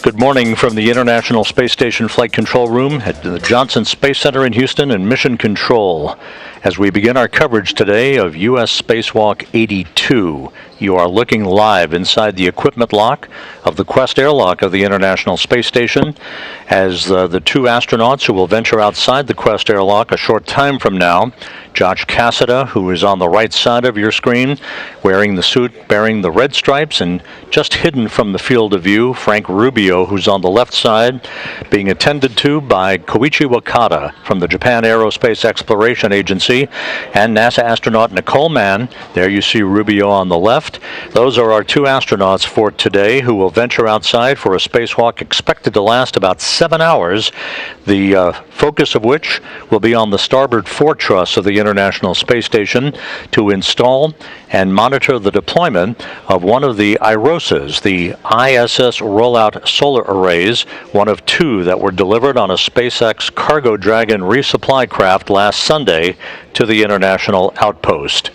Good morning from the International Space Station Flight Control Room at the Johnson Space Center in Houston and Mission Control. As we begin our coverage today of U.S. Spacewalk 82, you are looking live inside the equipment lock of the Quest airlock of the International Space Station as the two astronauts who will venture outside the Quest airlock a short time from now. Josh Cassada, who is on the right side of your screen, wearing the suit bearing the red stripes, and just hidden from the field of view, Frank Rubio, who's on the left side, being attended to by Koichi Wakata from the Japan Aerospace Exploration Agency, and NASA astronaut Nicole Mann. There you see Rubio on the left. Those are our two astronauts for today who will venture outside for a spacewalk expected to last about 7 hours, the focus of which will be on the starboard fore truss of the International Space Station to install and monitor the deployment of one of the IROSAs, the ISS Rollout Solar Arrays, one of two that were delivered on a SpaceX Cargo Dragon resupply craft last Sunday to the International Outpost.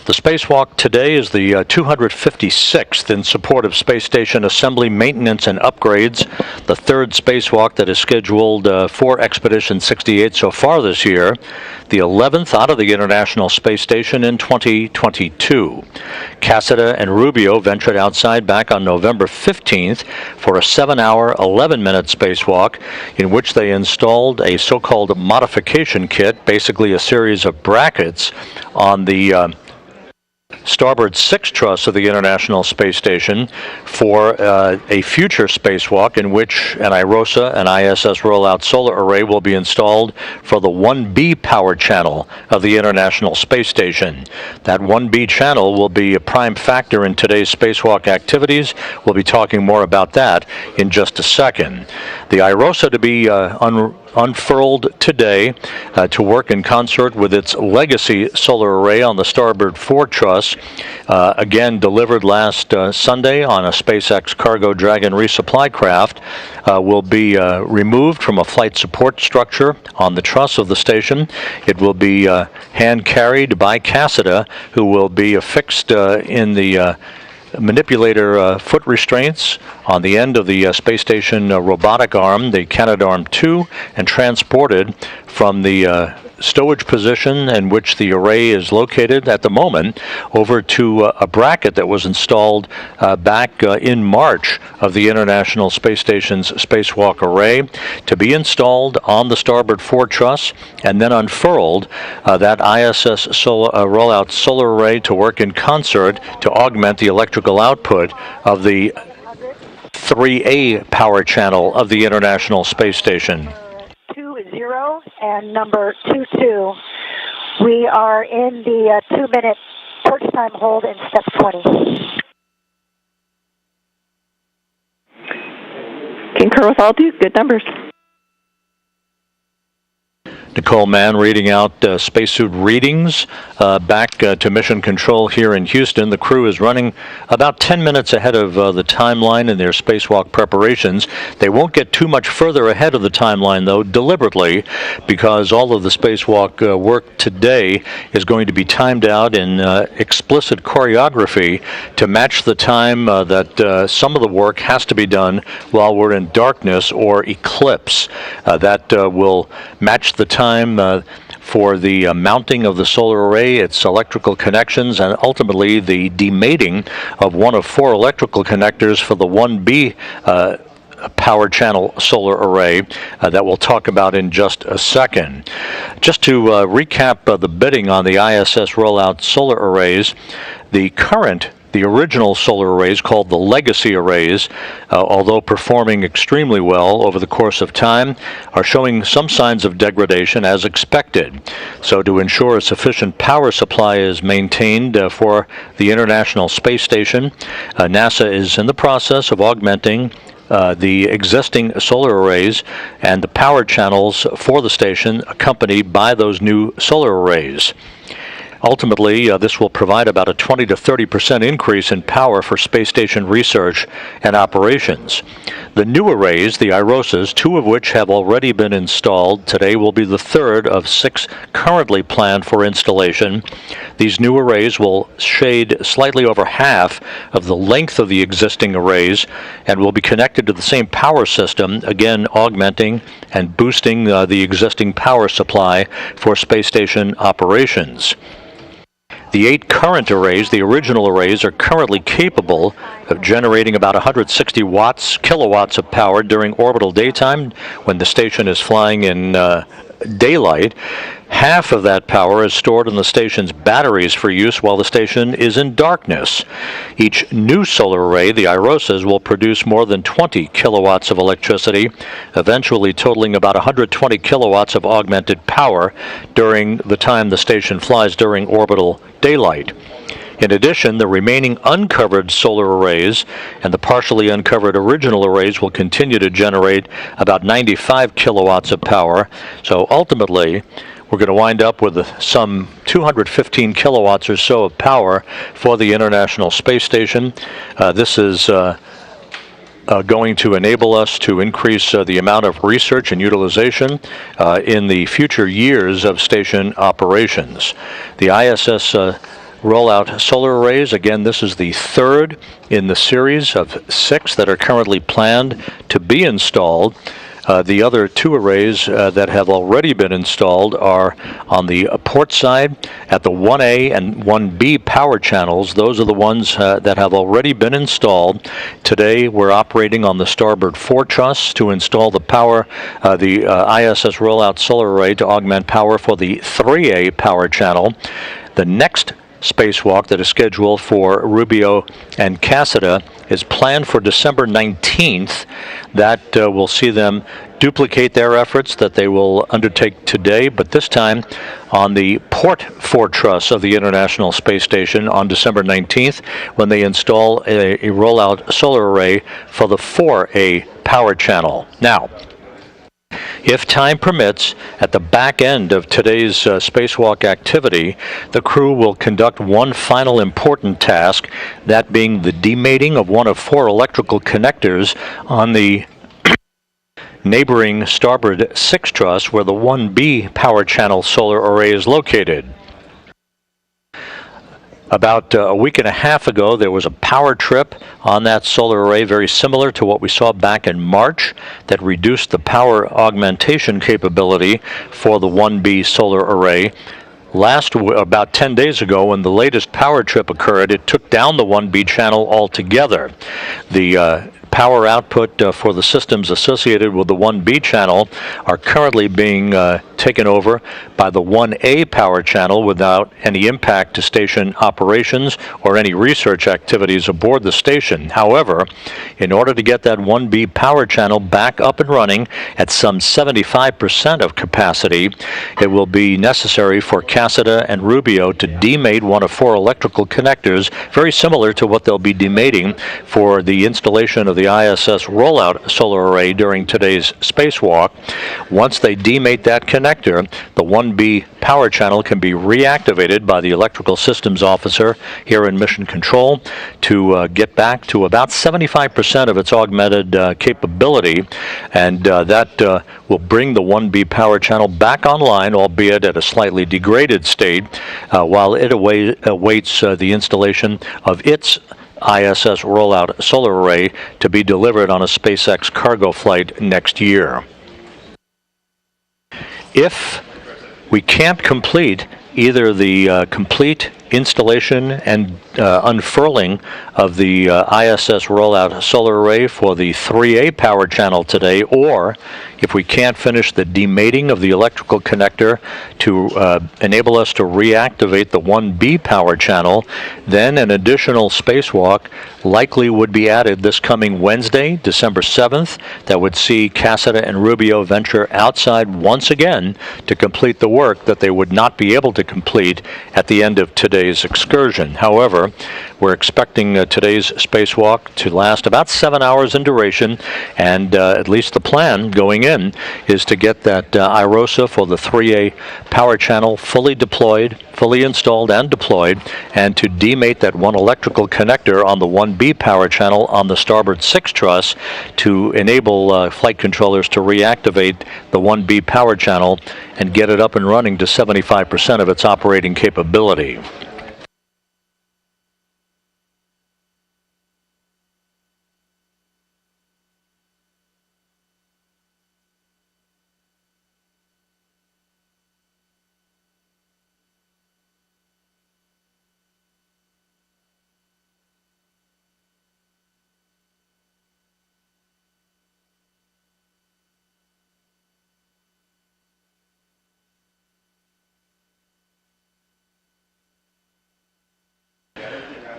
The spacewalk today is the 256th in support of space station assembly, maintenance, and upgrades. The third spacewalk that is scheduled for Expedition 68 so far this year. The 11th out of the International Space Station in 2022. Cassada and Rubio ventured outside back on November 15th for a 7-hour, 11-minute spacewalk in which they installed a so-called modification kit, basically a series of brackets on the starboard six truss of the International Space Station for a future spacewalk in which an IROSA, an ISS Rollout Solar Array, will be installed for the 1B power channel of the International Space Station. That 1B channel will be a prime factor in today's spacewalk activities. We'll be talking more about that in just a second. The IROSA to be unfurled today to work in concert with its legacy solar array on the starboard fore truss, again delivered last Sunday on a SpaceX Cargo Dragon resupply craft, will be removed from a flight support structure on the truss of the station. It will be hand carried by Cassada, who will be affixed in the manipulator foot restraints on the end of the space station robotic arm, the Canadarm2, and transported from the stowage position in which the array is located at the moment over to a bracket that was installed back in March of the International Space Station's spacewalk array to be installed on the starboard fore truss and then unfurled, that ISS Rollout Solar Array to work in concert to augment the electrical output of the 3A power channel of the International Space Station. 20 and number 22. We are in the 2-minute perch time hold in step 20. Concur with all these good numbers. Nicole Mann reading out spacesuit readings back to Mission Control here in Houston. The crew is running about 10 minutes ahead of the timeline in their spacewalk preparations. They won't get too much further ahead of the timeline, though, deliberately, because all of the spacewalk work today is going to be timed out in explicit choreography to match the time that some of the work has to be done while we're in darkness or eclipse. That will match the time for the mounting of the solar array, its electrical connections, and ultimately the demating of one of 4 electrical connectors for the 1B power channel solar array that we'll talk about in just a second. Just to recap the bidding on the ISS Rollout Solar Arrays, the original solar arrays, called the legacy arrays, although performing extremely well over the course of time, are showing some signs of degradation as expected. So to ensure a sufficient power supply is maintained for the International Space Station, NASA is in the process of augmenting the existing solar arrays and the power channels for the station accompanied by those new solar arrays. Ultimately, this will provide about a 20 to 30% increase in power for space station research and operations. The new arrays, the IROSAs, 2 of which have already been installed, today will be the third of 6 currently planned for installation. These new arrays will shade slightly over half of the length of the existing arrays and will be connected to the same power system, again augmenting and boosting the existing power supply for space station operations. The 8 current arrays, the original arrays, are currently capable of generating about 160 kilowatts of power during orbital daytime when the station is flying in daylight. Half of that power is stored in the station's batteries for use while the station is in darkness. Each new solar array, the IROSAs, will produce more than 20 kilowatts of electricity, eventually totaling about 120 kilowatts of augmented power during the time the station flies during orbital daylight. In addition, the remaining uncovered solar arrays and the partially uncovered original arrays will continue to generate about 95 kilowatts of power. So ultimately, we're going to wind up with some 215 kilowatts or so of power for the International Space Station. This is going to enable us to increase the amount of research and utilization in the future years of station operations. The ISS rollout solar arrays, again, this is the third in the series of 6 that are currently planned to be installed. The other 2 arrays that have already been installed are on the port side at the 1A and 1B power channels. Those are the ones that have already been installed. Today we're operating on the starboard 4 truss to install the power, the ISS rollout solar array to augment power for the 3A power channel. The next spacewalk that is scheduled for Rubio and Cassida is planned for December 19th. That will see them duplicate their efforts that they will undertake today, but this time on the port 4 truss of the International Space Station on December 19th, when they install a rollout solar array for the 4A power channel. Now, if time permits, at the back end of today's spacewalk activity, the crew will conduct one final important task, that being the demating of one of 4 electrical connectors on the neighboring starboard 6 truss where the 1B power channel solar array is located. About a week and a half ago, there was a power trip on that solar array, very similar to what we saw back in March, that reduced the power augmentation capability for the 1B solar array. About 10 days ago, when the latest power trip occurred, it took down the 1B channel altogether. The power output for the systems associated with the 1B channel are currently being taken over by the 1A power channel without any impact to station operations or any research activities aboard the station. However, in order to get that 1B power channel back up and running at some 75% of capacity, it will be necessary for Cassida and Rubio to demate one of 4 electrical connectors, very similar to what they'll be demating for the installation of the ISS rollout solar array during today's spacewalk. Once they demate that connector, the 1B power channel can be reactivated by the electrical systems officer here in Mission Control to get back to about 75% of its augmented capability, and that will bring the 1B power channel back online, albeit at a slightly degraded state, while it awaits the installation of its ISS rollout solar array to be delivered on a SpaceX cargo flight next year. If we can't complete either the complete installation and unfurling of the ISS rollout solar array for the 3A power channel today, or if we can't finish the demating of the electrical connector to enable us to reactivate the 1B power channel, then an additional spacewalk likely would be added this coming Wednesday, December 7th, that would see Cassida and Rubio venture outside once again to complete the work that they would not be able to complete at the end of today's excursion. However, we're expecting today's spacewalk to last about 7 hours in duration, and at least the plan going in is to get that IROSA for the 3A power channel fully deployed, fully installed and deployed, and to demate that one electrical connector on the 1B power channel on the starboard 6 truss to enable flight controllers to reactivate the 1B power channel and get it up and running to 75% of its operating capability.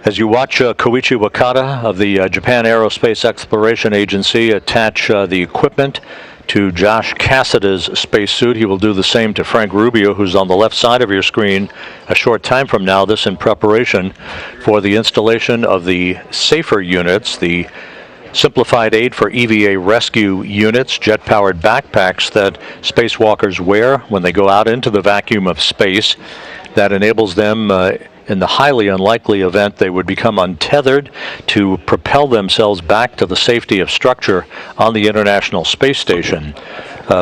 As you watch Koichi Wakata of the Japan Aerospace Exploration Agency attach the equipment to Josh Cassada's spacesuit, he will do the same to Frank Rubio, who's on the left side of your screen a short time from now, this in preparation for the installation of the SAFER units, the Simplified Aid for EVA Rescue units, jet-powered backpacks that spacewalkers wear when they go out into the vacuum of space. That enables them in the highly unlikely event they would become untethered to propel themselves back to the safety of structure on the International Space Station.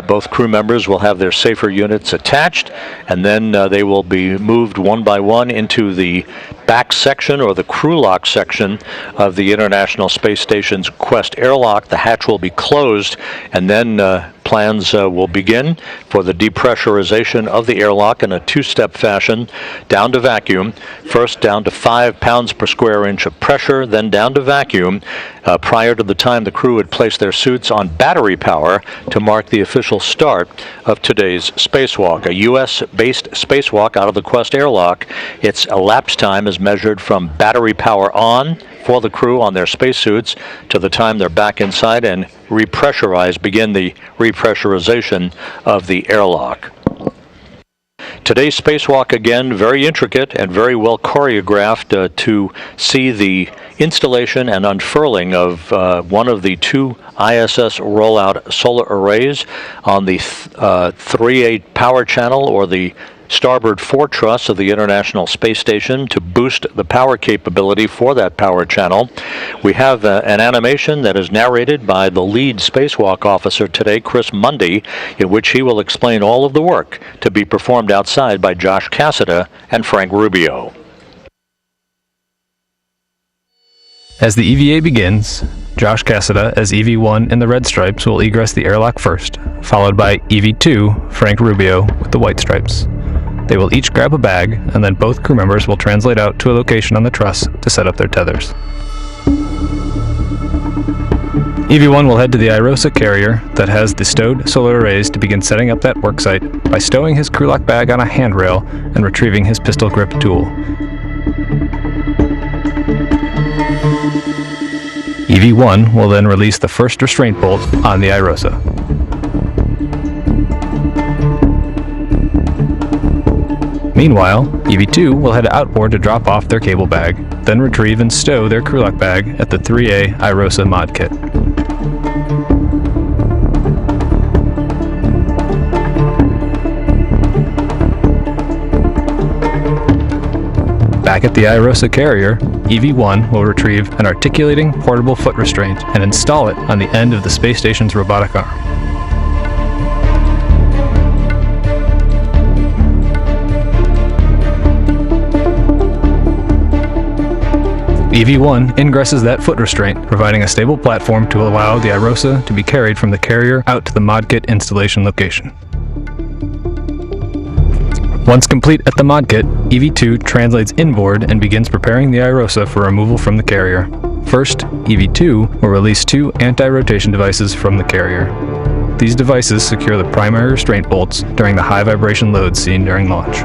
Both crew members will have their SAFER units attached, and then they will be moved one by one into the back section or the crew lock section of the International Space Station's Quest airlock. The hatch will be closed, and then plans will begin for the depressurization of the airlock in a two-step fashion, down to vacuum. First down to 5 pounds per square inch of pressure, then down to vacuum, prior to the time the crew would place their suits on battery power to mark the official start of today's spacewalk. A U.S.-based spacewalk out of the Quest airlock. Its elapsed time is measured from battery power on for the crew on their spacesuits to the time they're back inside and begin the repressurization of the airlock. Today's spacewalk, again, very intricate and very well choreographed to see the installation and unfurling of one of the 2 ISS rollout solar arrays on the 3A power channel, or the starboard 4 truss of the International Space Station, to boost the power capability for that power channel. We have an animation that is narrated by the lead spacewalk officer today, Chris Mundy, in which he will explain all of the work to be performed outside by Josh Cassada and Frank Rubio. As the EVA begins, Josh Cassada as EV1 in the red stripes will egress the airlock first, followed by EV2, Frank Rubio, with the white stripes. They will each grab a bag, and then both crew members will translate out to a location on the truss to set up their tethers. EV1 will head to the IROSA carrier that has the stowed solar arrays to begin setting up that worksite by stowing his crew lock bag on a handrail and retrieving his pistol grip tool. EV1 will then release the first restraint bolt on the IROSA. Meanwhile, EV2 will head outboard to drop off their cable bag, then retrieve and stow their crew lock bag at the 3A IROSA mod kit. Back at the IROSA carrier, EV1 will retrieve an articulating portable foot restraint and install it on the end of the space station's robotic arm. EV1 ingresses that foot restraint, providing a stable platform to allow the IROSA to be carried from the carrier out to the mod kit installation location. Once complete at the mod kit, EV2 translates inboard and begins preparing the IROSA for removal from the carrier. First, EV2 will release 2 anti-rotation devices from the carrier. These devices secure the primary restraint bolts during the high vibration loads seen during launch.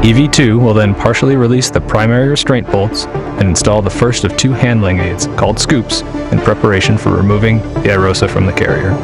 EV2 will then partially release the primary restraint bolts and install the first of 2 handling aids, called scoops, in preparation for removing the IROSA from the carrier.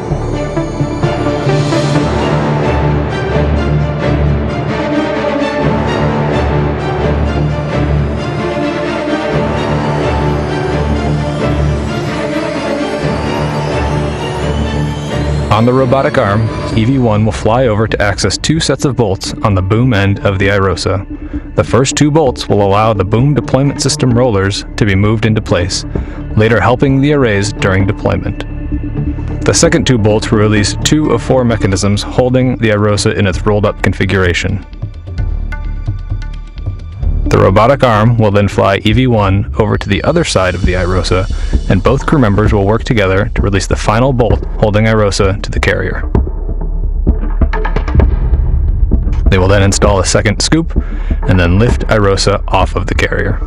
On the robotic arm, EV1 will fly over to access 2 sets of bolts on the boom end of the IROSA. The first 2 bolts will allow the boom deployment system rollers to be moved into place, later helping the arrays during deployment. The second 2 bolts will release 2 of 4 mechanisms holding the IROSA in its rolled-up configuration. The robotic arm will then fly EV1 over to the other side of the IROSA, and both crew members will work together to release the final bolt holding IROSA to the carrier. They will then install a second scoop, and then lift IROSA off of the carrier.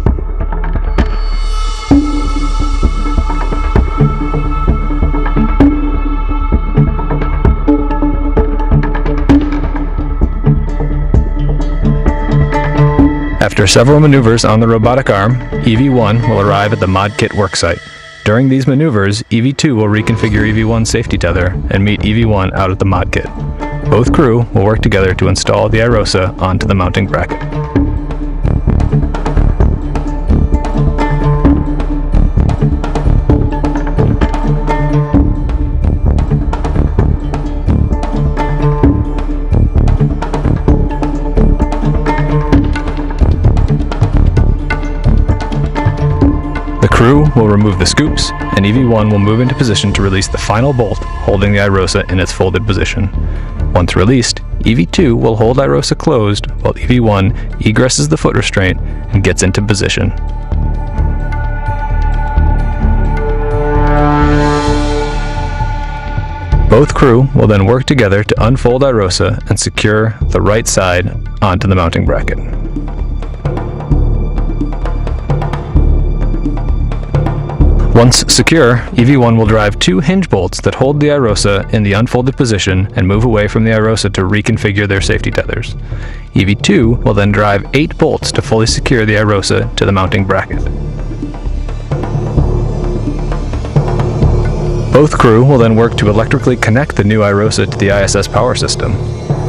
After several maneuvers on the robotic arm, EV1 will arrive at the ModKit worksite. During these maneuvers, EV2 will reconfigure EV1's safety tether and meet EV1 out at the ModKit. Both crew will work together to install the IROSA onto the mounting bracket. The crew will remove the scoops, and EV1 will move into position to release the final bolt holding the IROSA in its folded position. Once released, EV2 will hold IROSA closed while EV1 egresses the foot restraint and gets into position. Both crew will then work together to unfold IROSA and secure the right side onto the mounting bracket. Once secure, EV1 will drive 2 hinge bolts that hold the IROSA in the unfolded position and move away from the IROSA to reconfigure their safety tethers. EV2 will then drive 8 bolts to fully secure the IROSA to the mounting bracket. Both crew will then work to electrically connect the new IROSA to the ISS power system.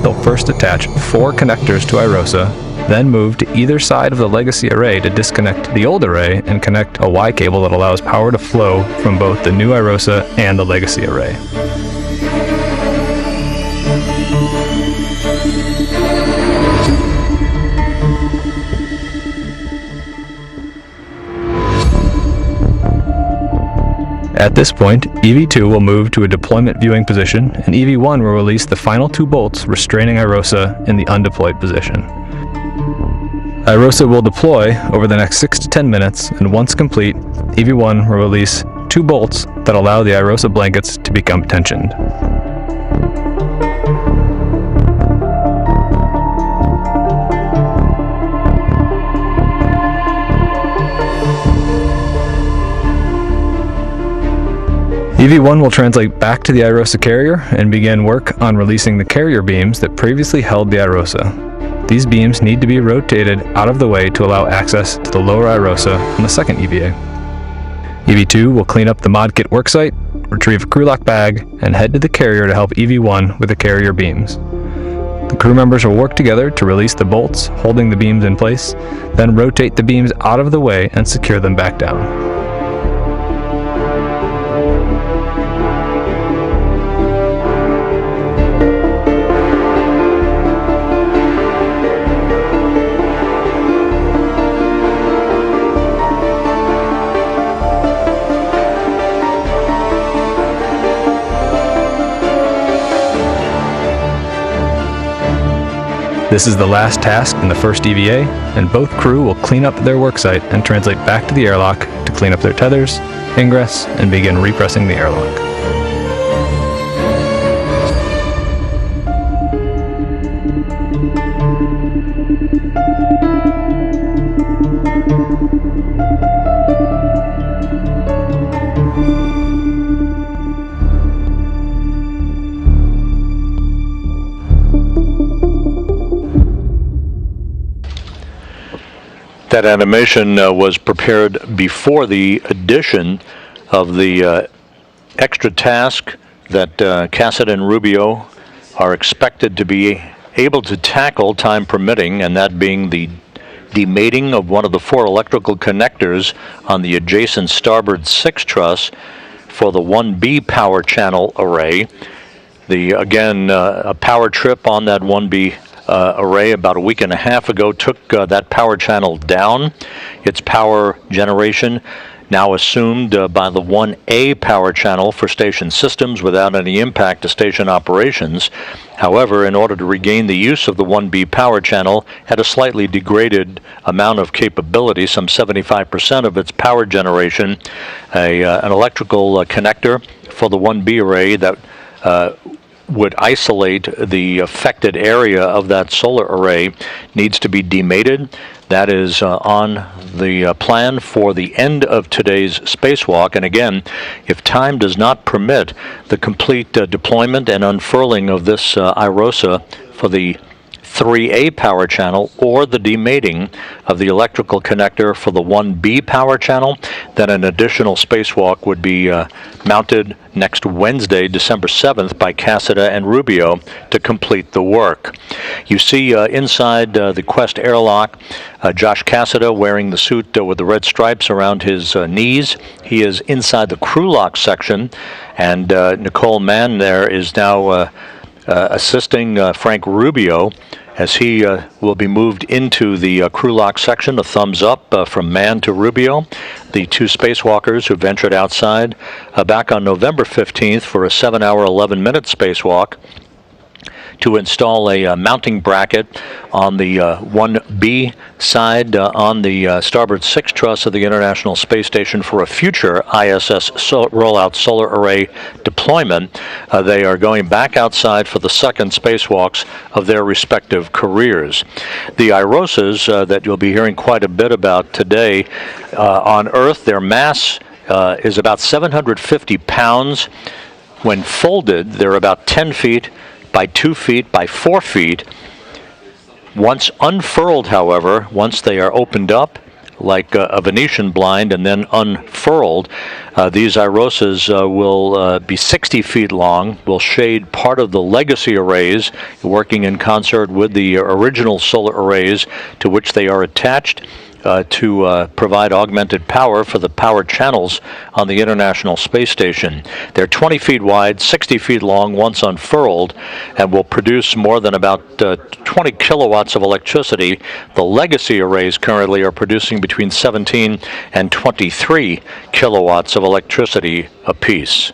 They'll first attach 4 connectors to IROSA, then move to either side of the legacy array to disconnect the old array and connect a Y cable that allows power to flow from both the new IROSA and the legacy array. At this point, EV2 will move to a deployment viewing position, and EV1 will release the final 2 bolts restraining IROSA in the undeployed position. IROSA will deploy over the next 6 to 10 minutes, and once complete, EV1 will release 2 bolts that allow the IROSA blankets to become tensioned. EV1 will translate back to the IROSA carrier and begin work on releasing the carrier beams that previously held the IROSA. These beams need to be rotated out of the way to allow access to the lower IROSA on the second EVA. EV2 will clean up the ModKit worksite, retrieve a crew lock bag, and head to the carrier to help EV1 with the carrier beams. The crew members will work together to release the bolts holding the beams in place, then rotate the beams out of the way and secure them back down. This is the last task in the first EVA, and both crew will clean up their worksite and translate back to the airlock to clean up their tethers, ingress, and begin repressing the airlock. That animation was prepared before the addition of the extra task that Cassett and Rubio are expected to be able to tackle, time permitting, and that being the demating of one of the 4 electrical connectors on the adjacent starboard 6 truss for the 1B power channel array. Again, a power trip on that 1B array about a week and a half ago took that power channel down. Its power generation now assumed by the 1A power channel for station systems without any impact to station operations. However, in order to regain the use of the 1B power channel at a slightly degraded amount of capability, some 75% of its power generation, an electrical connector for the 1B array that would isolate the affected area of that solar array needs to be demated. That is on the plan for the end of today's spacewalk. And again, if time does not permit the complete deployment and unfurling of this IROSA for the 3A power channel or the demating of the electrical connector for the 1B power channel, then an additional spacewalk would be mounted next Wednesday, December 7th, by Cassada and Rubio to complete the work. You see inside the Quest airlock, Josh Cassada wearing the suit with the red stripes around his knees. He is inside the crew lock section, and Nicole Mann there is now assisting Frank Rubio as he will be moved into the crew lock section. A thumbs up from Mann to Rubio, the two spacewalkers who ventured outside back on November 15th for a 7-hour, 11-minute spacewalk to install a mounting bracket on the 1B side on the starboard 6 truss of the International Space Station for a future ISS rollout solar array deployment. They are going back outside for the second spacewalks of their respective careers. The IROSAs that you'll be hearing quite a bit about today on Earth, their mass is about 750 pounds. When folded, they're about 10 feet by 2 feet by 4 feet. Once unfurled, however, once they are opened up like a Venetian blind and then unfurled, these IROSAs will be 60 feet long, will shade part of the legacy arrays, working in concert with the original solar arrays to which they are attached to provide augmented power for the power channels on the International Space Station. They're 20 feet wide, 60 feet long once unfurled, and will produce more than about 20 kilowatts of electricity. The legacy arrays currently are producing between 17 and 23 kilowatts of electricity apiece.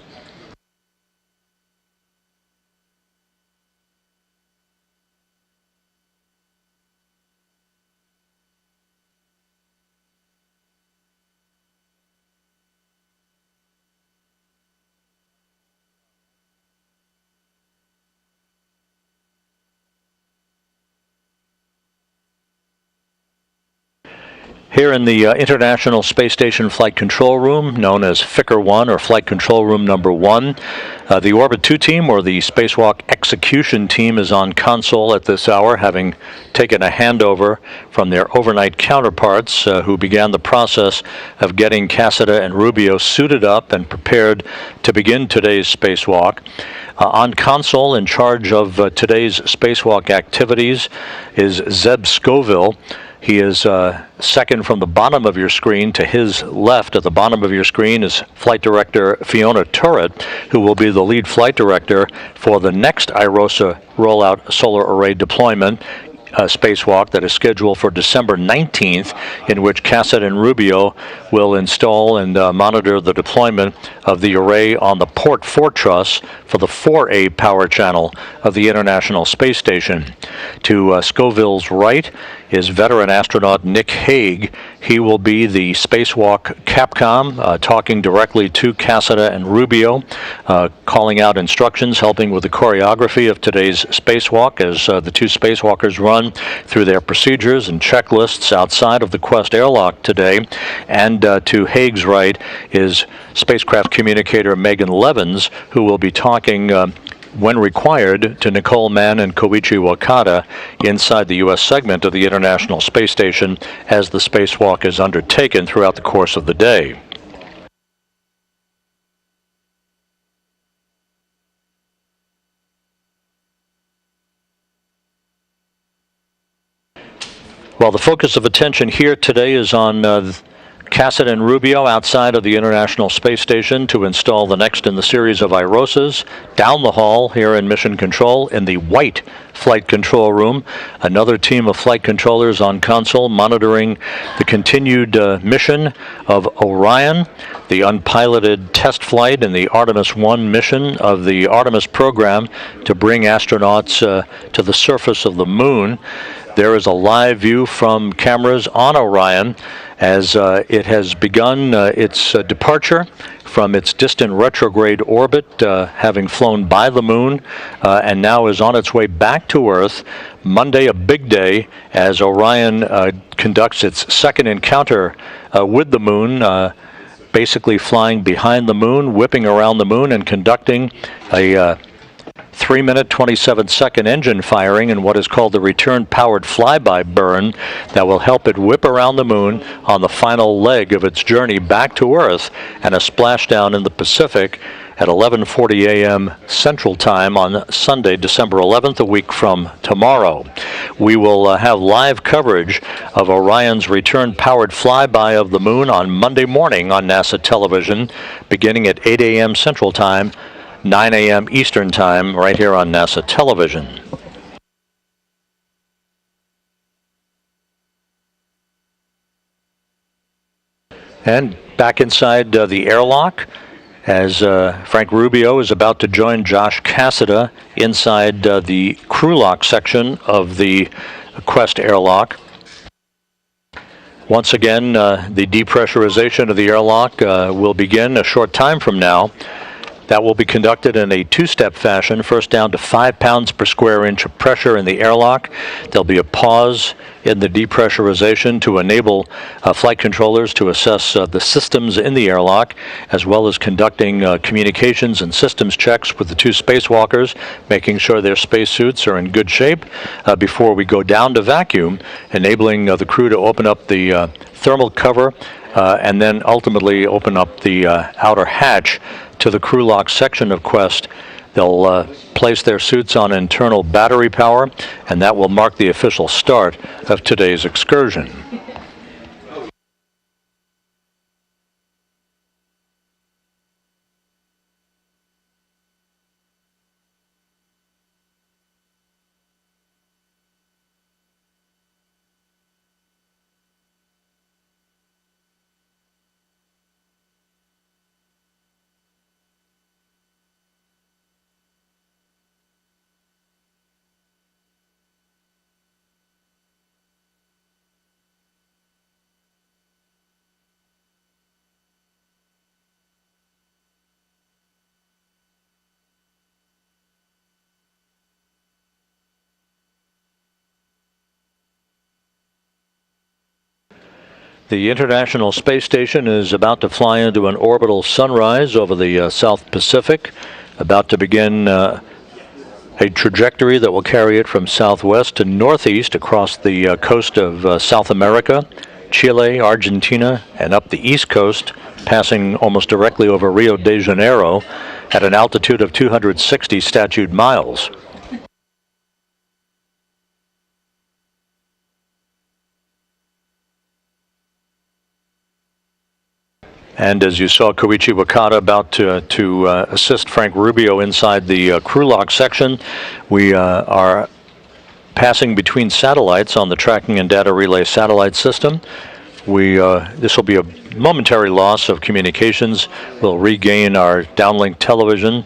Here in the International Space Station Flight Control Room, known as FICR 1 or Flight Control Room number 1, the Orbit 2 team, or the Spacewalk Execution Team, is on console at this hour, having taken a handover from their overnight counterparts who began the process of getting Cassada and Rubio suited up and prepared to begin today's spacewalk. On console, in charge of today's spacewalk activities, is Zeb Scoville. He is second from the bottom of your screen. To his left at the bottom of your screen is Flight Director Fiona Turret, who will be the lead flight director for the next IROSA rollout solar array deployment spacewalk that is scheduled for December 19th, in which Cassada and Rubio will install and monitor the deployment of the array on the Port 4 truss for the 4A power channel of the International Space Station. To Scoville's right is veteran astronaut Nick Hague. He will be the spacewalk Capcom, talking directly to Cassada and Rubio, calling out instructions, helping with the choreography of today's spacewalk as the two spacewalkers run through their procedures and checklists outside of the Quest airlock today. And to Hague's right is spacecraft communicator Megan Levins, who will be talking when required, to Nicole Mann and Koichi Wakata inside the U.S. segment of the International Space Station as the spacewalk is undertaken throughout the course of the day. Well, the focus of attention here today is on Cassett and Rubio outside of the International Space Station to install the next in the series of IROSAs. Down the hall here in Mission Control in the white flight control room, another team of flight controllers on console monitoring the continued mission of Orion, the unpiloted test flight in the Artemis 1 mission of the Artemis program to bring astronauts to the surface of the moon. There is a live view from cameras on Orion as it has begun its departure from its distant retrograde orbit, having flown by the moon, and now is on its way back to Earth. Monday, a big day, as Orion conducts its second encounter with the moon, basically flying behind the moon, whipping around the moon, and conducting a 3-minute, 27-second engine firing in what is called the return-powered flyby burn that will help it whip around the moon on the final leg of its journey back to Earth, and a splashdown in the Pacific at 11:40 a.m. Central Time on Sunday, December 11th, a week from tomorrow. We will have live coverage of Orion's return-powered flyby of the moon on Monday morning on NASA television, beginning at 8 a.m. Central Time, 9 a.m. Eastern Time, right here on NASA television. And back inside the airlock, as Frank Rubio is about to join Josh Cassada inside the crew lock section of the Quest airlock. Once again, the depressurization of the airlock will begin a short time from now. That will be conducted in a two-step fashion, first down to 5 pounds per square inch of pressure in the airlock. There'll be a pause in the depressurization to enable flight controllers to assess the systems in the airlock, as well as conducting communications and systems checks with the two spacewalkers, making sure their spacesuits are in good shape before we go down to vacuum, enabling the crew to open up the thermal cover and then ultimately open up the outer hatch to the crew lock section of Quest. They'll place their suits on internal battery power, and that will mark the official start of today's excursion. The International Space Station is about to fly into an orbital sunrise over the South Pacific, about to begin a trajectory that will carry it from southwest to northeast across the coast of South America, Chile, Argentina, and up the east coast, passing almost directly over Rio de Janeiro at an altitude of 260 statute miles. And as you saw Koichi Wakata about to assist Frank Rubio inside the crew lock section, we are passing between satellites on the tracking and data relay satellite system. This will be a momentary loss of communications. We'll regain our downlink television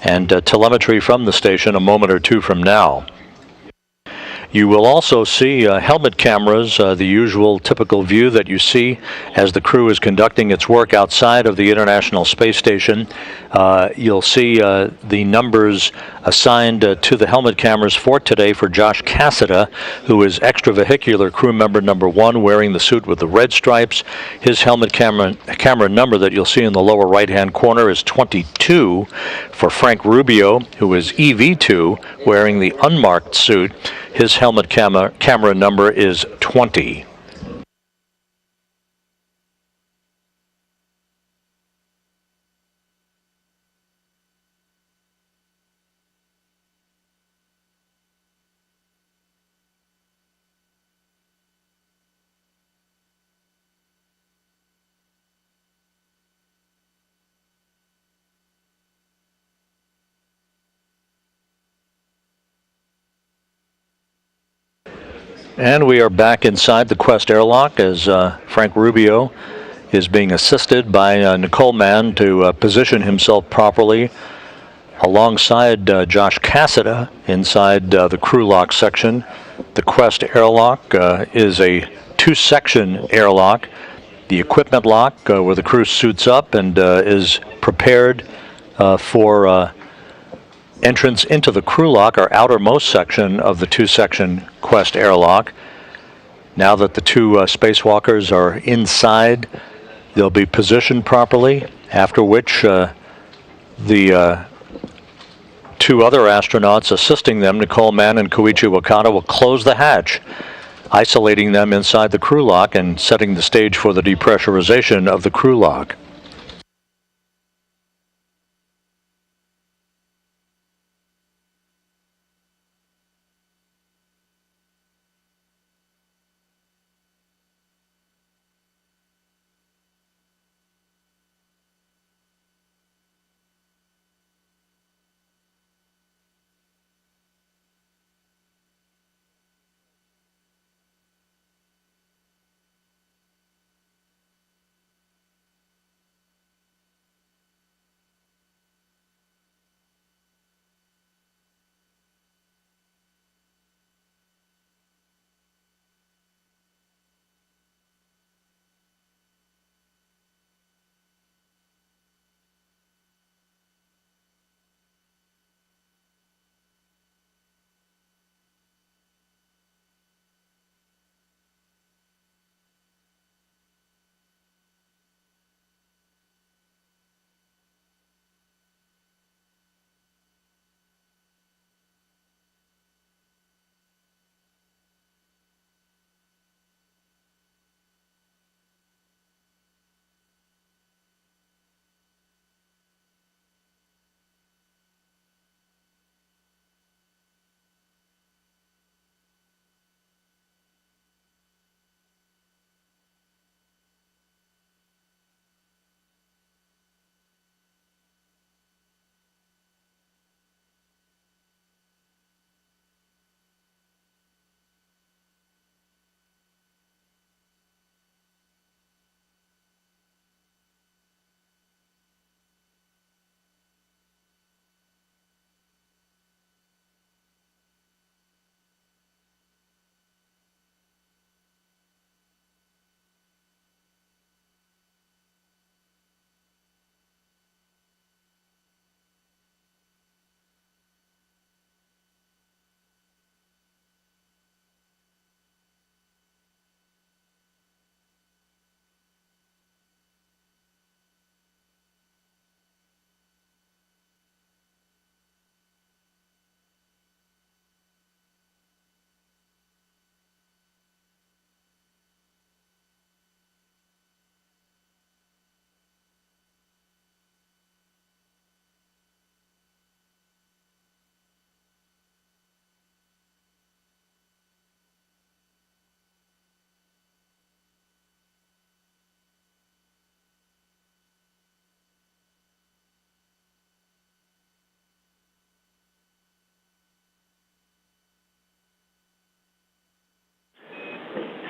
and telemetry from the station a moment or two from now. You will also see helmet cameras, the usual typical view that you see as the crew is conducting its work outside of the International Space Station. You'll see the numbers assigned to the helmet cameras for today for Josh Cassada, who is extravehicular crew member number 1, wearing the suit with the red stripes. His helmet camera number that you'll see in the lower right-hand corner is 22. For Frank Rubio, who is EV2, wearing the unmarked suit, his helmet camera number is 20. And we are back inside the Quest airlock as Frank Rubio is being assisted by Nicole Mann to position himself properly alongside Josh Cassida inside the crew lock section. The Quest airlock is a two-section airlock. The equipment lock where the crew suits up and is prepared for entrance into the crew lock, our outermost section of the two-section Quest airlock. Now that the two spacewalkers are inside, they'll be positioned properly, after which the two other astronauts assisting them, Nicole Mann and Koichi Wakata, will close the hatch, isolating them inside the crew lock and setting the stage for the depressurization of the crew lock.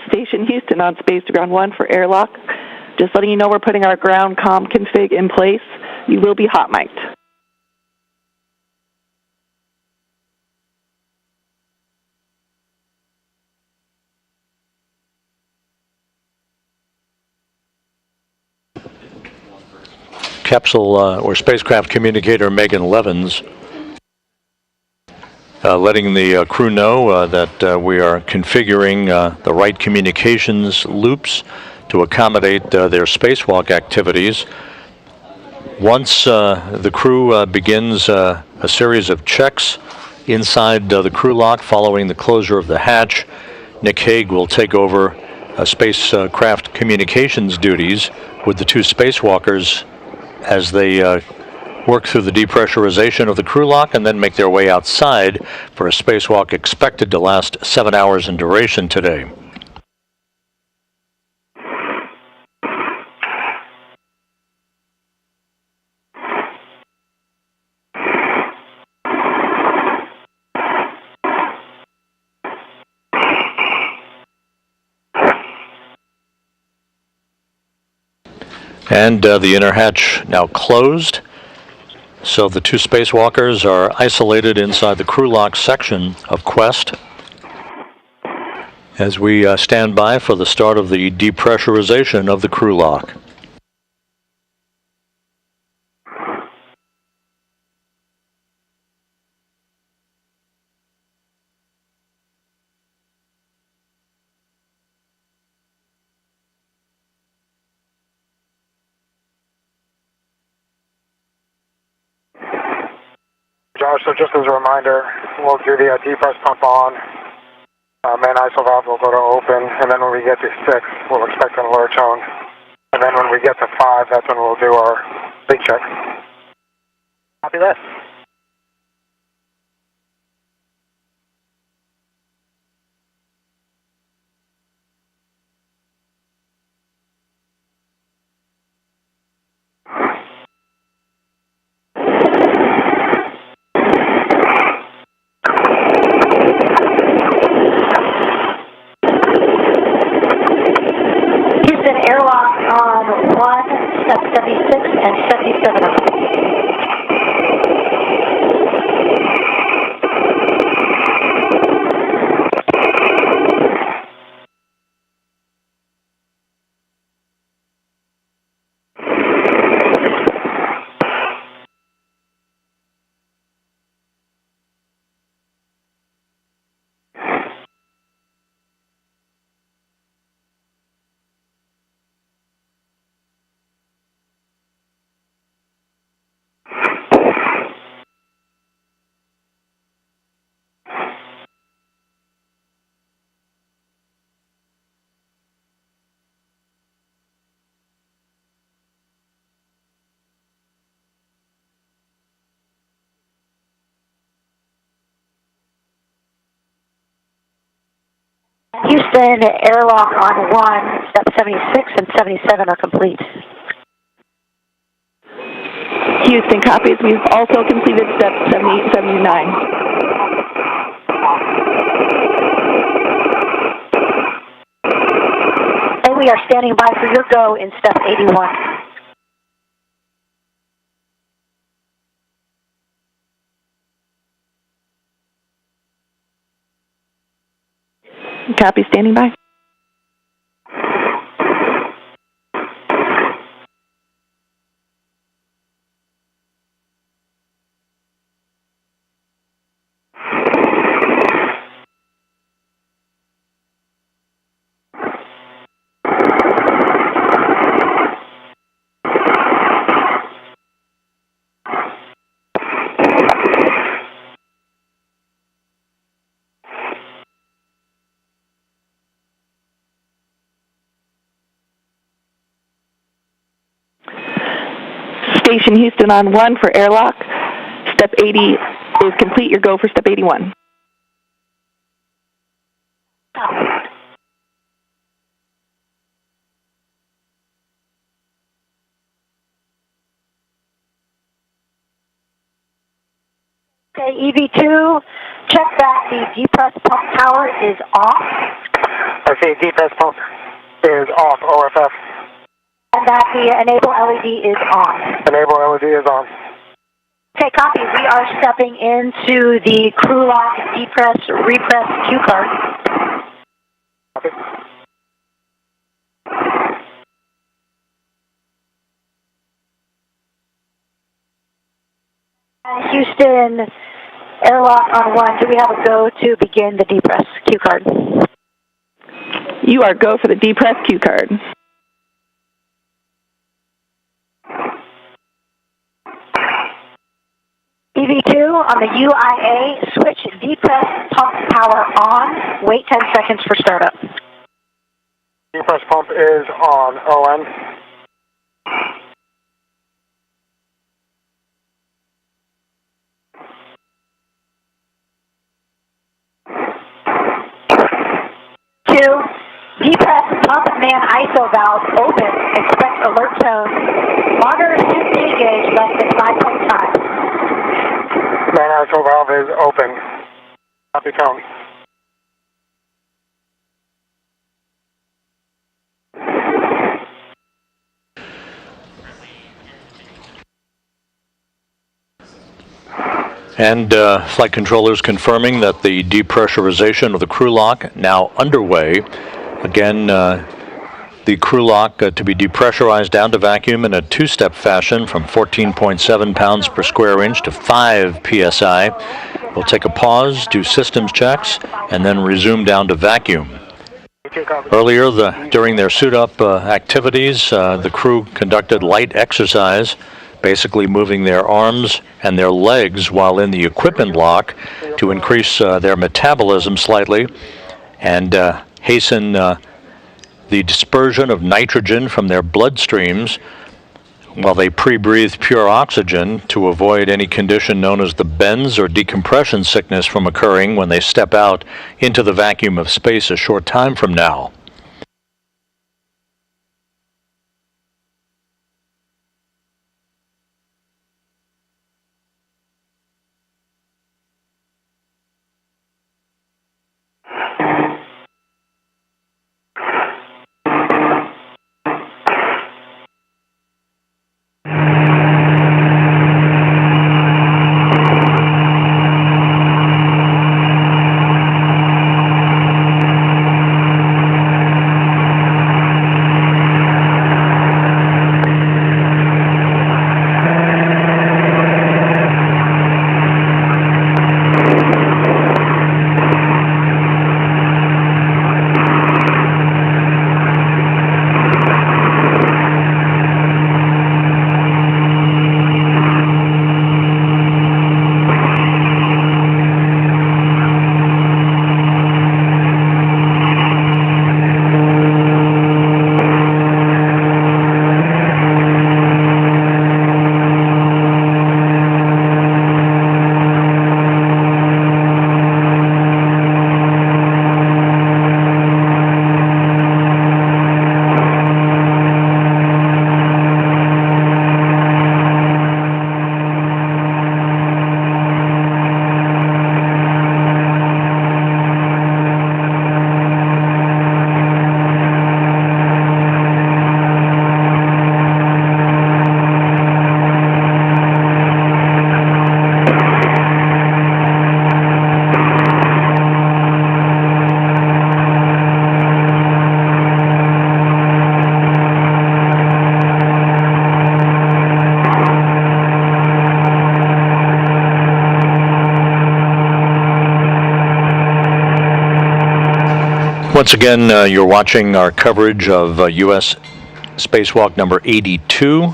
Station Houston on Space to Ground 1 for airlock. Just letting you know we're putting our ground comm config in place. You will be hot mic'd. Capsule or spacecraft communicator Megan Levins letting the crew know that we are configuring the right communications loops to accommodate their spacewalk activities. Once the crew begins a series of checks inside the crew lock following the closure of the hatch, Nick Hague will take over spacecraft communications duties with the two spacewalkers as they work through the depressurization of the crew lock and then make their way outside for a spacewalk expected to last 7 hours in duration today. And the inner hatch now closed. So the two spacewalkers are isolated inside the crew lock section of Quest as we stand by for the start of the depressurization of the crew lock. Josh, so just as a reminder, we'll do the depress pump on. Main ISO valve will go to open, and then when we get to 6, we'll expect an alert tone. And then when we get to 5, that's when we'll do our leak check. Copy that. Airlock on 1, step 76 and 77. Houston, airlock on 1, step 76 and 77 are complete. Houston copies. We've also completed step 78, 79. And we are standing by for your go in step 81. Copy, standing by. Station Houston on 1 for airlock. Step 80 is complete. Your go for step 81. Okay, EV2, check that the depress pump power is off. I see depress pump is off, OFF. And that the enable LED is on. Enable LED is on. Okay, copy. We are stepping into the crew lock depress repress cue card. Copy. Houston, airlock on 1. Do we have a go to begin the depress cue card? You are go for the depress cue card. EV2 on the UIA, switch depress pump power on. Wait 10 seconds for startup. Depress pump is on, ON. Depress pump man ISO valve open. Expect alert tone. Monitor CT gauge less than 5.5. Main ISO valve is open. Copy tone. And flight controllers confirming that the depressurization of the crew lock now underway. Again, the crew lock to be depressurized down to vacuum in a two-step fashion from 14.7 pounds per square inch to 5 psi. We'll take a pause, do systems checks, and then resume down to vacuum. Earlier, during their suit-up activities, the crew conducted light exercise, basically moving their arms and their legs while in the equipment lock to increase their metabolism slightly and hasten the dispersion of nitrogen from their bloodstreams while they pre-breathe pure oxygen to avoid any condition known as the bends or decompression sickness from occurring when they step out into the vacuum of space a short time from now. Once again, you're watching our coverage of U.S. spacewalk number 82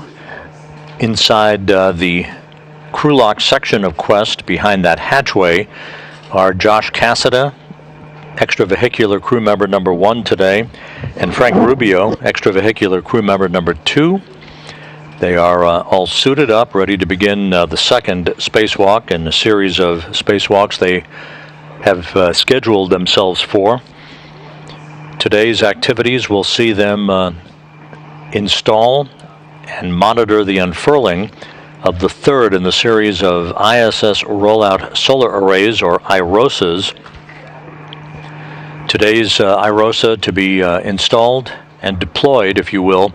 inside the crew lock section of Quest. Behind that hatchway are Josh Cassada, extravehicular crew member number 1 today, and Frank Rubio, extravehicular crew member number 2. They are all suited up, ready to begin the second spacewalk in a series of spacewalks they have scheduled themselves for. Today's activities will see them install and monitor the unfurling of the third in the series of ISS rollout solar arrays, or IROSAs. Today's IROSA to be installed and deployed, if you will,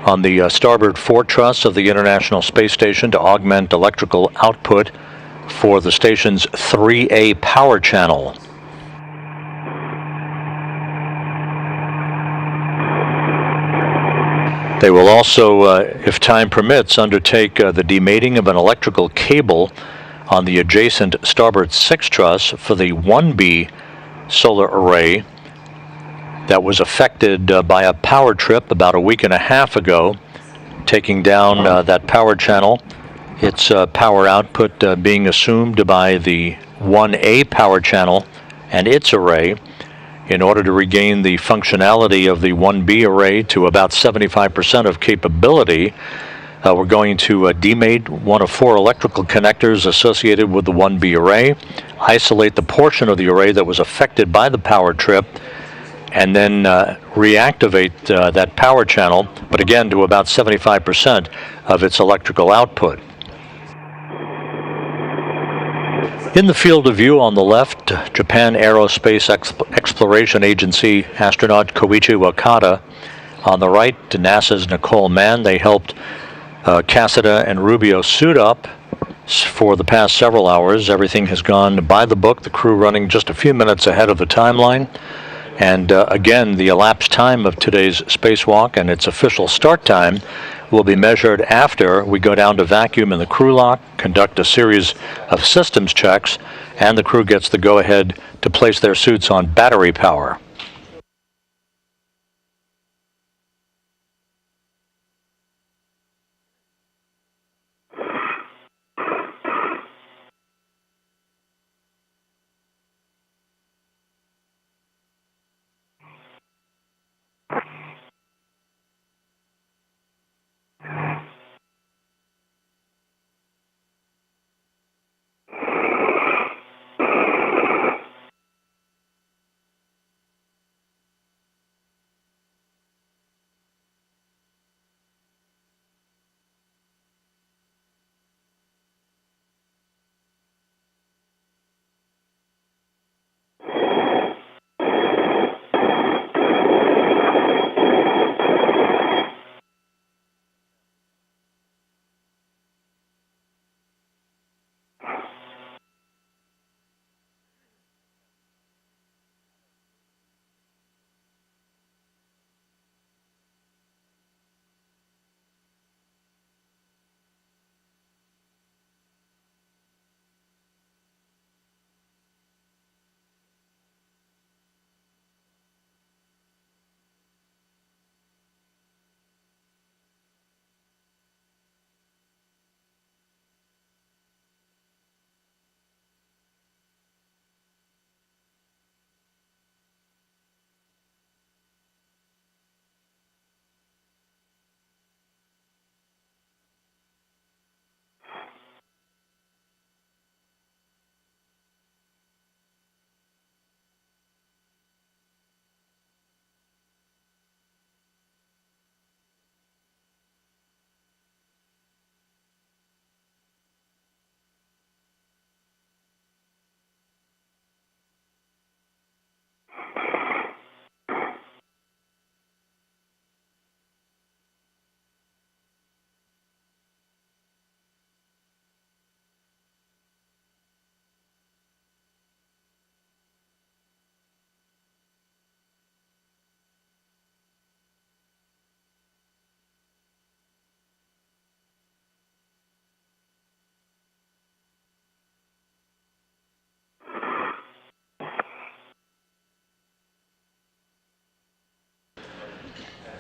on the starboard fore truss of the International Space Station to augment electrical output for the station's 3A power channel. They will also, if time permits, undertake the demating of an electrical cable on the adjacent starboard 6 truss for the 1B solar array that was affected by a power trip about a week and a half ago, taking down that power channel, its power output being assumed by the 1A power channel and its array. In order to regain the functionality of the 1B array to about 75% of capability, we're going to demate one of 4 electrical connectors associated with the 1B array, isolate the portion of the array that was affected by the power trip, and then reactivate that power channel, but again to about 75% of its electrical output. In the field of view on the left, Japan Aerospace Exploration Agency astronaut Koichi Wakata. On the right, NASA's Nicole Mann. They helped Cassada and Rubio suit up For the past several hours, everything has gone by the book, the crew running just a few minutes ahead of the timeline. And again, the elapsed time of today's spacewalk and its official start time will be measured after we go down to vacuum in the crew lock, conduct a series of systems checks, and the crew gets the go-ahead to place their suits on battery power.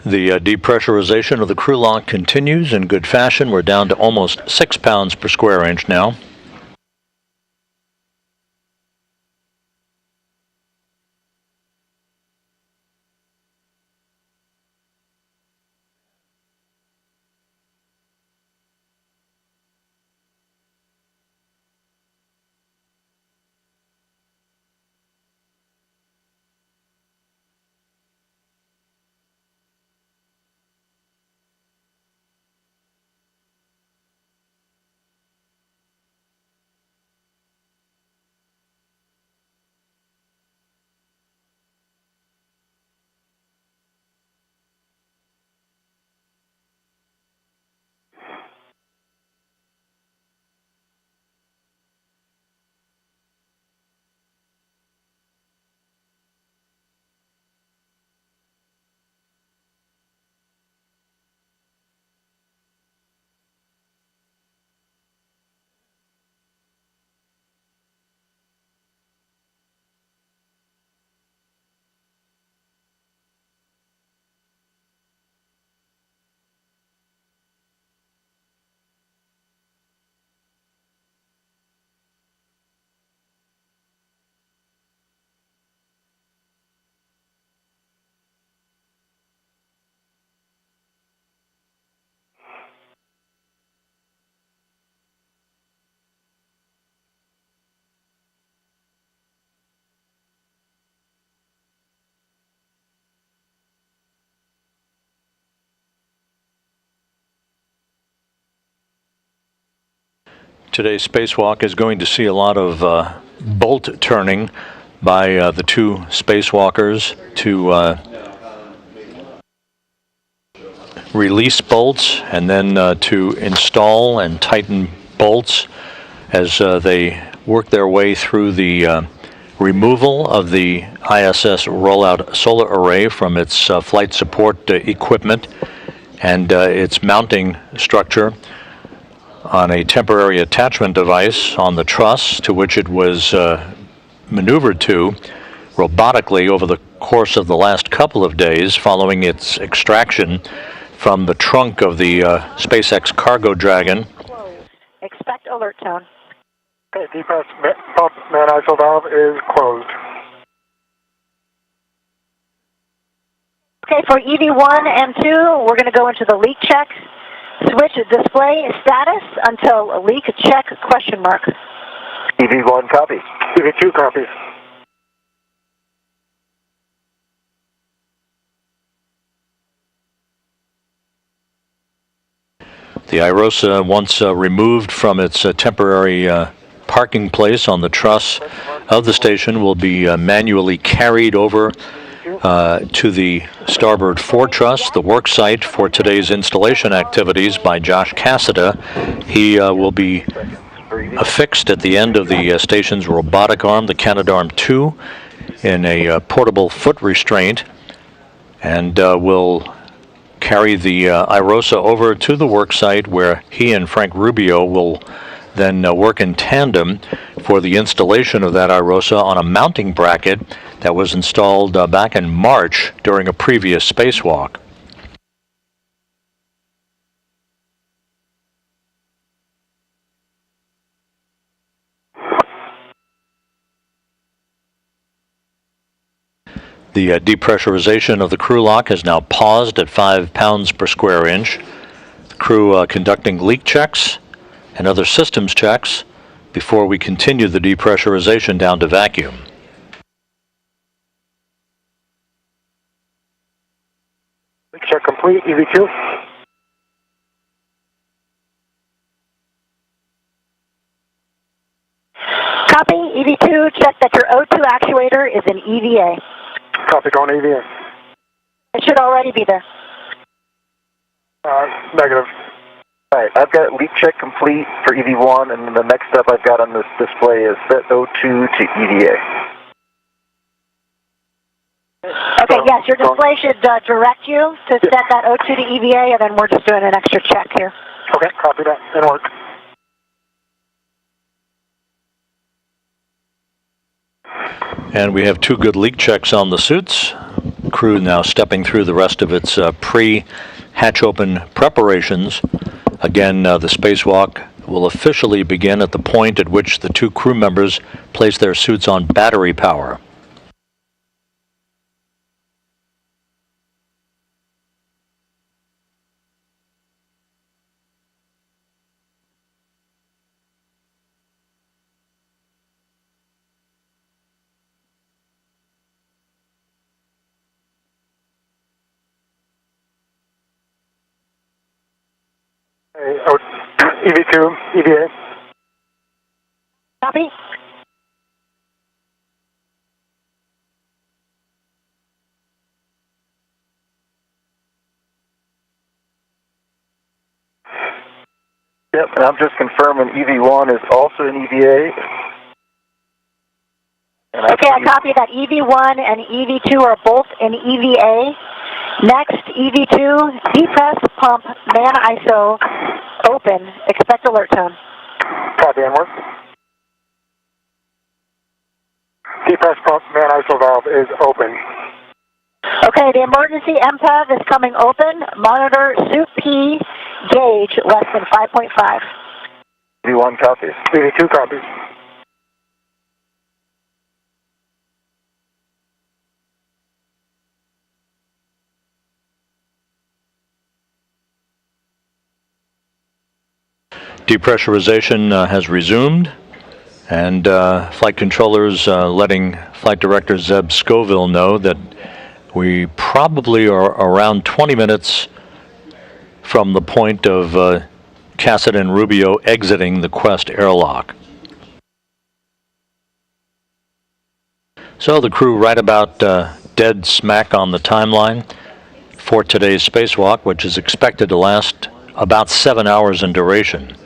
The depressurization of the crew lock continues in good fashion. We're down to almost 6 pounds per square inch now. Today's spacewalk is going to see a lot of bolt turning by the two spacewalkers to release bolts and then to install and tighten bolts as they work their way through the removal of the ISS rollout solar array from its flight support equipment and its mounting structure on a temporary attachment device on the truss, to which it was maneuvered to robotically over the course of the last couple of days following its extraction from the trunk of the SpaceX Cargo Dragon. Expect alert tone. Okay, depress pump man ISO valve is closed. Okay, for EV1 and 2, we're going to go into the leak check. Switch display status until leak check question mark. EV1 copy. EV2 copies. The IROSA, once removed from its temporary parking place on the truss of the station, will be manually carried over to the starboard foretruss, the work site for today's installation activities by Josh Cassida. He will be affixed at the end of the station's robotic arm, the Canadarm2, in a portable foot restraint, and will carry the IROSA over to the work site, where he and Frank Rubio will then work in tandem for the installation of that IROSA on a mounting bracket that was installed back in March during a previous spacewalk. The depressurization of the crew lock has now paused at 5 pounds per square inch. The crew conducting leak checks and other systems checks before we continue the depressurization down to vacuum. Leak check complete, EV2. Copy, EV2, check that your O2 actuator is in EVA. Copy, going EVA. It should already be there. Negative. All right, I've got leak check complete for EV1, and then the next step I've got on this display is set O2 to EVA. Okay, yes, your display should direct you to set that O2 to EVA, and then we're just doing an extra check here. Okay, copy that. In work. And we have 2 good leak checks on the suits. Crew now stepping through the rest of its pre-hatch open preparations. Again, the spacewalk will officially begin at the point at which the 2 crew members place their suits on battery power. EV2, EVA. Copy? Yep, and I'm just confirming EV1 is also in EVA. Okay, I copy that EV1 and EV2 are both in EVA. Next, EV2, depress pump man ISO open. Expect alert tone. Copy, in work. Depress pump man ISO valve is open. Okay, the emergency MPEV is coming open. Monitor suit P gauge less than 5.5. EV1 copies. EV2 copies. Depressurization has resumed, and flight controllers letting Flight Director Zeb Scoville know that we probably are around 20 minutes from the point of Cassida and Rubio exiting the Quest airlock. So the crew right about dead smack on the timeline for today's spacewalk, which is expected to last about 7 hours in duration.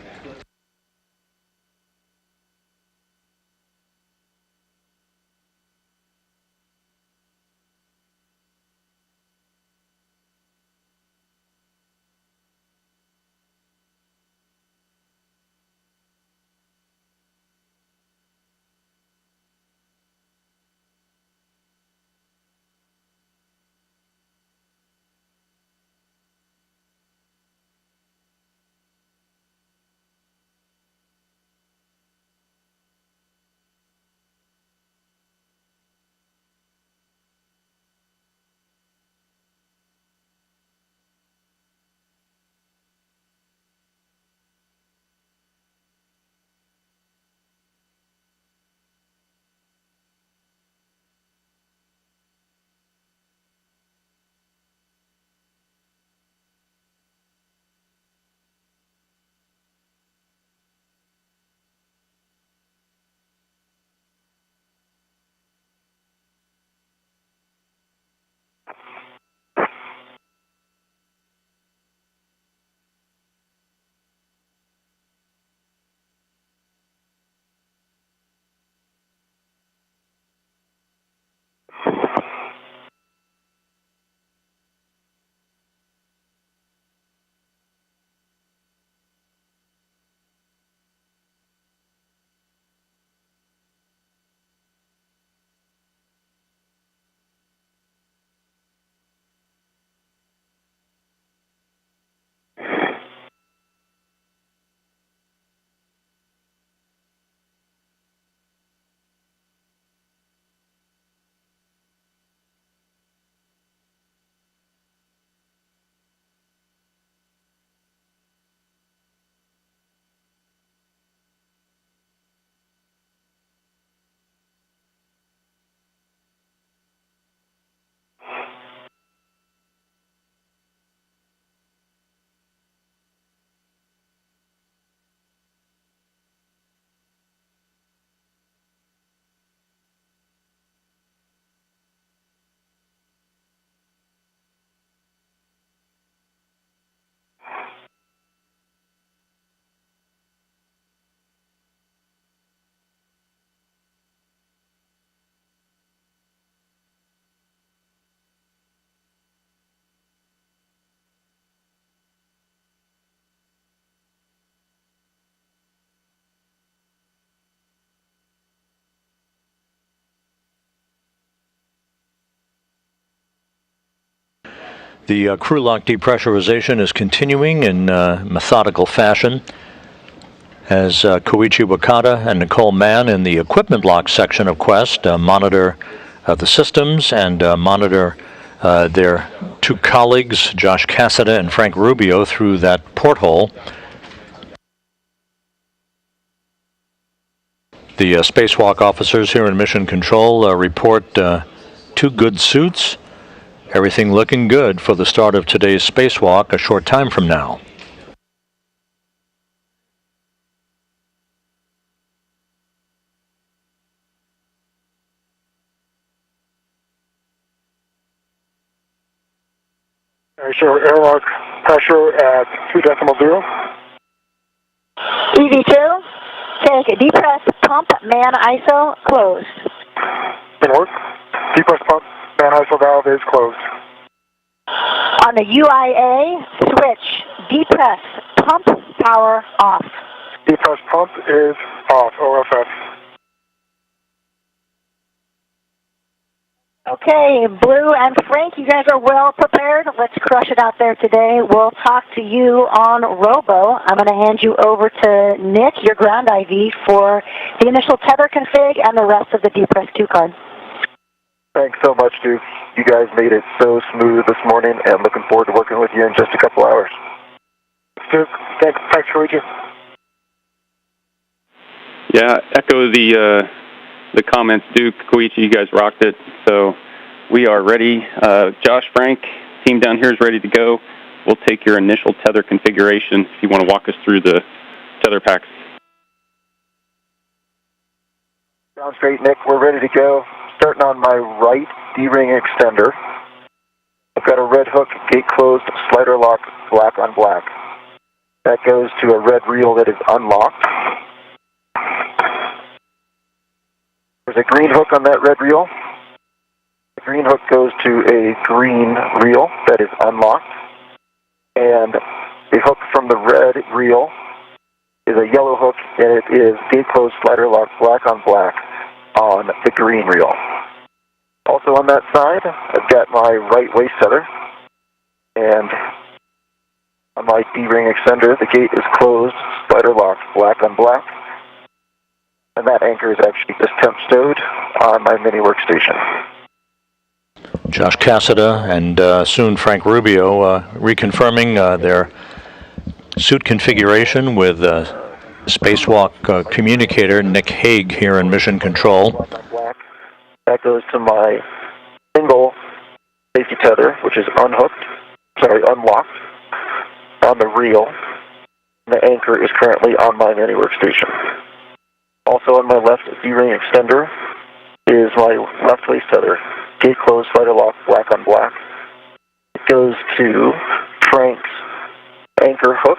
The crew lock depressurization is continuing in methodical fashion as Koichi Wakata and Nicole Mann in the equipment lock section of Quest monitor the systems and monitor their two colleagues, Josh Cassada and Frank Rubio, through that porthole. The spacewalk officers here in Mission Control report 2 good suits. Everything looking good for the start of today's spacewalk a short time from now. Show airlock pressure at 2.0. EV2, take a depress pump, man ISO, closed. Can work. Depress pump, man ISO valve is closed. On the UIA, switch, depress pump power off. Depress pump is off, OFF. Okay, Blue and Frank, you guys are well prepared. Let's crush it out there today. We'll talk to you on Robo. I'm going to hand you over to Nick, your ground IV, for the initial tether config and the rest of the depress 2 card. Thanks so much, Duke. You guys made it so smooth this morning, and looking forward to working with you in just a couple hours. Duke, thanks for reaching. Yeah, echo the comments, Duke, Koichi, you guys rocked it. So we are ready. Josh, Frank, team down here is ready to go. We'll take your initial tether configuration if you want to walk us through the tether packs. Sounds great, Nick. We're ready to go. Starting on my right D-ring extender. I've got a red hook, gate closed, slider lock, black on black. That goes to a red reel that is unlocked. There's a green hook on that red reel. The green hook goes to a green reel that is unlocked. And the hook from the red reel is a yellow hook, and it is gate closed, slider lock, black on black on the green reel. Also on that side, I've got my right waist tether. And on my D-ring extender, the gate is closed, slider lock, black on black. And that anchor is actually just temp stowed on my mini workstation. Josh Cassada and soon Frank Rubio reconfirming their suit configuration with spacewalk communicator Nick Hague here in Mission Control. That goes to my single safety tether, which is unlocked on the reel. The anchor is currently on my mini workstation. Also on my left D-ring extender is my left waist tether. Gate closed, slider lock, black on black. It goes to Frank's anchor hook,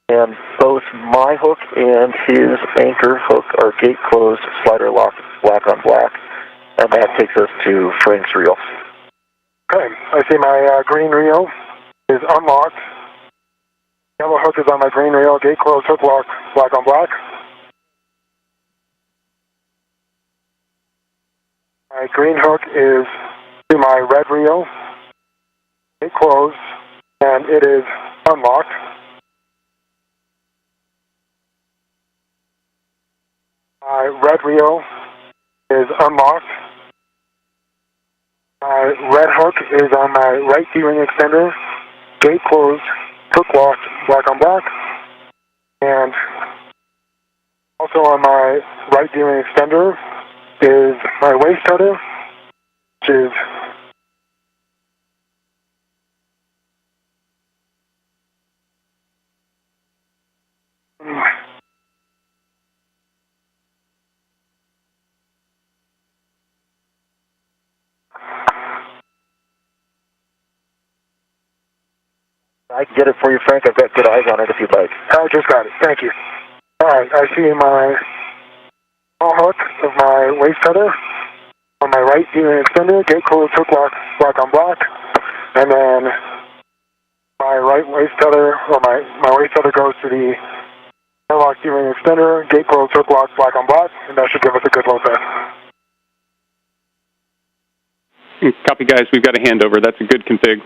and both my hook and his anchor hook are gate closed, slider lock, black on black, and that takes us to Frank's reel. Okay, I see my green reel is unlocked. Yellow hook is on my green reel, gate closed, hook lock, black on black. My green hook is to my red reel, gate closed, and it is unlocked. My red reel is unlocked. My red hook is on my right D-ring extender, gate closed, hook locked, black on black. And also on my right D-ring extender is my waist tether, which is I can get it for you, Frank. I've got good eyes on it if you'd like. I just got it. Thank you. All right, I see my small hook of my waist tether on my right D-ring extender, gate closed, hook lock, black on black, and then my right waist tether, or my waist tether goes to the airlock D-ring extender, gate closed, hook lock, black on black, and that should give us a good load test. Copy, guys. We've got a handover. That's a good config.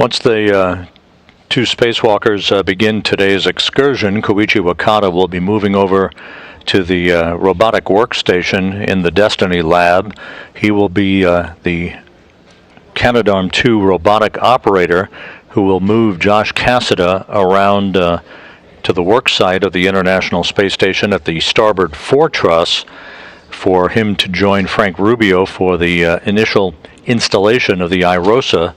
Once the two spacewalkers begin today's excursion, Koichi Wakata will be moving over to the robotic workstation in the Destiny lab. He will be the Canadarm2 robotic operator who will move Josh Cassida around to the work site of the International Space Station at the starboard foretruss for him to join Frank Rubio for the initial installation of the IROSA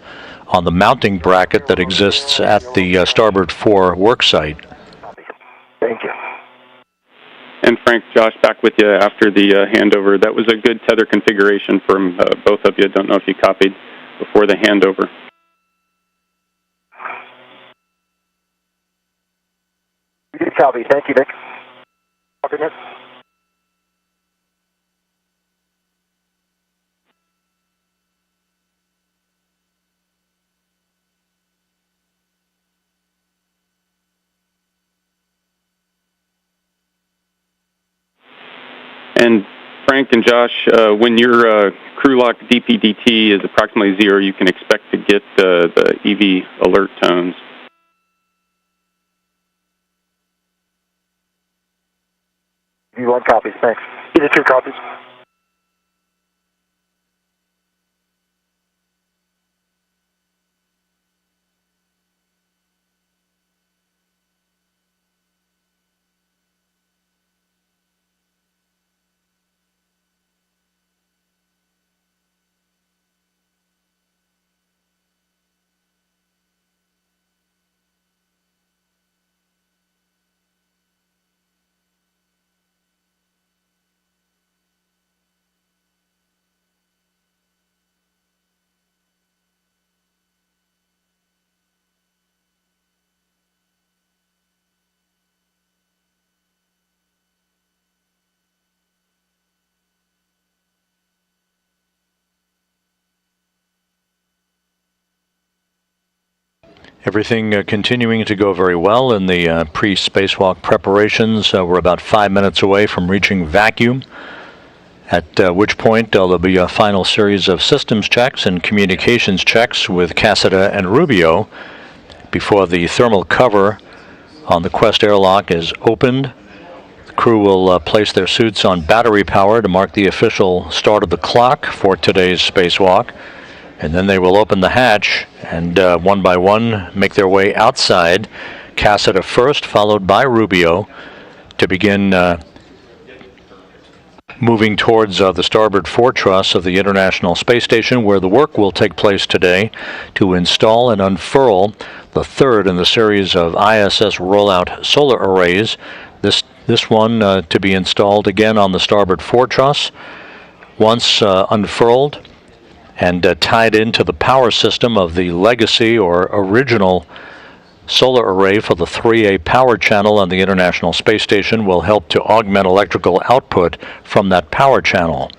on the mounting bracket that exists at the starboard fore work site. Thank you. And Frank, Josh, back with you after the handover. That was a good tether configuration from both of you. Don't know if you copied before the handover. You did copy. Thank you, Nick. Copy, Nick. And Frank and Josh, when your crew lock DPDT is approximately 0, you can expect to get the EV alert tones. V1 copies, thanks. Either 2 copies. Everything continuing to go very well in the pre-spacewalk preparations. We're about 5 minutes away from reaching vacuum, at which point there'll be a final series of systems checks and communications checks with Cassida and Rubio before the thermal cover on the Quest airlock is opened. The crew will place their suits on battery power to mark the official start of the clock for today's spacewalk. And then they will open the hatch and one by one make their way outside, Cassida first, followed by Rubio, to begin moving towards the starboard foretruss of the International Space Station, where the work will take place today to install and unfurl the third in the series of ISS rollout solar arrays. This one to be installed again on the starboard foretruss. Once unfurled and tied into the power system of the legacy or original solar array for the 3A power channel on the International Space Station, will help to augment electrical output from that power channel.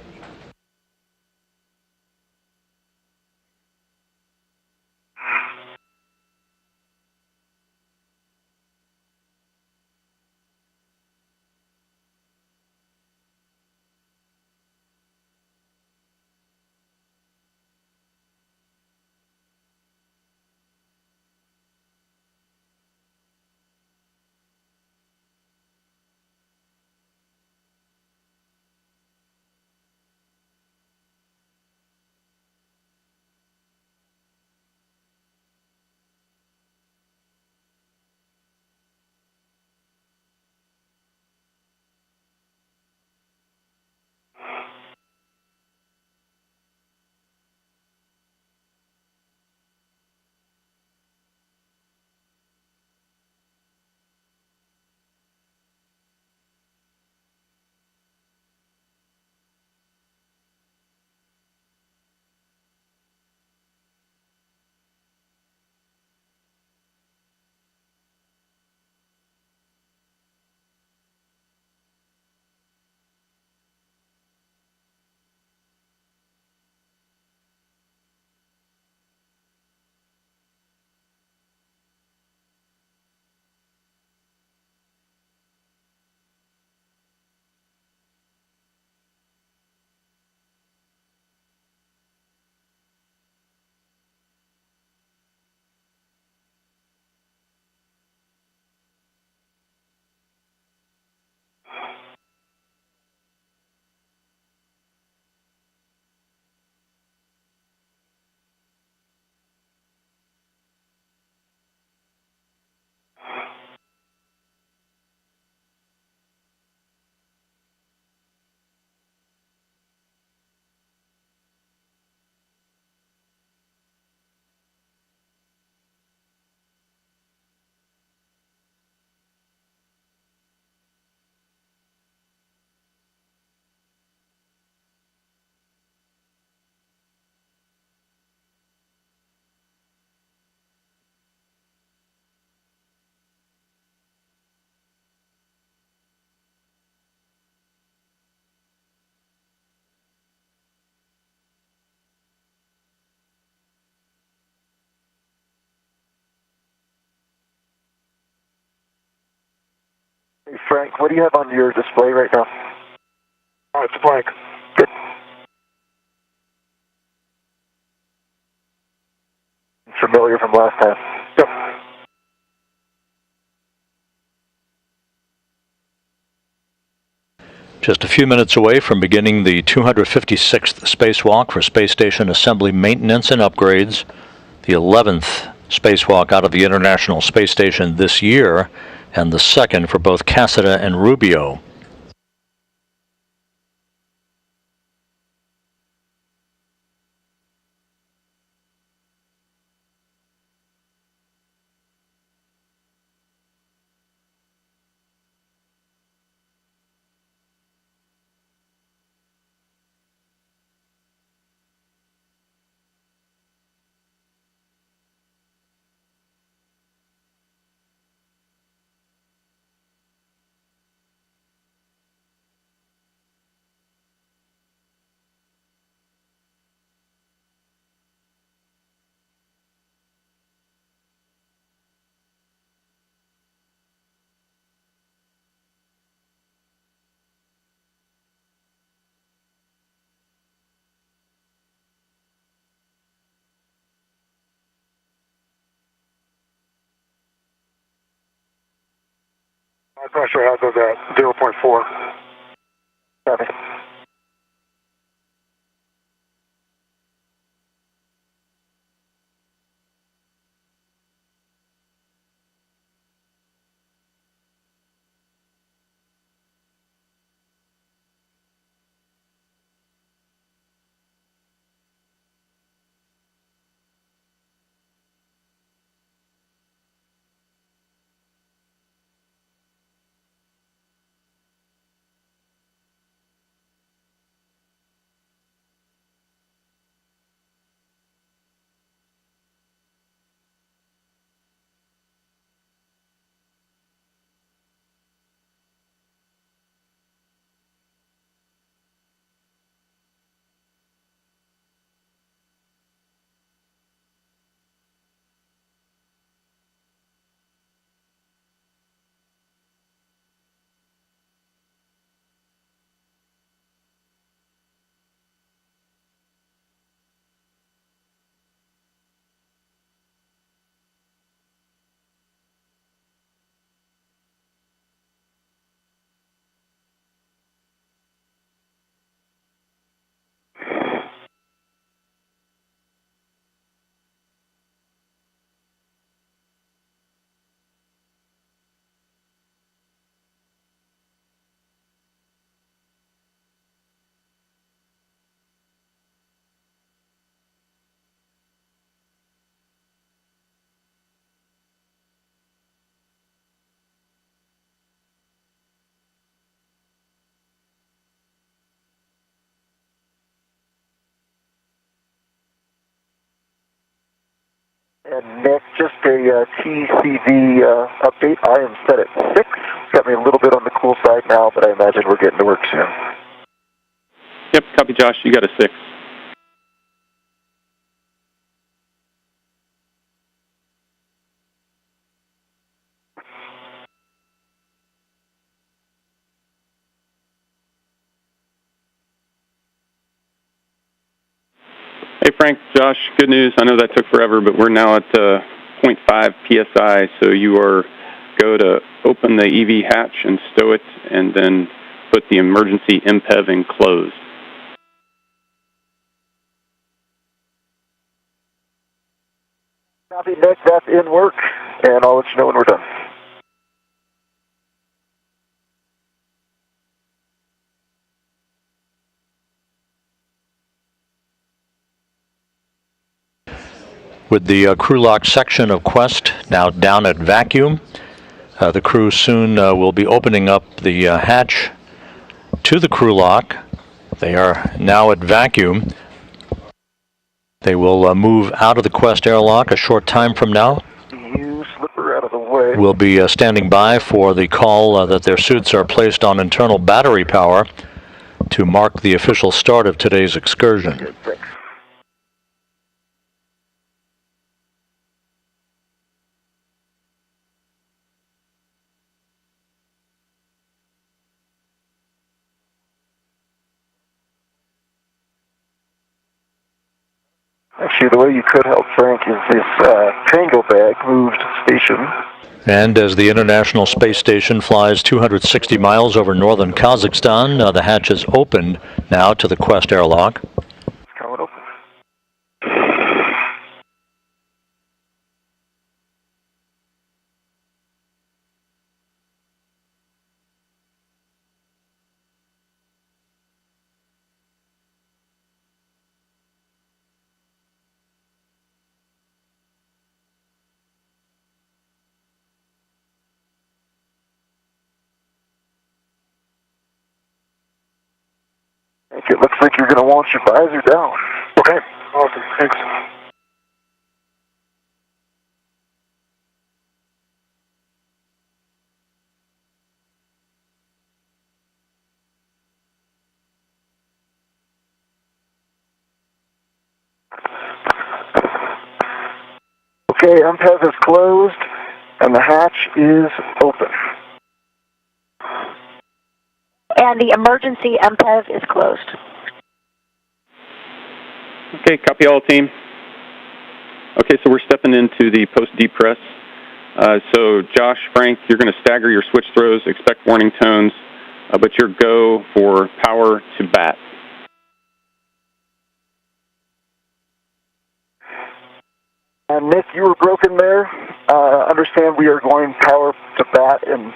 Frank, what do you have on your display right now? It's blank. Good. Familiar from last time? Yep. Just a few minutes away from beginning the 256th spacewalk for space station assembly maintenance and upgrades, the 11th spacewalk out of the International Space Station this year, and the second for both Cassida and Rubio. My pressure has us at 0.4. Copy. And Nick, just a TCV update. I am set at 6. Got me a little bit on the cool side now, but I imagine we're getting to work soon. Yep, copy, Josh. You got a 6. Hey, Frank, Josh, good news. I know that took forever, but we're now at 0.5 PSI, so you are go to open the EV hatch and stow it, and then put the emergency MPEV in closed. Copy, Nick. That's in work, and I'll let you know when we're done. With the crew lock section of Quest now down at vacuum, the crew soon will be opening up the hatch to the crew lock. They are now at vacuum. They will move out of the Quest airlock a short time from now. You slip her out of the way. We'll be standing by for the call that their suits are placed on internal battery power to mark the official start of today's excursion. Good, thanks. Actually, the way you could help Frank is this tango bag moved station. And as the International Space Station flies 260 miles over northern Kazakhstan, the hatch is opened now to the Quest airlock. It's coming open. It looks like you're going to want your visor down. Okay, awesome, thanks. Okay, MPEV is closed, and the hatch is open. And the emergency MPEV is closed. Okay, copy all, team. Okay, so we're stepping into the post-depress. So Josh, Frank, you're going to stagger your switch throws, expect warning tones, but your go for power to bat. Nick, you were broken there. Understand we are going power to bat and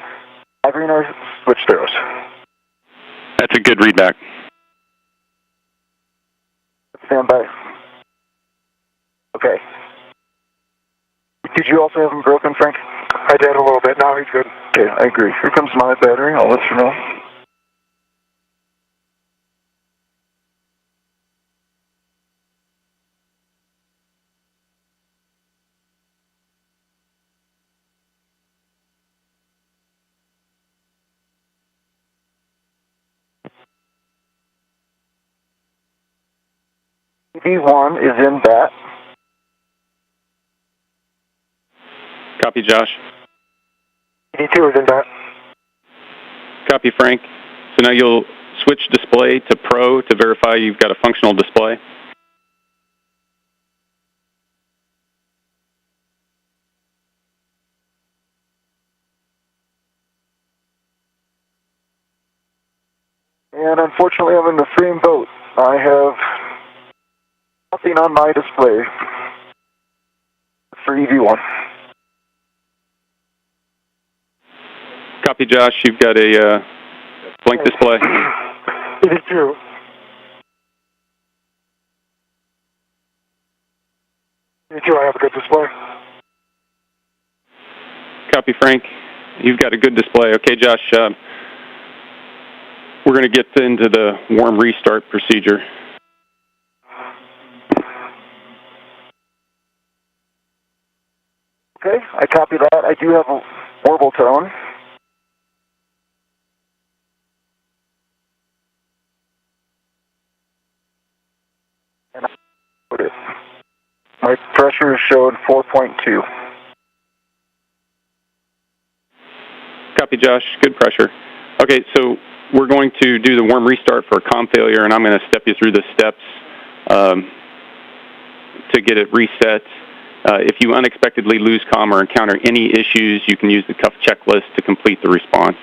staggering our switch throws. That's a good readback. Stand by. Okay. Did you also have him broken, Frank? I did a little bit. Now he's good. Okay, I agree. Here comes my battery. I'll let you know. EV1 is in bat. Copy, Josh. EV2 is in bat. Copy, Frank. So now you'll switch display to Pro to verify you've got a functional display. And unfortunately, I'm in the same boat. I have nothing on my display for EV1. Copy, Josh. You've got a blank display. EV2. EV2, I have a good display. Copy, Frank. You've got a good display. Okay, Josh, we're going to get into the warm restart procedure. Okay, I copy that. I do have a warble tone. And I put it. My pressure is showed 4.2. Copy, Josh. Good pressure. Okay, so we're going to do the warm restart for a comm failure, and I'm going to step you through the steps to get it reset. If you unexpectedly lose comm or encounter any issues, you can use the CUF checklist to complete the response.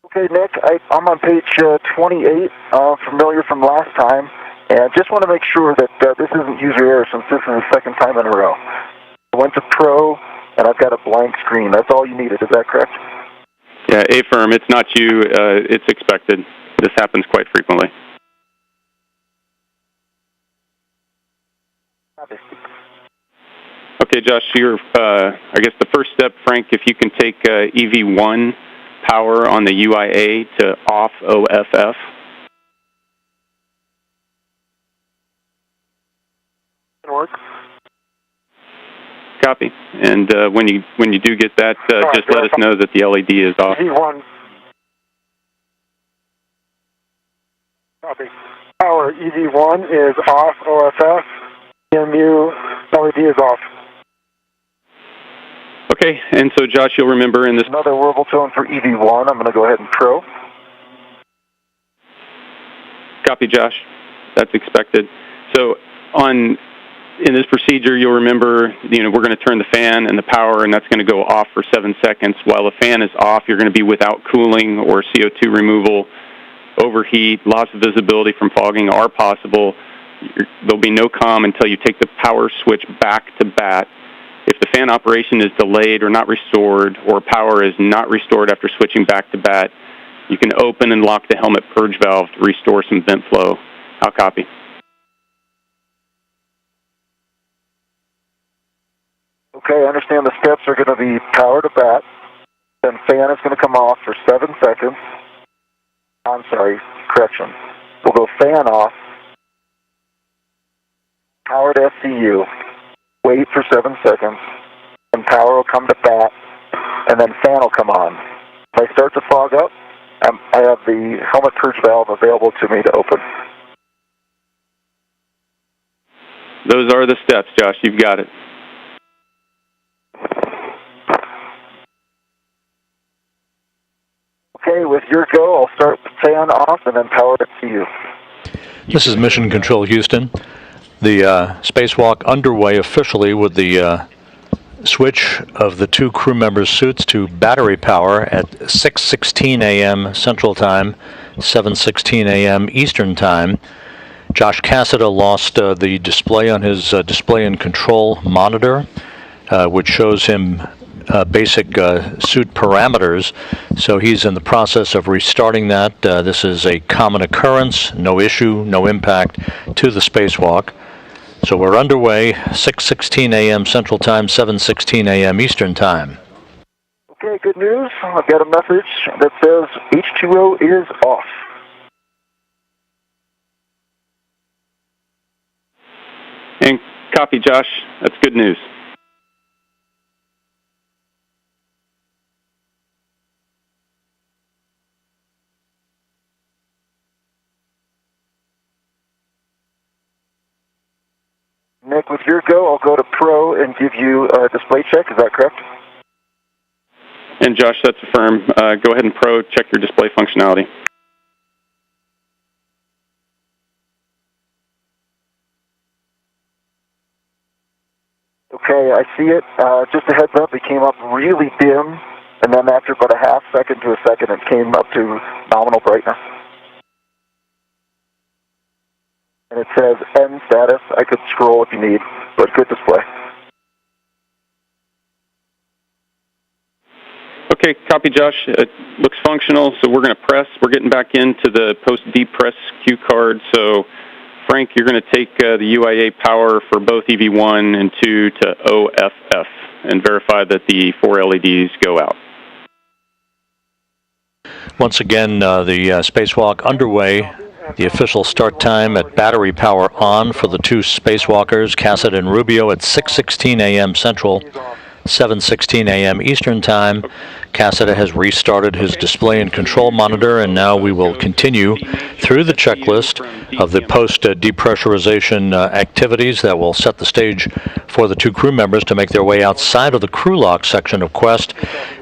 Okay, Nick, I'm on page 28, familiar from last time, and just want to make sure that this isn't user error since this is the second time in a row. I went to Pro, and I've got a blank screen. That's all you needed, is that correct? Yeah, A-firm, it's not you. It's expected. This happens quite frequently. Okay, Josh, I guess the first step, Frank, if you can take EV1 power on the UIA to off OFF. Work. Copy. And when you do get that, just let us know that the LED is off. EV1. Copy. Power EV1 is off OFF. EMU LED is off. Okay, and so Josh, you'll remember in this... Another warble tone for EV1. I'm going to go ahead and Pro. Copy, Josh. That's expected. So in this procedure, you'll remember, we're going to turn the fan and the power, and that's going to go off for 7 seconds. While the fan is off, you're going to be without cooling or CO2 removal. Overheat, loss of visibility from fogging are possible. There'll be no comm until you take the power switch back to bat. If the fan operation is delayed or not restored, or power is not restored after switching back to bat, you can open and lock the helmet purge valve to restore some vent flow. I'll copy. Okay, I understand the steps are going to be power to bat, then fan is going to come off for 7 seconds. I'm sorry, correction. We'll go fan off, power to SCU, wait for 7 seconds, and power will come to bat, and then fan will come on. If I start to fog up, I have the helmet purge valve available to me to open. Those are the steps, Josh. You've got it. Okay, with your go, I'll start the fan off and then power it to you. This is Mission Control Houston. The spacewalk underway officially with the switch of the 2 crew members' suits to battery power at 6:16 a.m. Central Time, 7:16 a.m. Eastern Time. Josh Cassada lost the display on his display and control monitor, which shows him basic suit parameters. So he's in the process of restarting that. This is a common occurrence, no issue, no impact to the spacewalk. So we're underway, 6:16 a.m. Central Time, 7:16 a.m. Eastern Time. Okay, good news. I've got a message that says H2O is off. And copy, Josh. That's good news. Nick, with your go, I'll go to Pro and give you a display check. Is that correct? And Josh, that's affirmed. Go ahead and Pro, check your display functionality. Okay, I see it. Just a heads up, it came up really dim, and then after about a half second to a second, it came up to nominal brightness. And it says N status. I could scroll if you need, but good display. Okay, copy, Josh. It looks functional, so we're going to press. We're getting back into the post-depress cue card. So, Frank, you're going to take the UIA power for both EV1 and 2 to OFF and verify that the 4 LEDs go out. Once again, the spacewalk underway. The official start time at battery power on for the 2 spacewalkers, Cassada and Rubio, at 6:16 a.m. Central, 7:16 a.m. Eastern Time. Cassada has restarted his display and control monitor, and now we will continue through the checklist of the post-depressurization activities that will set the stage for the 2 crew members to make their way outside of the crew lock section of Quest,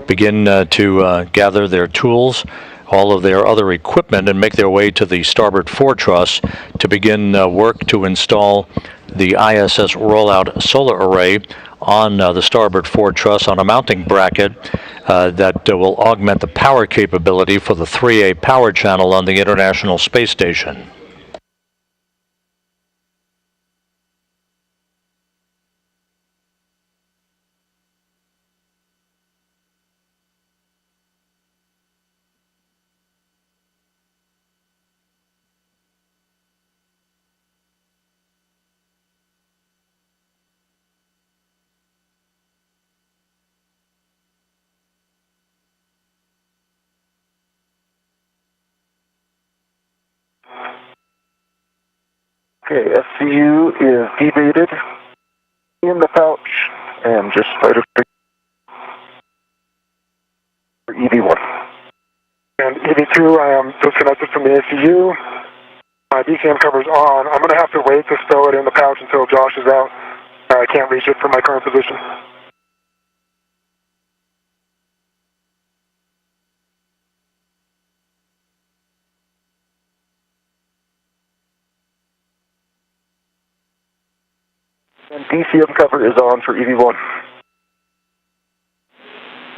begin to gather their tools, all of their other equipment, and make their way to the starboard foretruss to begin work to install the ISS rollout solar array on the starboard foretruss on a mounting bracket that will augment the power capability for the 3A power channel on the International Space Station. Okay, SCU is debated in the pouch, and just fighter for EV1. And EV2, I am disconnected from the ACU. My DCM cover's on. I'm going to have to wait to stow it in the pouch until Josh is out. I can't reach it from my current position. And DCM cover is on for EV1.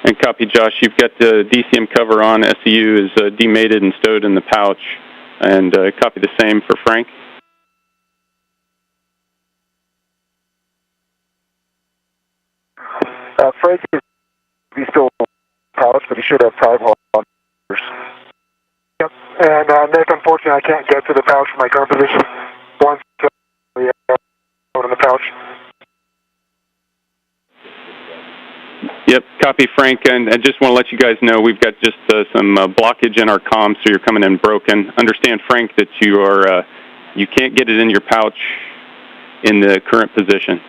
And copy, Josh. You've got the DCM cover on. SEU is demated and stowed in the pouch. And copy the same for Frank. Frank is still pouch, but he should have time on. Yep. And Nick, unfortunately, I can't get to the pouch from my current position. Once in the pouch. Yep, copy, Frank. And I just want to let you guys know we've got just some blockage in our comms, so you're coming in broken. Understand, Frank, that you can't get it in your pouch in the current position.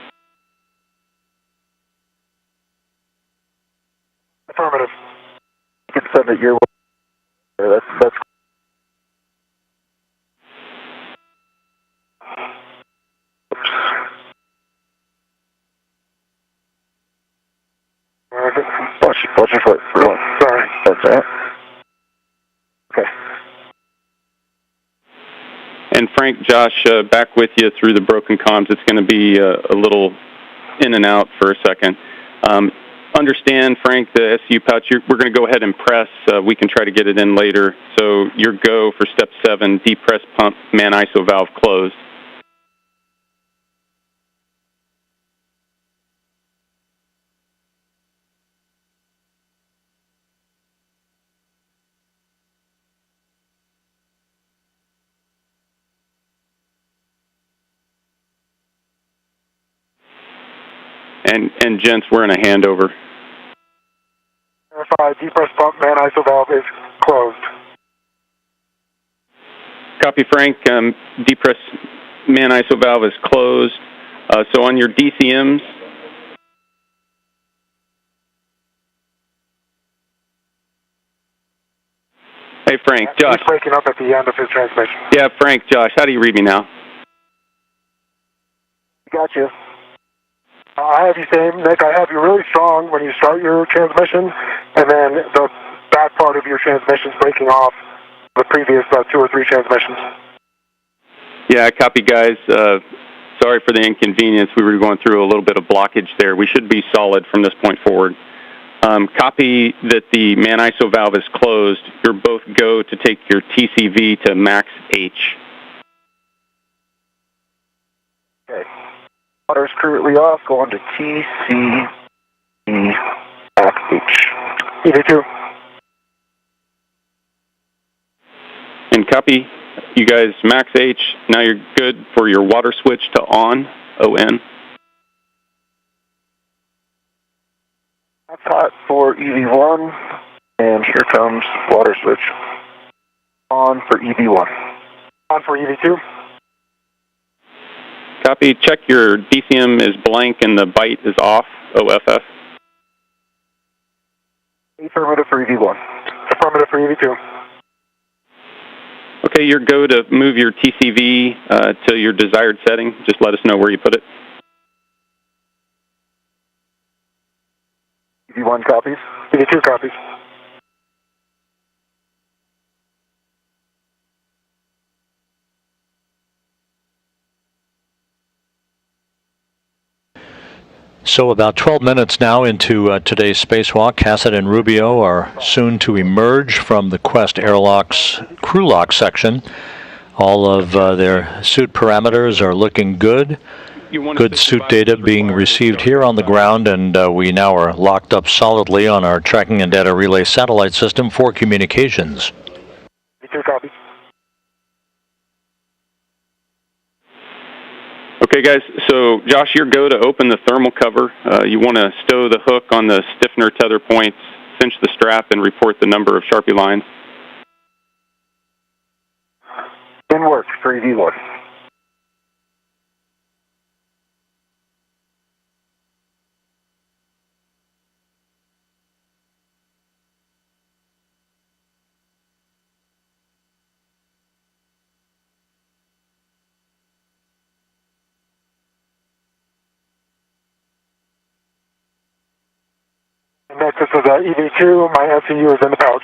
Affirmative. You can send it your way. That's Watch your foot. Sorry. That's it. Okay. And Frank, Josh, back with you through the broken comms. It's going to be a little in and out for a second. Understand, Frank, the SU pouch, we're going to go ahead and press. We can try to get it in later. So your go for step 7, depress pump, man ISO valve closed. And gents, we're in a handover. Verify, depress pump, man ISO valve is closed. Copy, Frank. Depress man ISO valve is closed. So on your DCMs, hey, Frank, Josh. He's breaking up at the end of his transmission. Yeah, Frank, Josh, how do you read me now? Got you. I have you same, Nick. I have you really strong when you start your transmission, and then the back part of your transmission's breaking off the previous 2 or 3 transmissions. Yeah, copy, guys. Sorry for the inconvenience. We were going through a little bit of blockage there. We should be solid from this point forward. Copy that the man ISO valve is closed. You're both go to take your TCV to max H. Okay. Water is currently off. Go on to TCV max H. EV2. And copy, you guys, max H. Now you're good for your water switch to on, ON. That's hot for EV1, and here comes water switch. On for EV1. On for EV2. Copy, check your DCM is blank and the byte is off, OFF. Affirmative for EV1. Affirmative for EV2. Okay, you're go to move your TCV to your desired setting. Just let us know where you put it. EV1 copies. EV2 copies. So about 12 minutes now into today's spacewalk, Cassett and Rubio are soon to emerge from the Quest Airlock's crew lock section. All of their suit parameters are looking good. Good suit data being received here on the ground, and we now are locked up solidly on our tracking and data relay satellite system for communications. EV2 copies. Okay, guys, so Josh, your go to open the thermal cover. You want to stow the hook on the stiffener tether points, cinch the strap, and report the number of Sharpie lines. In work for EV1. Next, this is EV2. My SEU is in the pouch.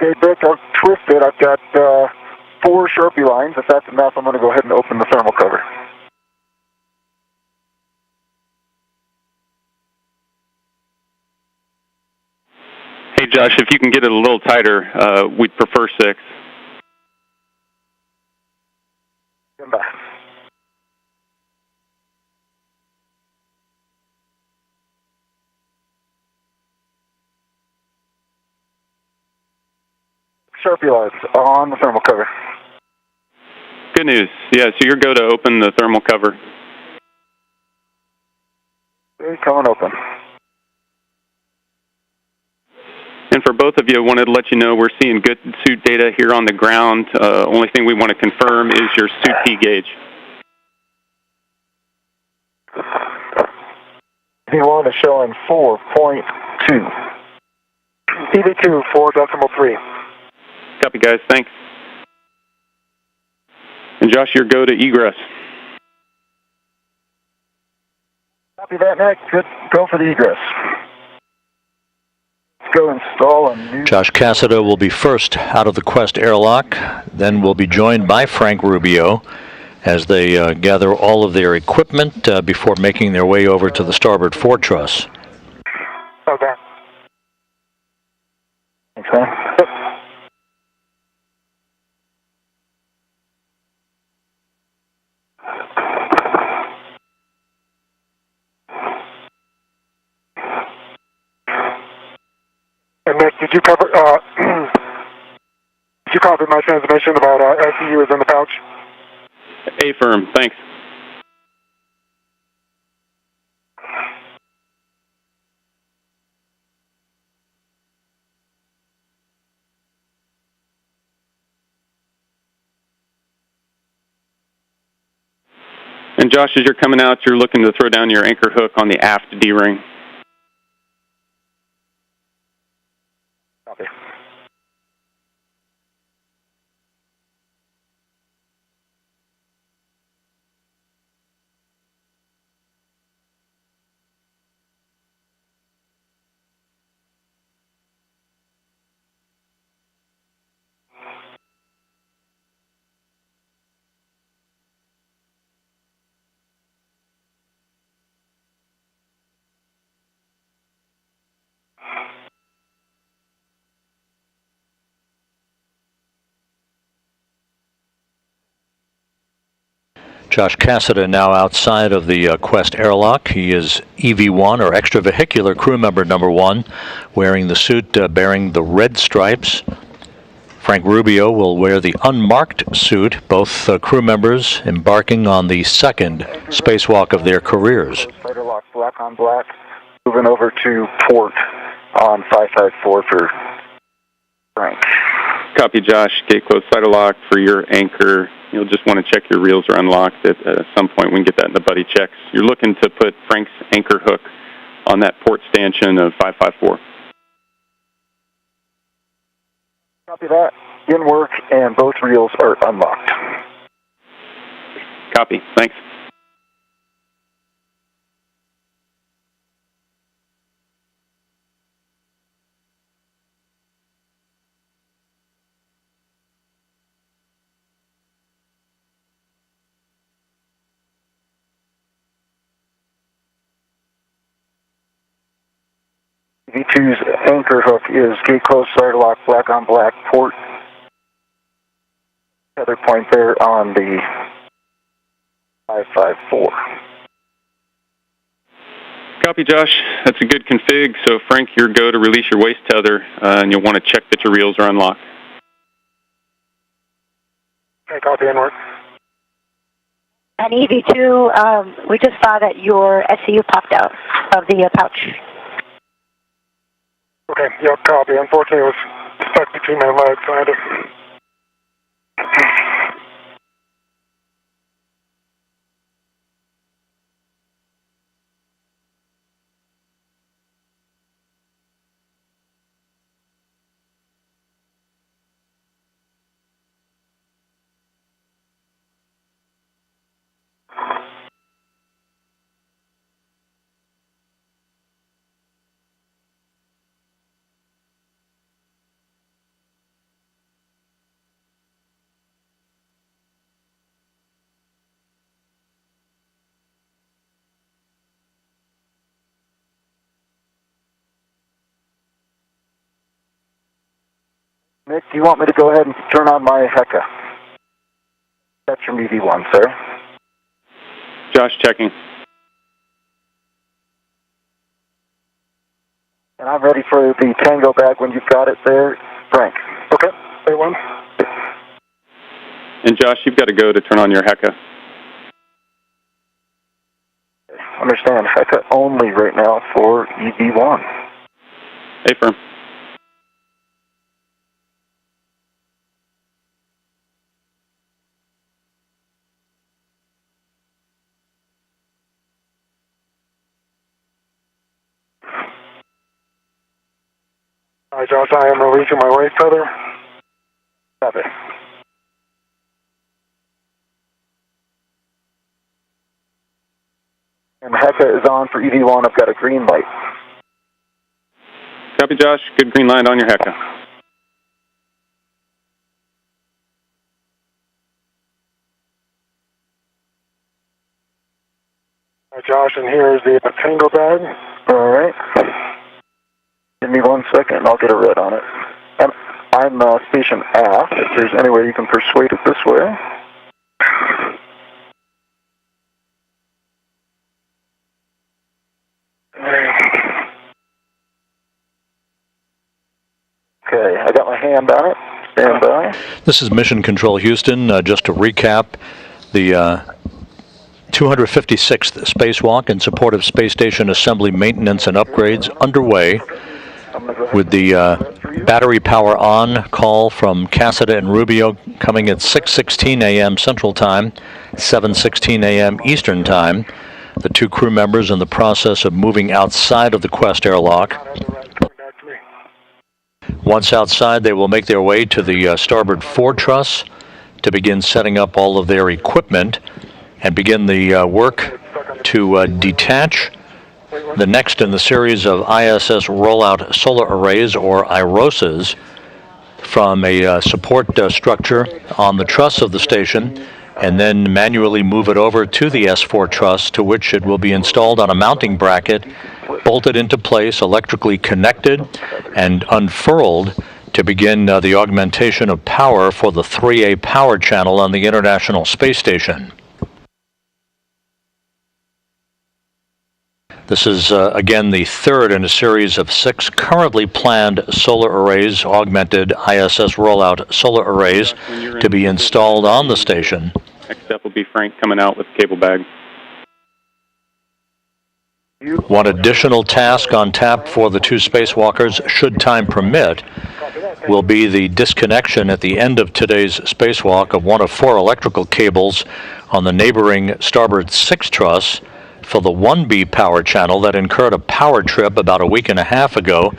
Okay, Dick, I've twisted. I've got 4 Sharpie lines. If that's enough, I'm going to go ahead and open the thermal cover. Hey, Josh, if you can get it a little tighter, we'd prefer 6. Stand by. Sharpie lines on the thermal cover. Good news. Yeah, so you're go to open the thermal cover. Okay, coming open. And for both of you, I wanted to let you know we're seeing good suit data here on the ground. Only thing we want to confirm is your suit T gauge. V1 is showing 4.2. EV2, 4.3. Copy, guys. Thanks. And Josh, your go to egress. Copy that, Nick. Good. Go for the egress. Let's go install a new... Josh Cassada will be first out of the Quest airlock, then will be joined by Frank Rubio as they gather all of their equipment before making their way over to the starboard fore truss. Okay. Thanks, man. And Nick, did you cover, did you copy my transmission about SEU is in the pouch? Affirm. Thanks. And Josh, as you're coming out, you're looking to throw down your anchor hook on the aft D-ring. Copy. Josh Cassada now outside of the Quest airlock. He is EV1, or extravehicular crew member number 1, wearing the suit bearing the red stripes. Frank Rubio will wear the unmarked suit, both crew members embarking on the second spacewalk of their careers. Fighter lock, black on black. Moving over to port on 554 for Frank. Copy, Josh. Gate close, fighter lock for your anchor. You'll just want to check your reels are unlocked at some point. We can get that in the buddy checks. You're looking to put Frank's anchor hook on that port stanchion of 554. Copy that. In work, and both reels are unlocked. Copy. Thanks. V2's anchor hook is gate close, starter lock, black on black, port. Tether point there on the 554. Copy, Josh. That's a good config. So, Frank, you're go to release your waist tether, and you'll want to check that your reels are unlocked. Okay, copy, inward. And EV2, we just saw that your SCU popped out of the pouch. Okay, yep, copy. Unfortunately, it was stuck between my legs, so I had to... Nick, do you want me to go ahead and turn on my HECA? That's from EV1, sir. Josh checking. And I'm ready for the tango bag when you've got it there, Frank. Okay, A1. And Josh, you've got to go to turn on your HECA. Understand, HECA only right now for EV1. Hey, firm. All right, Josh, I am releasing my waist tether. Copy. And HECA is on for EV1. I've got a green light. Copy, Josh. Good green light on your HECA. All right, Josh, and here is the tango bag. All right. Give me 1 second, and I'll get a red on it. And I'm station aft. If there's any way you can persuade it this way. Okay, I got my hand on it. Stand by. This is Mission Control Houston. Just to recap, the 256th spacewalk in support of space station assembly maintenance and upgrades underway, with the battery power on call from Cassida and Rubio coming at 6:16 a.m. Central Time, 7:16 a.m. Eastern Time. The two crew members in the process of moving outside of the Quest airlock. Once outside, they will make their way to the starboard fore truss to begin setting up all of their equipment and begin the work to detach the next in the series of ISS rollout solar arrays, or IROSAs, from a support structure on the truss of the station, and then manually move it over to the S4 truss, to which it will be installed on a mounting bracket, bolted into place, electrically connected, and unfurled to begin the augmentation of power for the 3A power channel on the International Space Station. This is, again, the third in a series of 6 currently planned solar arrays, augmented ISS rollout solar arrays, to be installed on the station. Next step will be Frank coming out with the cable bag. One additional task on tap for the two spacewalkers, should time permit, will be the disconnection at the end of today's spacewalk of one of 4 electrical cables on the neighboring starboard 6 truss for the 1B power channel that incurred a power trip about a week and a half ago,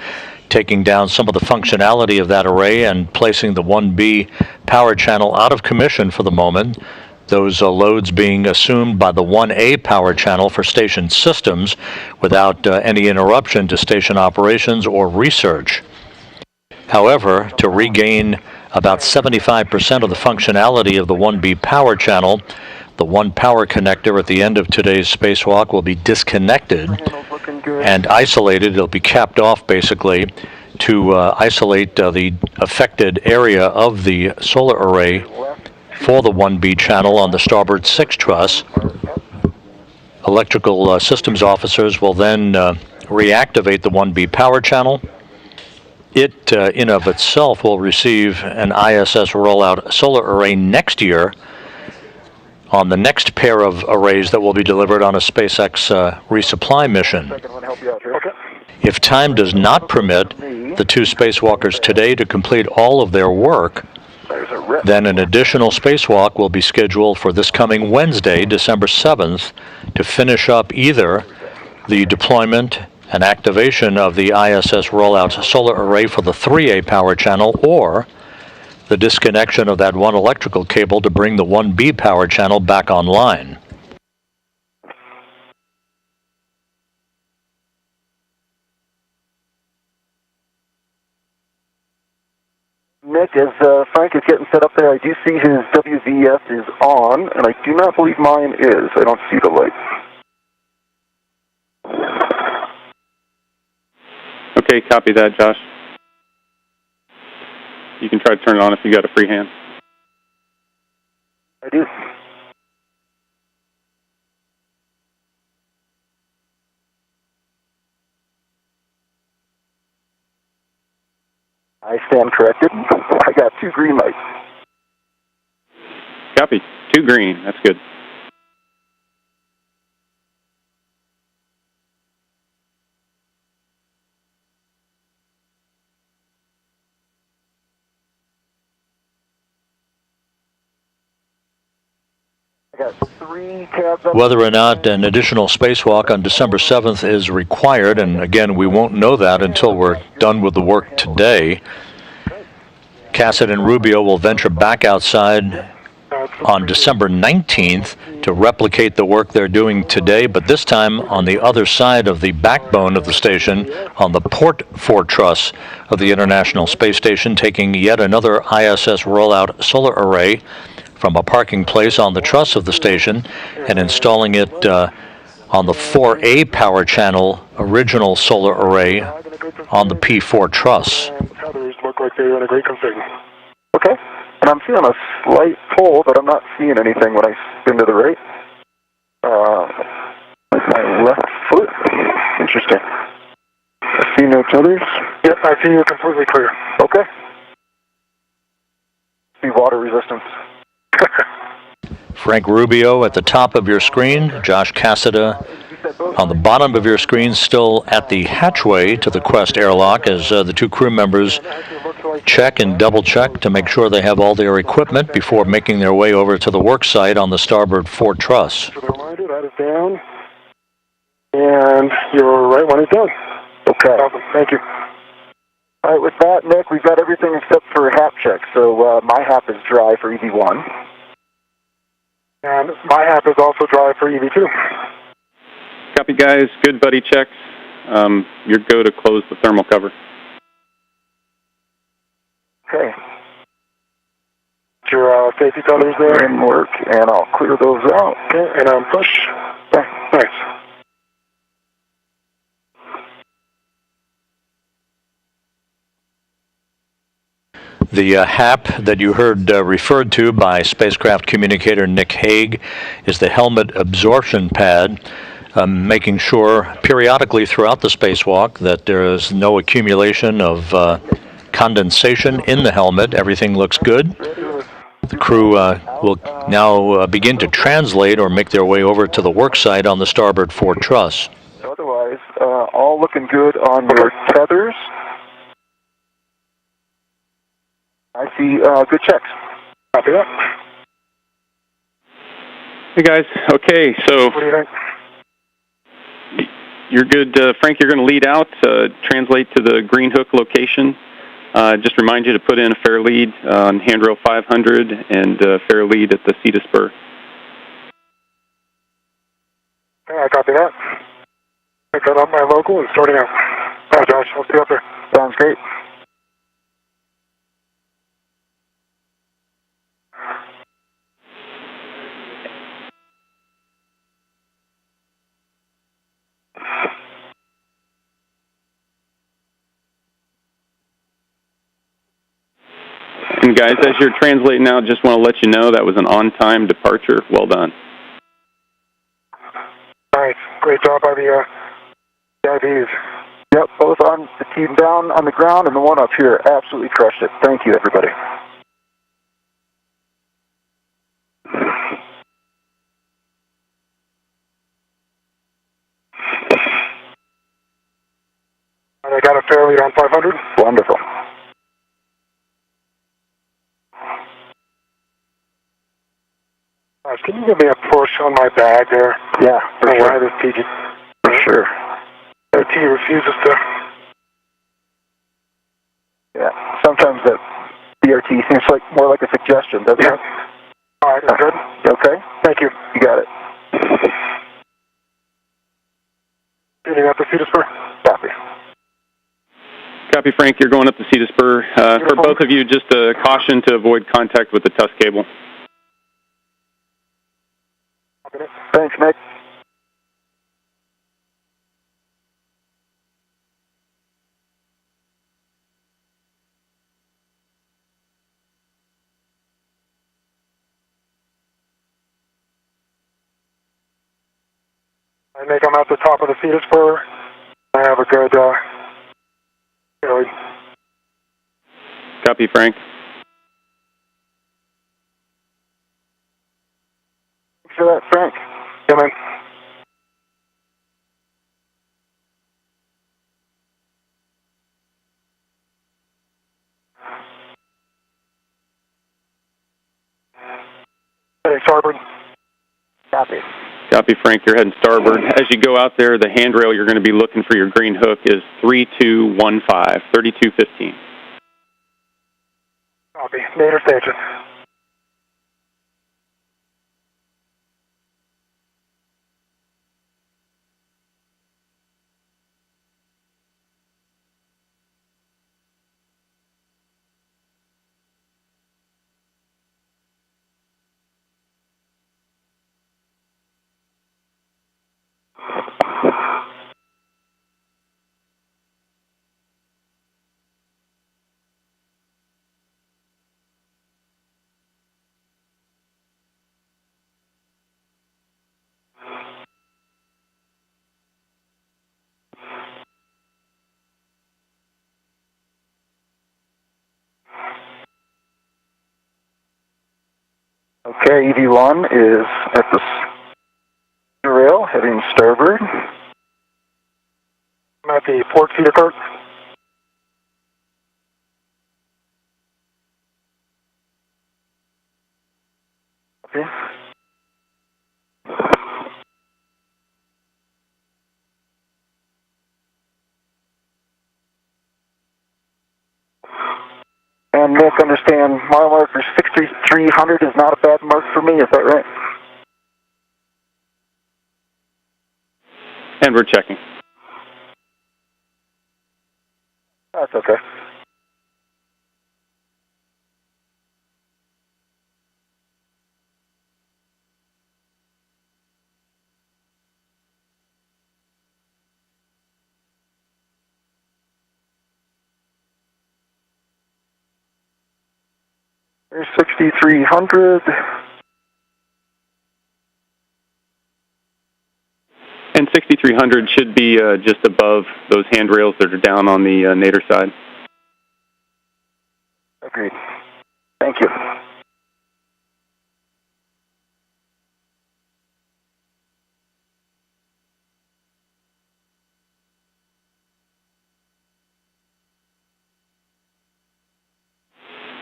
taking down some of the functionality of that array and placing the 1B power channel out of commission for the moment. Those loads being assumed by the 1A power channel for station systems without any interruption to station operations or research. However, to regain about 75% of the functionality of the 1B power channel, the 1 power connector at the end of today's spacewalk will be disconnected and isolated. It'll be capped off, basically, to isolate the affected area of the solar array for the 1B channel on the starboard 6 truss. Electrical systems officers will then reactivate the 1B power channel. It, in of itself, will receive an ISS rollout solar array next year on the next pair of arrays that will be delivered on a SpaceX resupply mission. If time does not permit the two spacewalkers today to complete all of their work, then an additional spacewalk will be scheduled for this coming Wednesday, December 7th, to finish up either the deployment and activation of the ISS rollout solar array for the 3A power channel, or the disconnection of that 1 electrical cable to bring the 1B power channel back online. Nick, as Frank is getting set up there, I do see his WVS is on, and I do not believe mine is. I don't see the light. Okay, copy that, Josh. You can try to turn it on if you got a free hand. I do. I stand corrected. I got 2 green lights. Copy. 2 green. That's good. Whether or not an additional spacewalk on December 7th is required, and again, we won't know that until we're done with the work today. Cassidy and Rubio will venture back outside on December 19th to replicate the work they're doing today, but this time on the other side of the backbone of the station, on the port fortress of the International Space Station, taking yet another ISS rollout solar array from a parking place on the truss of the station and installing it on the 4A power channel original solar array on the P4 truss. Tethers look like they're in a great config. Okay. And I'm feeling a slight pull, but I'm not seeing anything when I spin to the right. My left foot. Interesting. I see no tethers. Yep, I see you completely clear. Okay. See water resistance. Frank Rubio at the top of your screen, Josh Cassidy on the bottom of your screen, still at the hatchway to the Quest airlock as the 2 crew members check and double check to make sure they have all their equipment before making their way over to the work site on the starboard 4 truss. For the reminder, that is down, and your right one is down. Okay. Awesome. Thank you. All right, with that, Nick, we've got everything except for HAP check. So my HAP is dry for EV1. And my HAP is also dry for EV2. Copy, guys. Good buddy checks. You're go to close the thermal cover. Okay. Your safety tethers there. In work, and I'll clear those out. Okay, and push. Okay. Nice. The HAP that you heard referred to by spacecraft communicator Nick Hague is the helmet absorption pad, making sure periodically throughout the spacewalk that there is no accumulation of condensation in the helmet. Everything looks good. The crew will now begin to translate or make their way over to the work site on the starboard 4 truss. Otherwise, all looking good on your tethers. I see good checks. Copy that. Hey, guys. Okay, so What do you think? you're good. Frank, you're going to lead out, translate to the Green Hook location. Just remind you to put in a fair lead on handrail 500 and fair lead at the CETA spur. Okay, I copy that. Pick that up my local and starting out. All right, Josh, I'll see you up there. Sounds great. And guys, as you're translating out, just want to let you know that was an on-time departure. Well done. Nice. Great job by the IVs. Yep, both on the team down on the ground and the one up here. Absolutely crushed it. Thank you, everybody. And I got a fair lead on 500. Wonderful. Gosh, can you give me a push on my bag there? Yeah, for Why sure. this TG? For sure. The T refuses to. Yeah, sometimes that BRT seems like more like a suggestion, doesn't it? All right, good. You okay? Thank you. You got it. Getting up the CETA spur. Copy. Copy, Frank. You're going up the CETA spur. For both of you, just a caution to avoid contact with the TUS cable. Thanks, Nick. I think I'm at the top of the feeder spur. I have a good, Copy, Frank. Thanks for that, Frank. Yeah, man. Heading starboard. Copy. Copy, Frank. You're heading starboard. As you go out there, the handrail you're going to be looking for your green hook is 3215, 3215. Copy. Nader station. Okay, EV1 is at the rail, heading starboard. I'm at the port feeder cart. Okay. And Nick, understand mile marker 6300 is not a bad mark for me, is that right? And we're checking. That's okay. There's 6300. And 6300 should be just above those handrails that are down on the Nader side. Agreed. Thank you.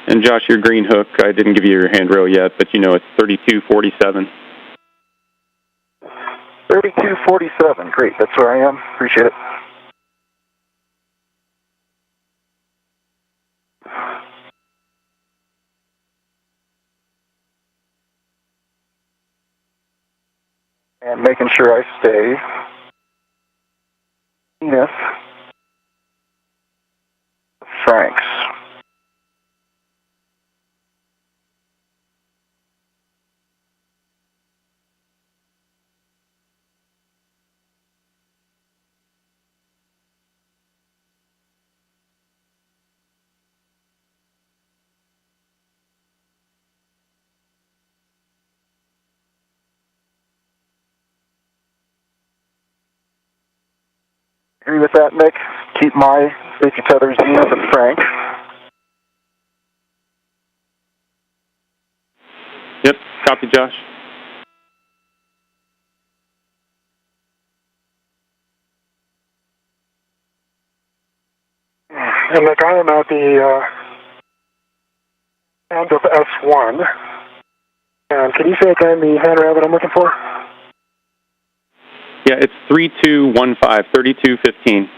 And Josh, your green hook, I didn't give you your handrail yet, but you know it's 3247. 3247. Great. That's where I am. Appreciate it. And making sure I stay zenith Franks. Agree with that, Nick? Keep my safety tether zenith at Frank. Yep, copy, Josh. And Nick, I am at the end of S1. And can you say again the handrail that I'm looking for? Yeah, it's 3215, 3215.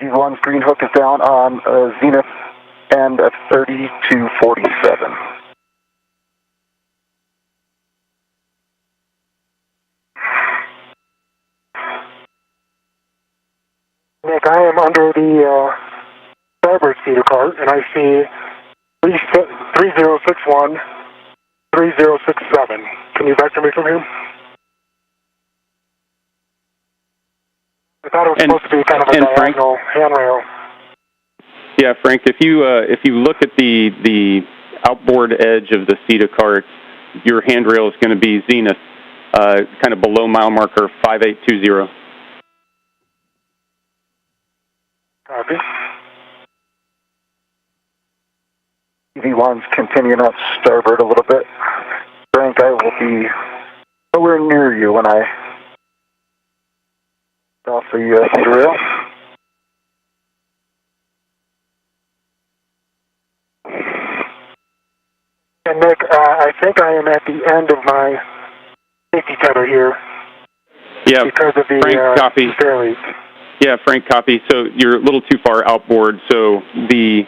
G1's green hook is down on zenith end of 3247. Nick, I am under the starboard feeder cart, and I see 3061, 3067. Can you vector me from here? I thought it was supposed to be kind of a diagonal handrail. Yeah, Frank. If you look at the outboard edge of the SETA cart, your handrail is going to be zenith, kind of below mile marker 5820. Copy. EV1's continuing up starboard a little bit. Frank, I will be nowhere near you when I off the rail. And Nick, I think I am at the end of my safety tether here. Yeah, because of the Frank, copy. fairleads. Yeah, Frank, copy. So you're a little too far outboard. So the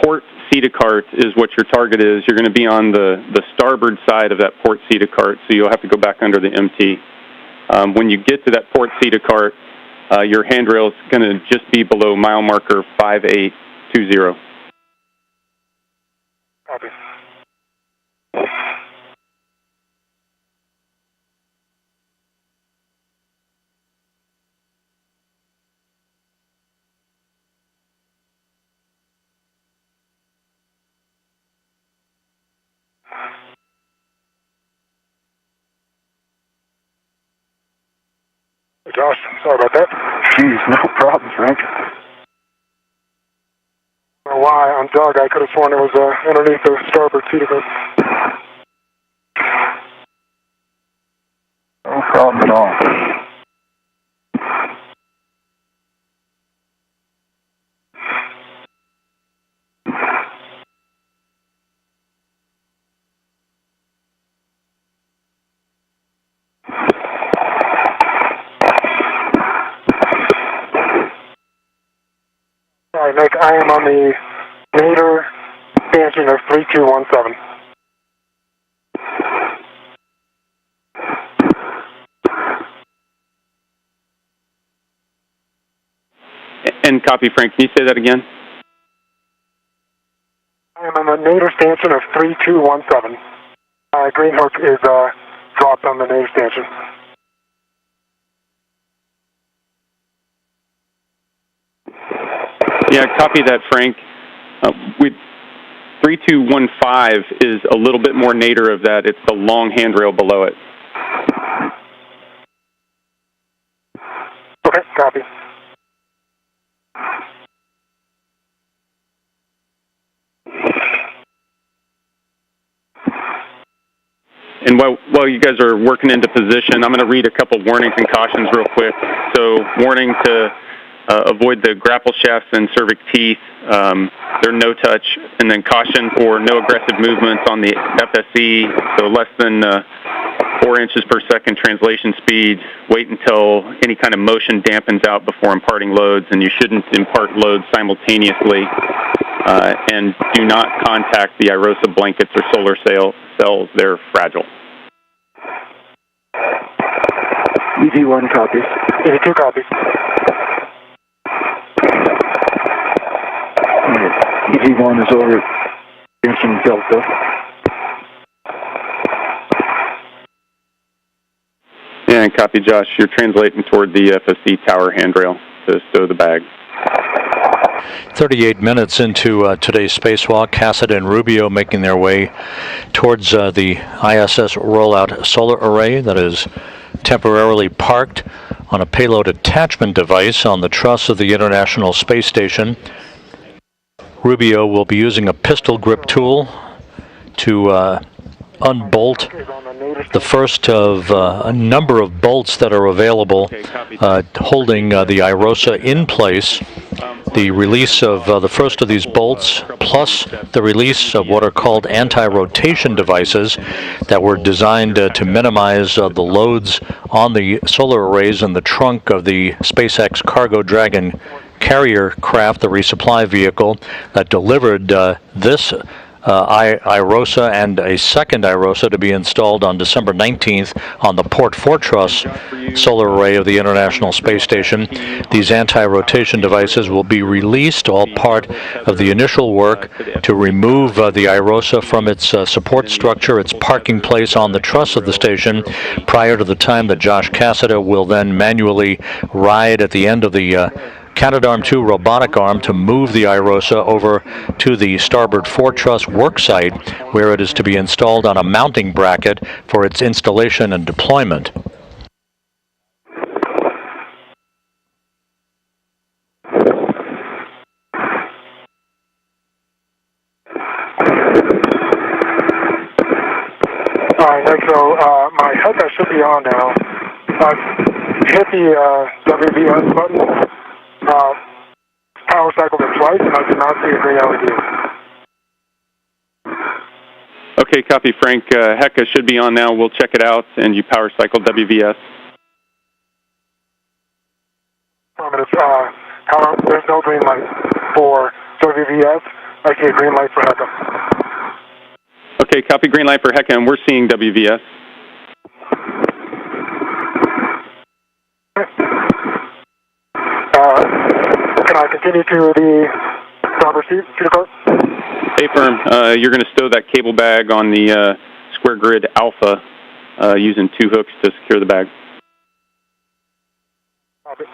port SETA cart is what your target is. You're going to be on the starboard side of that port SETA cart, so you'll have to go back under the MT. When you get to that port SETA cart, your handrail is going to just be below mile marker 5820. Copy. Josh, sorry about that. Jeez, no problem, Frank. I don't know why on Doug, I could have sworn it was underneath the starboard seat of it. No problem at all. All right, Nick, I am on the nadir stanchion of 3217. And copy, Frank. Can you say that again? I am on the nadir stanchion of 3217. Green hook is dropped on the nadir stanchion. Yeah, copy that, Frank. 3215 is a little bit more nadir of that. It's the long handrail below it. Okay, copy. And while you guys are working into position, I'm going to read a couple warnings and cautions real quick. So, warning to avoid the grapple shafts and cervic teeth. They're no touch. And then caution for no aggressive movements on the FSE, so less than 4 inches per second translation speed. Wait until any kind of motion dampens out before imparting loads, and you shouldn't impart loads simultaneously. And do not contact the IROSA blankets or solar cells. They're fragile. EV1 copies. EV2 copies. EV1 is over at Station Delta. Yeah, and copy, Josh. You're translating toward the FSC tower handrail to stow the bag. 38 minutes into today's spacewalk, Cassidy and Rubio making their way towards the ISS rollout solar array that is temporarily parked on a payload attachment device on the truss of the International Space Station. Rubio will be using a pistol grip tool to unbolt the first of a number of bolts that are available holding the IROSA in place. The release of the first of these bolts, plus the release of what are called anti-rotation devices that were designed to minimize the loads on the solar arrays in the trunk of the SpaceX Cargo Dragon carrier craft, the resupply vehicle that delivered this IROSA and a second IROSA to be installed on December 19th on the Port Fortress solar array of the International Space Station. These anti-rotation devices will be released, all part of the initial work to remove the IROSA from its support structure, its parking place on the truss of the station, prior to the time that Josh Cassidy will then manually ride at the end of the Canadarm2 robotic arm to move the IROSA over to the starboard foretruss work site, where it is to be installed on a mounting bracket for its installation and deployment. All right, Nick, so my HECA should be on now. Hit the WVS button, power cycled it twice, and I did not see a green LED. Okay, copy, Frank. HECA should be on now. We'll check it out, and you power cycle WVS. There's no green light for WVS. I see a green light for HECA. Okay, copy, green light for HECA, and we're seeing WVS. Can I continue to the starboard seat course? Hey, firm. You're going to stow that cable bag on the square grid Alpha using 2 hooks to secure the bag. Copy.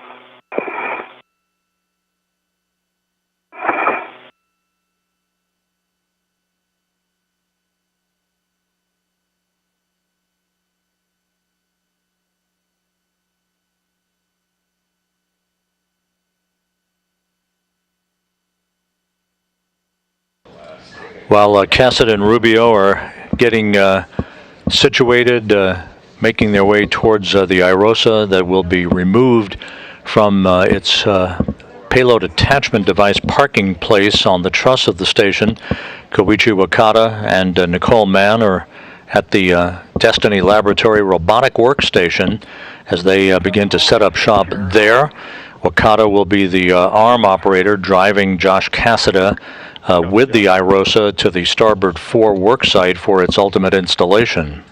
While Cassidy and Rubio are getting situated, making their way towards the IROSA that will be removed from its payload attachment device parking place on the truss of the station, Koichi Wakata and Nicole Mann are at the Destiny Laboratory robotic workstation as they begin to set up shop there. Wakata will be the arm operator driving Josh Cassidy with the IROSA to the starboard fore work site for its ultimate installation.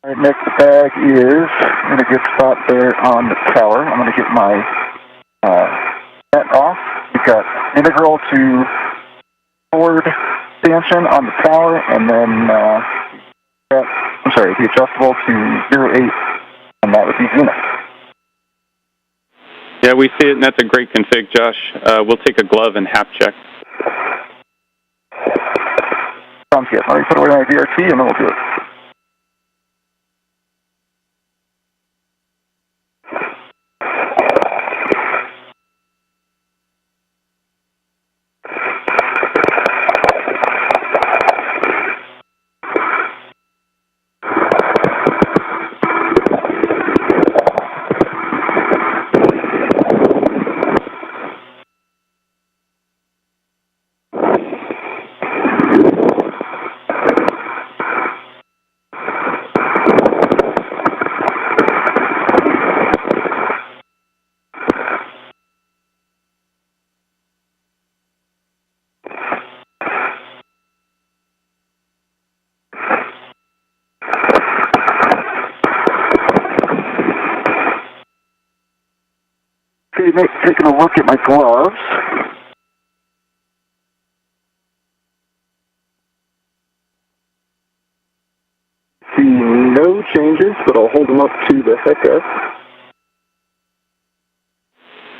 All right, next bag is in a good spot there on the tower. I'm going to get my net off. We've got integral to forward stanchion on the tower, and then the adjustable to 08, and that would be Zenith. Yeah, we see it, and that's a great config, Josh. We'll take a glove and hap check. Sounds good. Let me put away my VRT, and then we'll do it. Taking a look at my gloves. See no changes, but I'll hold them up to the HECA.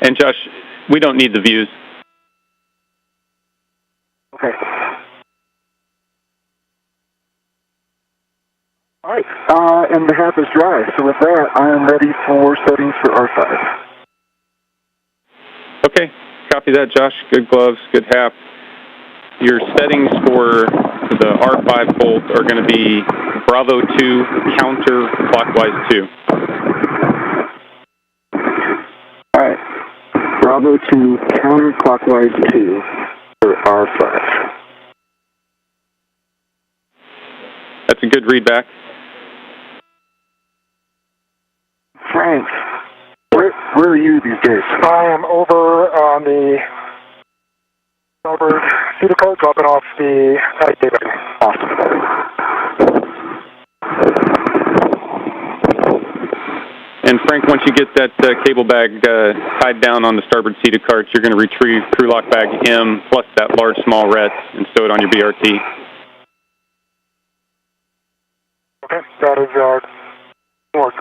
And Josh, we don't need the views. Okay. All right, and the hap is dry. So with that, I am ready for settings for R5. copy that, Josh. Good gloves, good hap. Your settings for the R5 bolt are going to be Bravo 2, counterclockwise 2. All right. Bravo 2, counterclockwise 2 for R5. That's a good readback. Frank, where are you these days? I am over on the starboard cedar cart, dropping off the cable. Awesome. And Frank, once you get that cable bag tied down on the starboard seat of carts, you're going to retrieve crew lock bag M plus that large small ret and stow it on your BRT. Okay, that is work.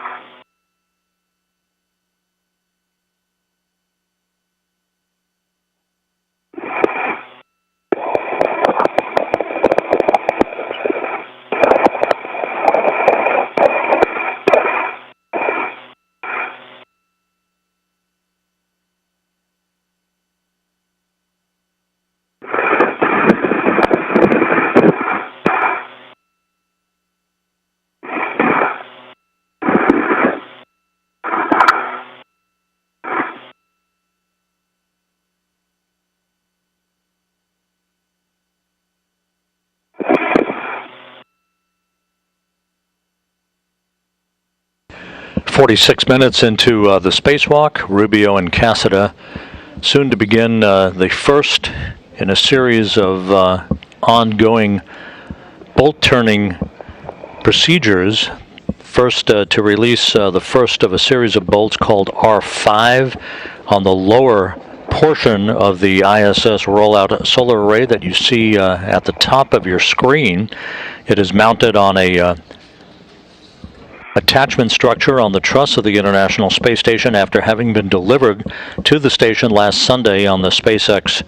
"46 minutes into the spacewalk, Rubio and Cassida soon to begin the first in a series of ongoing bolt-turning procedures. First to release the first of a series of bolts called R5 on the lower portion of the ISS rollout solar array that you see at the top of your screen. It is mounted on a attachment structure on the truss of the International Space Station after having been delivered to the station last Sunday on the SpaceX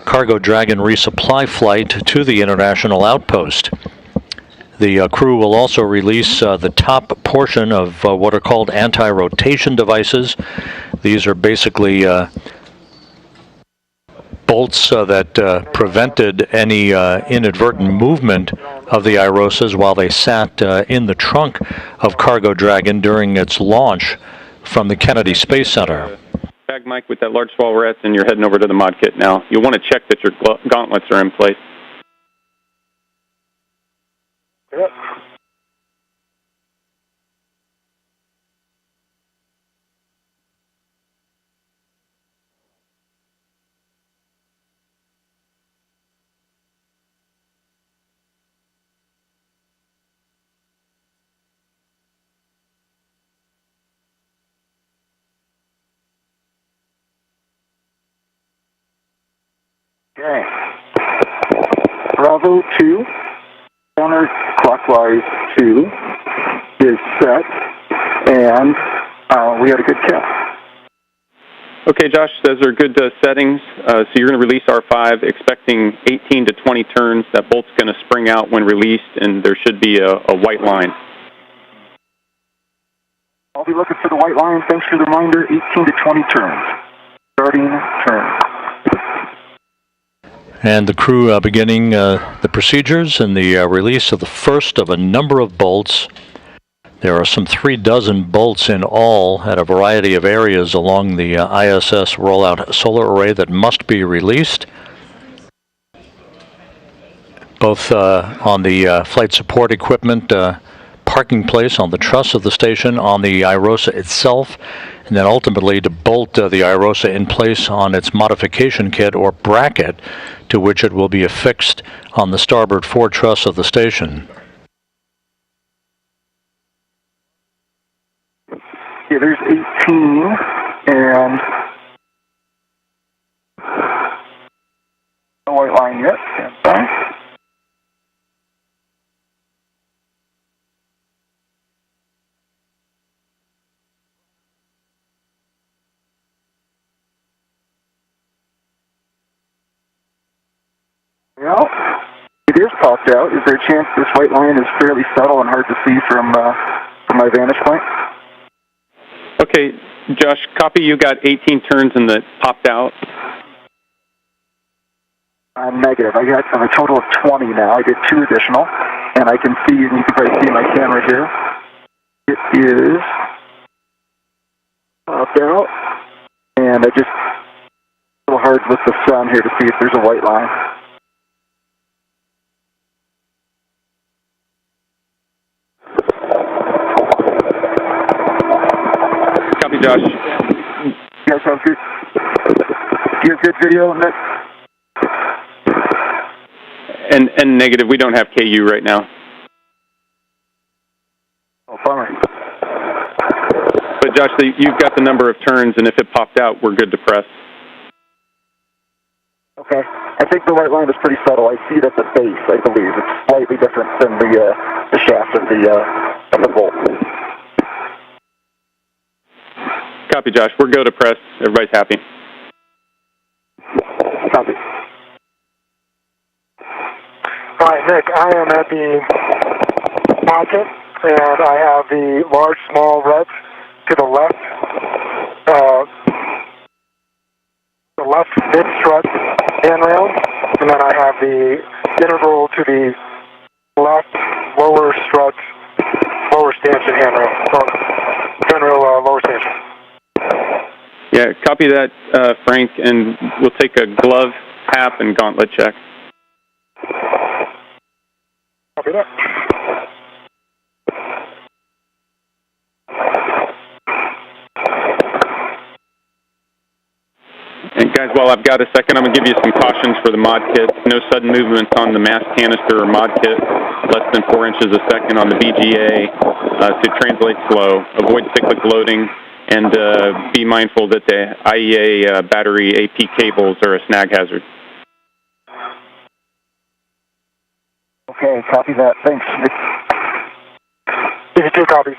Cargo Dragon resupply flight to the International Outpost. The crew will also release the top portion of what are called anti-rotation devices. These are basically bolts that prevented any inadvertent movement of the IROSAs while they sat in the trunk of Cargo Dragon during its launch from the Kennedy Space Center. Bag Mike with that large small ret, and you're heading over to the mod kit now. You'll want to check that your gauntlets are in place. Yep. Okay. Bravo 2, counterclockwise 2 is set, and we had a good count. Okay, Josh, those are good settings. So you're going to release R5, expecting 18 to 20 turns. That bolt's going to spring out when released, and there should be a white line. I'll be looking for the white line. Thanks for the reminder. 18 to 20 turns. Starting turn. And the crew beginning the procedures and the release of the first of a number of bolts. There are some 36 bolts in all at a variety of areas along the ISS rollout solar array that must be released, both on the flight support equipment parking place on the truss of the station, on the IROSA itself, and then ultimately to bolt the IROSA in place on its modification kit or bracket to which it will be affixed on the starboard fore truss of the station. Yeah, there's 18, and no white line yet. Okay. Well, it is popped out. Is there a chance this white line is fairly subtle and hard to see from my vantage point? Okay, Josh, copy, you got 18 turns and that popped out. I'm negative. I got a total of 20 now. I did 2 additional, and I can see, and you can probably see my camera here. It is popped out, and I just a little hard with the sun here to see if there's a white line. Copy, Josh. You guys have good. Do you have good video, Nick? And negative. We don't have KU right now. Oh, bummer. But Josh, you've got the number of turns, and if it popped out, we're good to press. Okay. I think the white line is pretty subtle. I see it at the base, I believe. It's slightly different than the shaft of the bolt. Copy, Josh. We're go to press. Everybody's happy. Copy. All right, Nick, I am at the pocket, and I have the large, small reds to the left mid-strut handrail, and then I have the integral to the left lower strut, lower stanchion handrail, handrail lower stanchion. Yeah, copy that, Frank, and we'll take a glove, tap, and gauntlet check. Copy that. And guys, while I've got a second, I'm going to give you some cautions for the mod kit. No sudden movements on the mass canister or mod kit, less than 4 inches a second on the BGA to translate slow. Avoid cyclic loading, and be mindful that the IEA battery AP cables are a snag hazard. Okay, copy that. Thanks. Give you 2 copies.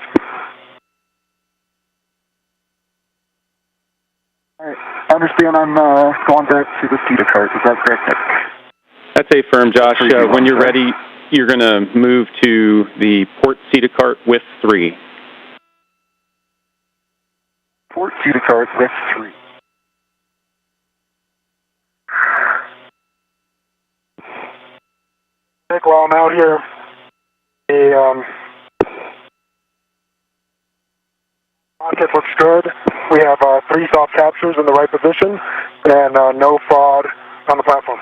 All right. I understand I'm going back to the CETA cart. Is that correct, Nick? That's a firm, Josh. When you're ready, you're going to move to the port CETA cart with 3. Port CETA cart with 3. Nick, while I'm out here, the pocket looks good. We have 3 soft captures in the right position, and no fraud on the platform.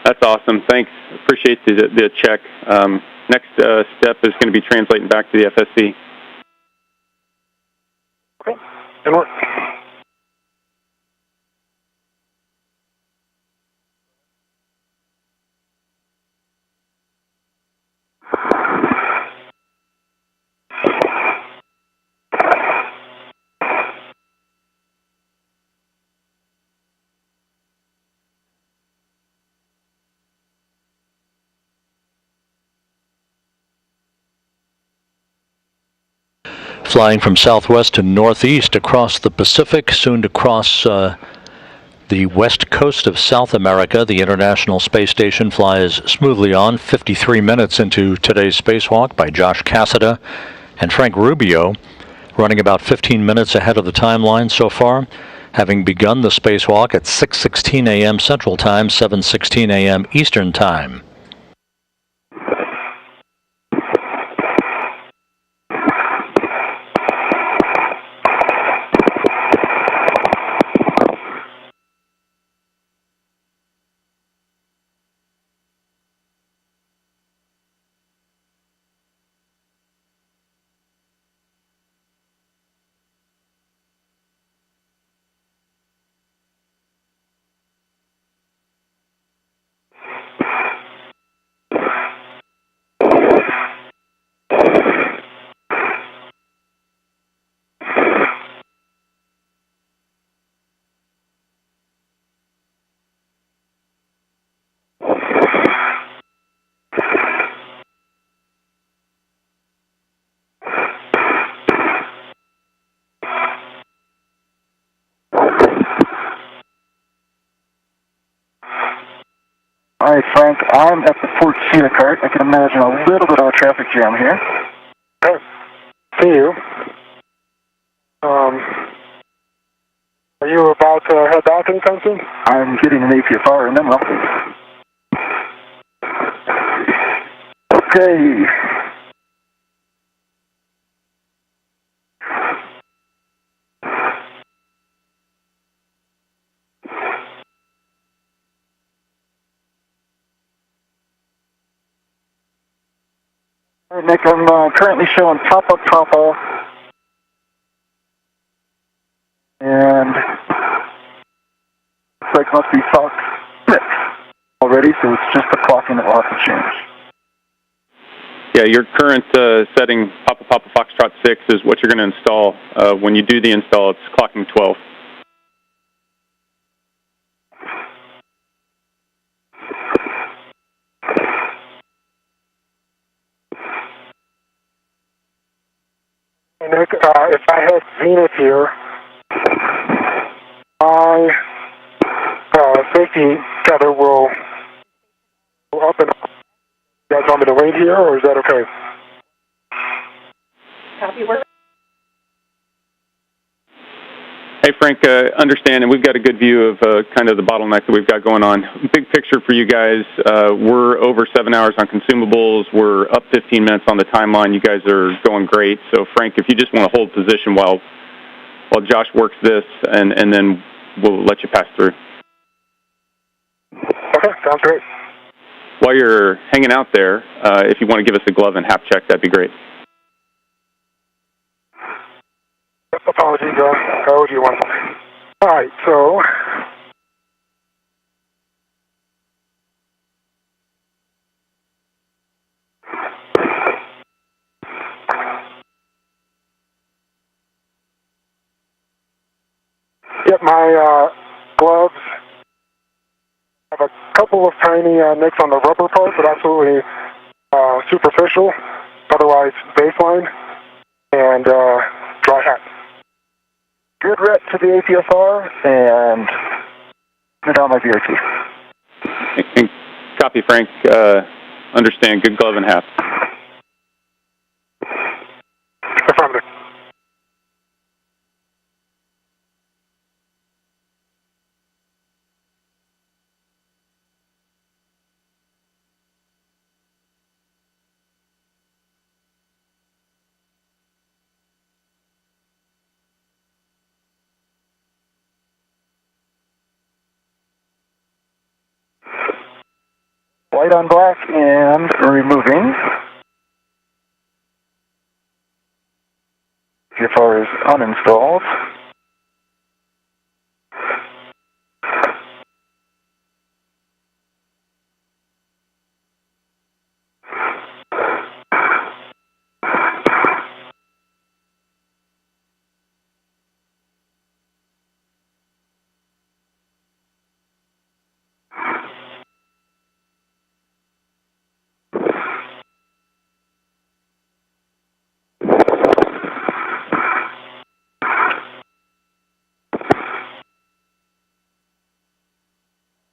That's awesome. Thanks. Appreciate the check. Next step is going to be translating back to the FSC. Okay. Good work. Flying from southwest to northeast across the Pacific, soon to cross the west coast of South America. The International Space Station flies smoothly on, 53 minutes into today's spacewalk by Josh Cassada and Frank Rubio, running about 15 minutes ahead of the timeline so far, having begun the spacewalk at 6:16 a.m. Central Time, 7:16 a.m. Eastern Time. All right, Frank, I'm at the Port CETA cart. I can imagine a little bit of a traffic jam here. Okay. See you. sensing? I'm getting an APFR in them. Okay. All right, Nick, I'm currently showing Papa, and looks like it must be Fox 6 already, so it's just the clocking that will have to change. Yeah, your current setting, Papa Foxtrot 6, is what you're going to install. When you do the install, it's clocking 12. Hey, Nick, if I had Zenith here, my safety tether will go up and up. You guys want me to wait here, or is that okay? Copy, work. Hey, Frank, understand, and we've got a good view of kind of the bottleneck that we've got going on. Big picture for you guys, we're over 7 hours on consumables. We're up 15 minutes on the timeline. You guys are going great. So, Frank, if you just want to hold position while Josh works this, and then we'll let you pass through. Okay, sounds great. While you're hanging out there, if you want to give us a glove and hap check, that'd be great. Apologies, I owed you one. All right, so yep, my gloves have a couple of tiny nicks on the rubber part, but absolutely superficial, otherwise baseline, and dry hat. Good rep to the APFR, and put on my VRT. And copy, Frank. Understand. Good glove and hap. Affirmative. White on black and removing. APFR is uninstalled.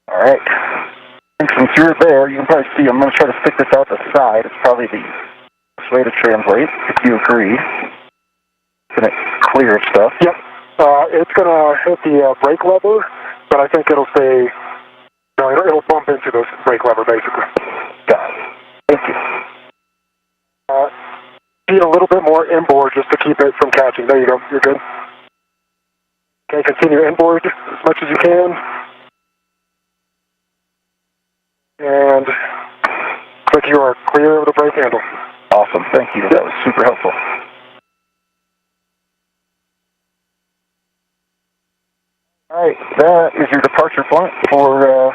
All right. And since you're there, you can probably see I'm going to try to stick this out the side. It's probably the best way to translate, if you agree. It's going to clear stuff. Yep. It's going to hit the brake lever, but I think it'll stay, no, it'll bump into the brake lever, basically. Got it. Thank you. Feed a little bit more inboard just to keep it from catching. There you go. You're good. Okay, continue inboard as much as you can. And click you are clear of the brake handle. Awesome. Thank you. That was super helpful. All right. That is your departure point for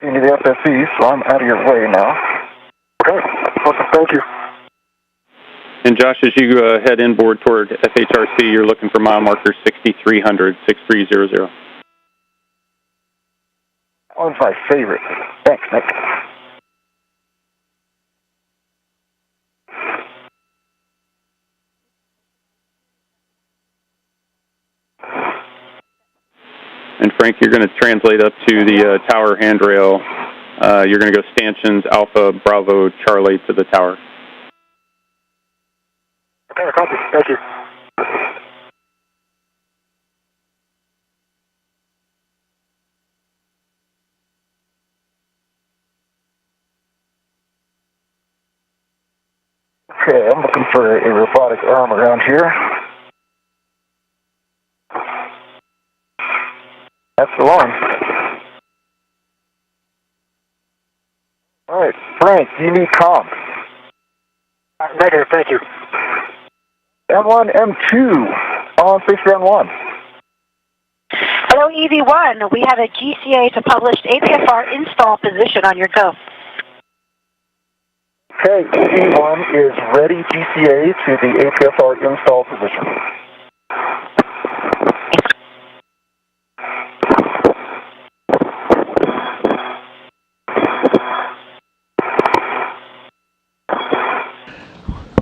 into the FSE, so I'm out of your way now. Okay. Awesome. Thank you. And Josh, as you head inboard toward FHRC, you're looking for mile marker 6300, 6300. That one's my favorite. Thanks, Nick. And Frank, you're going to translate up to the tower handrail. You're going to go stanchions, Alpha, Bravo, Charlie to the tower. Okay, copy. Thank you. Okay, I'm looking for a robotic arm around here. That's the one. All right, Frank, do you need comms? Negative, thank you. M1, M2, on Space Ground 1. Hello, EV1. We have a GCA to published APFR install position on your go. Okay, EV1 is ready GCA to the APFR install position.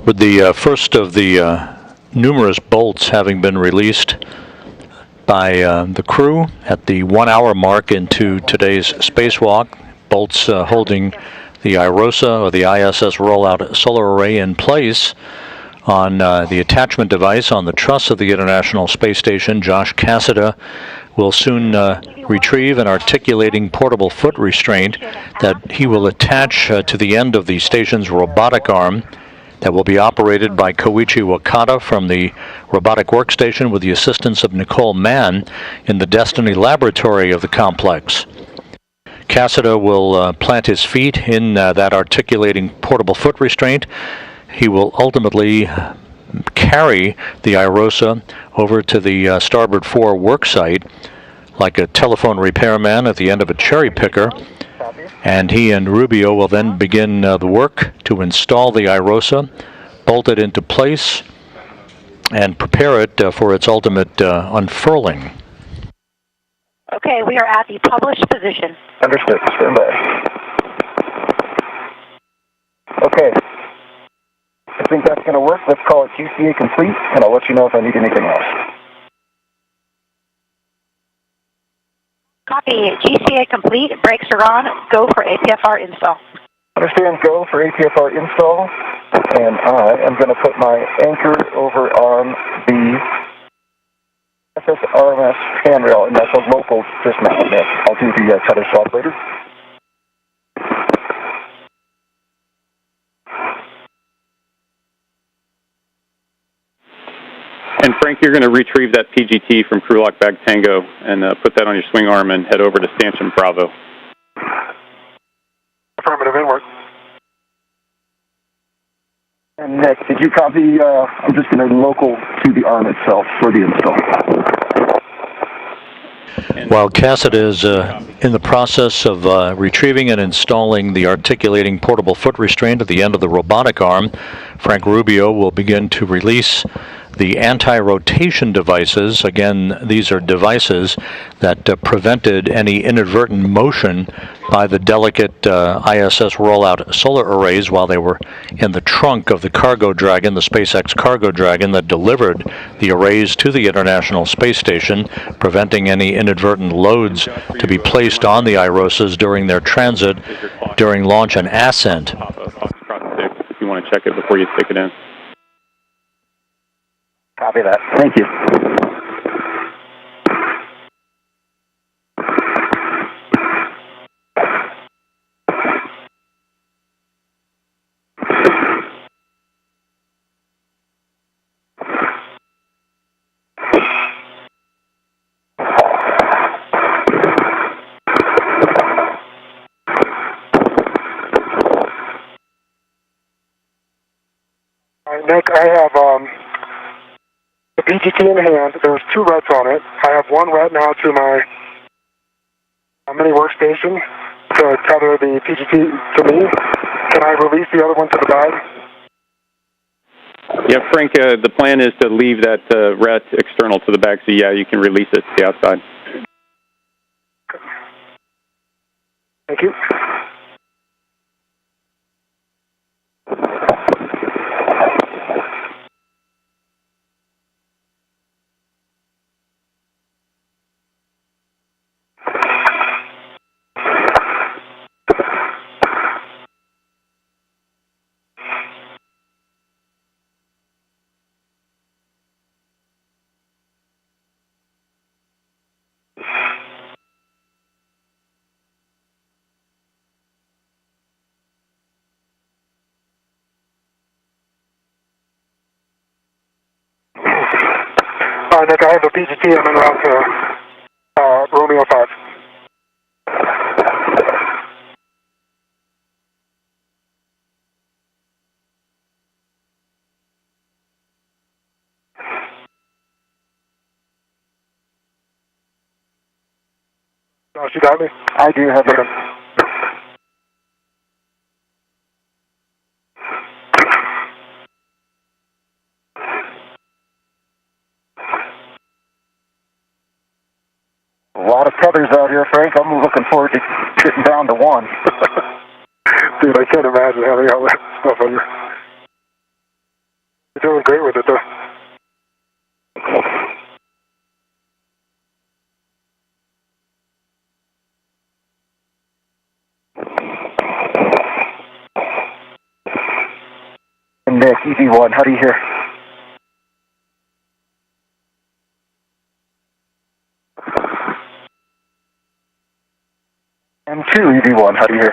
With the first of the numerous bolts having been released by the crew at the 1 hour mark into today's spacewalk, bolts holding the IROSA or the ISS rollout solar array in place on the attachment device on the truss of the International Space Station. Josh Cassada will soon retrieve an articulating portable foot restraint that he will attach to the end of the station's robotic arm that will be operated by Koichi Wakata from the robotic workstation with the assistance of Nicole Mann in the Destiny laboratory of the complex. Cassada will plant his feet in that articulating portable foot restraint. He will ultimately carry the IROSA over to the starboard 4 work site like a telephone repairman at the end of a cherry picker, and he and Rubio will then begin the work to install the IROSA, bolt it into place, and prepare it for its ultimate unfurling. Okay, we are at the published position. Understood. Stand by. Okay. I think that's going to work. Let's call it GCA complete, and I'll let you know if I need anything else. Copy. GCA complete. Brakes are on. Go for APFR install. Understand, go for APFR install, and I am going to put my anchor over on the SSRMS handrail, and that's a local dismount. I'll do the tether swap later. And Frank, you're going to retrieve that PGT from crew lock bag Tango and put that on your swing arm and head over to stanchion Bravo. Affirmative, inward. And Nick, did you copy? I'm just going to local to the arm itself for the install. While Cassada is in the process of retrieving and installing the articulating portable foot restraint at the end of the robotic arm, Frank Rubio will begin to release the anti-rotation devices. Again, these are devices that prevented any inadvertent motion by the delicate ISS rollout solar arrays while they were in the trunk of the Cargo Dragon, the SpaceX Cargo Dragon that delivered the arrays to the International Space Station, preventing any inadvertent loads to be placed on the IROSAs during their transit, during launch and ascent. If you want to check it before you stick it in. Copy that. Thank you. Nick, I have the PGT in hand. There's 2 reds on it. I have 1 red now to my mini workstation to tether the PGT to me. Can I release the other one to the bag? Yeah, Frank, the plan is to leave that ret external to the bag, so yeah, you can release it to the outside. Thank you. Nick, I have a PGT. I'm en route to Romeo 5. Josh, you got me? I do have it. A lot of tethers out here, Frank. I'm looking forward to getting down to one. Dude, I can't imagine having all that stuff on you. You're doing great with it, though. And Nick, EV1, how do you hear? M2, EV1, how do you hear?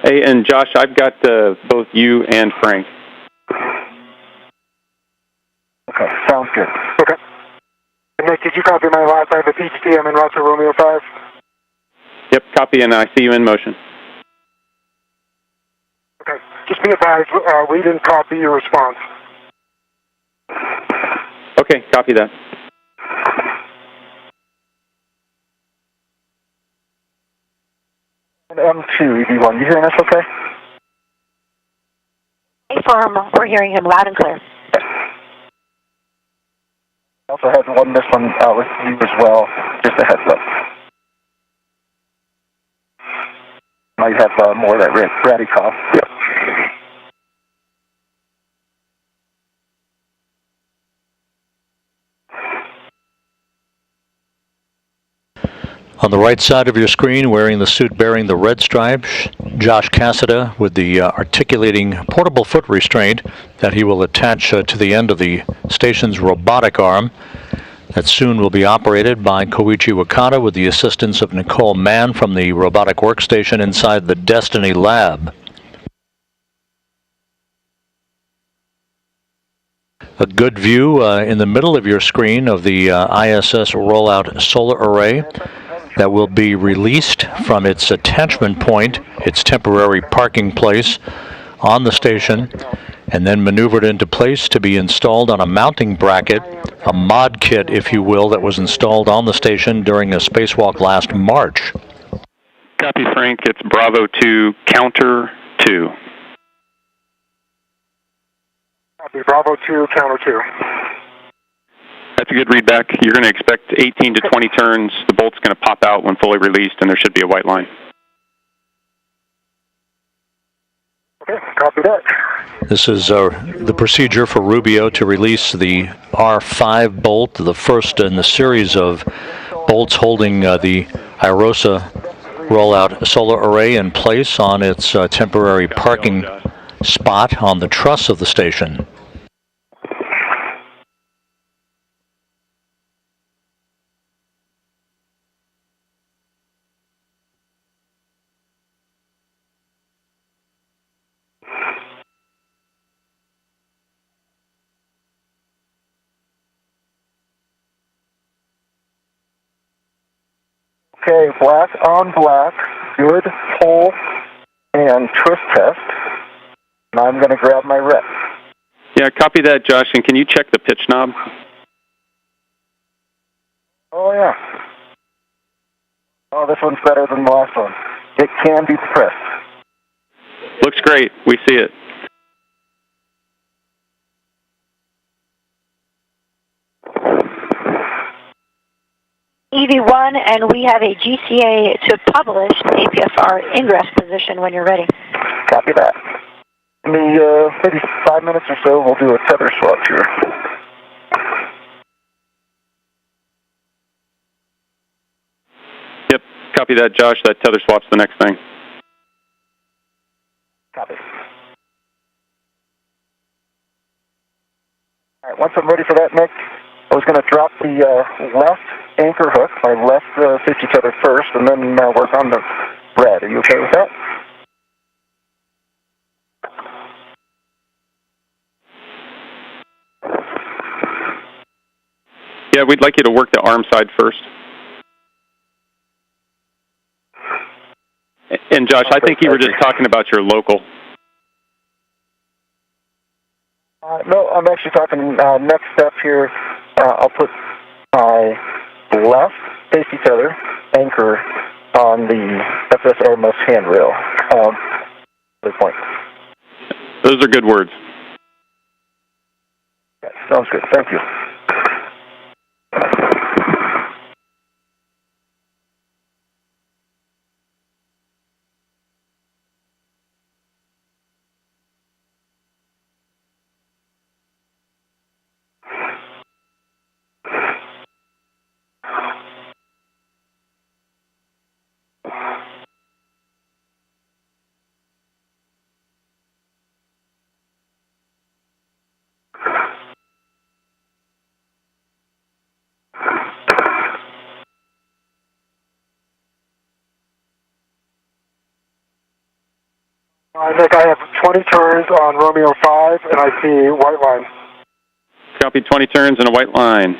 Hey, and Josh, I've got both you and Frank. Okay, sounds good. Okay. And Nick, did you copy my last? I have a PGT. I'm en route to Romeo 5. Yep, copy, and I see you in motion. Okay. Just be advised, we didn't copy your response. Okay, copy that. And M2, EV1, you hearing us okay? Hey, firm, we're hearing him loud and clear. I also had one this one with you as well, just a heads up. Now you have more of that ratty cough. Yep. On the right side of your screen, wearing the suit bearing the red stripes, Josh Cassada with the articulating portable foot restraint that he will attach to the end of the station's robotic arm that soon will be operated by Koichi Wakata with the assistance of Nicole Mann from the robotic workstation inside the Destiny Lab. A good view in the middle of your screen of the ISS rollout solar array that will be released from its attachment point, its temporary parking place on the station, and then maneuvered into place to be installed on a mounting bracket, a mod kit, if you will, that was installed on the station during a spacewalk last March. Copy, Frank. It's Bravo 2, counter 2. Copy, Bravo 2, counter 2. That's a good readback. You're going to expect 18 to 20 turns. The bolt's going to pop out when fully released, and there should be a white line. Okay, copy that. This is the procedure for Rubio to release the R5 bolt, the first in the series of bolts holding the IROSA rollout solar array in place on its temporary parking spot on the truss of the station. Okay, black on black, good pull and twist test. And I'm going to grab my rep. Yeah, copy that, Josh. And can you check the pitch knob? Oh, yeah. Oh, this one's better than the last one. It can be pressed. Looks great. We see it. EV1, and we have a GCA to publish APFR ingress position when you're ready. Copy that. In the maybe 5 minutes or so, we'll do a tether swap here. Yep, copy that, Josh. That tether swap's the next thing. Copy. All right, once I'm ready for that, Nick, I was going to drop the left anchor hook, my left 50 tether first, and then work on the red. Are you okay with that? Yeah, we'd like you to work the arm side first. And Josh, I think you were just talking about your local. No, I'm actually talking next step here. I'll put my left safety tether anchor on the FSRMS handrail. This point. Those are good words. Yeah, sounds good. Thank you. Nick, I have 20 turns on Romeo 5, and I see white line. Copy, 20 turns and a white line.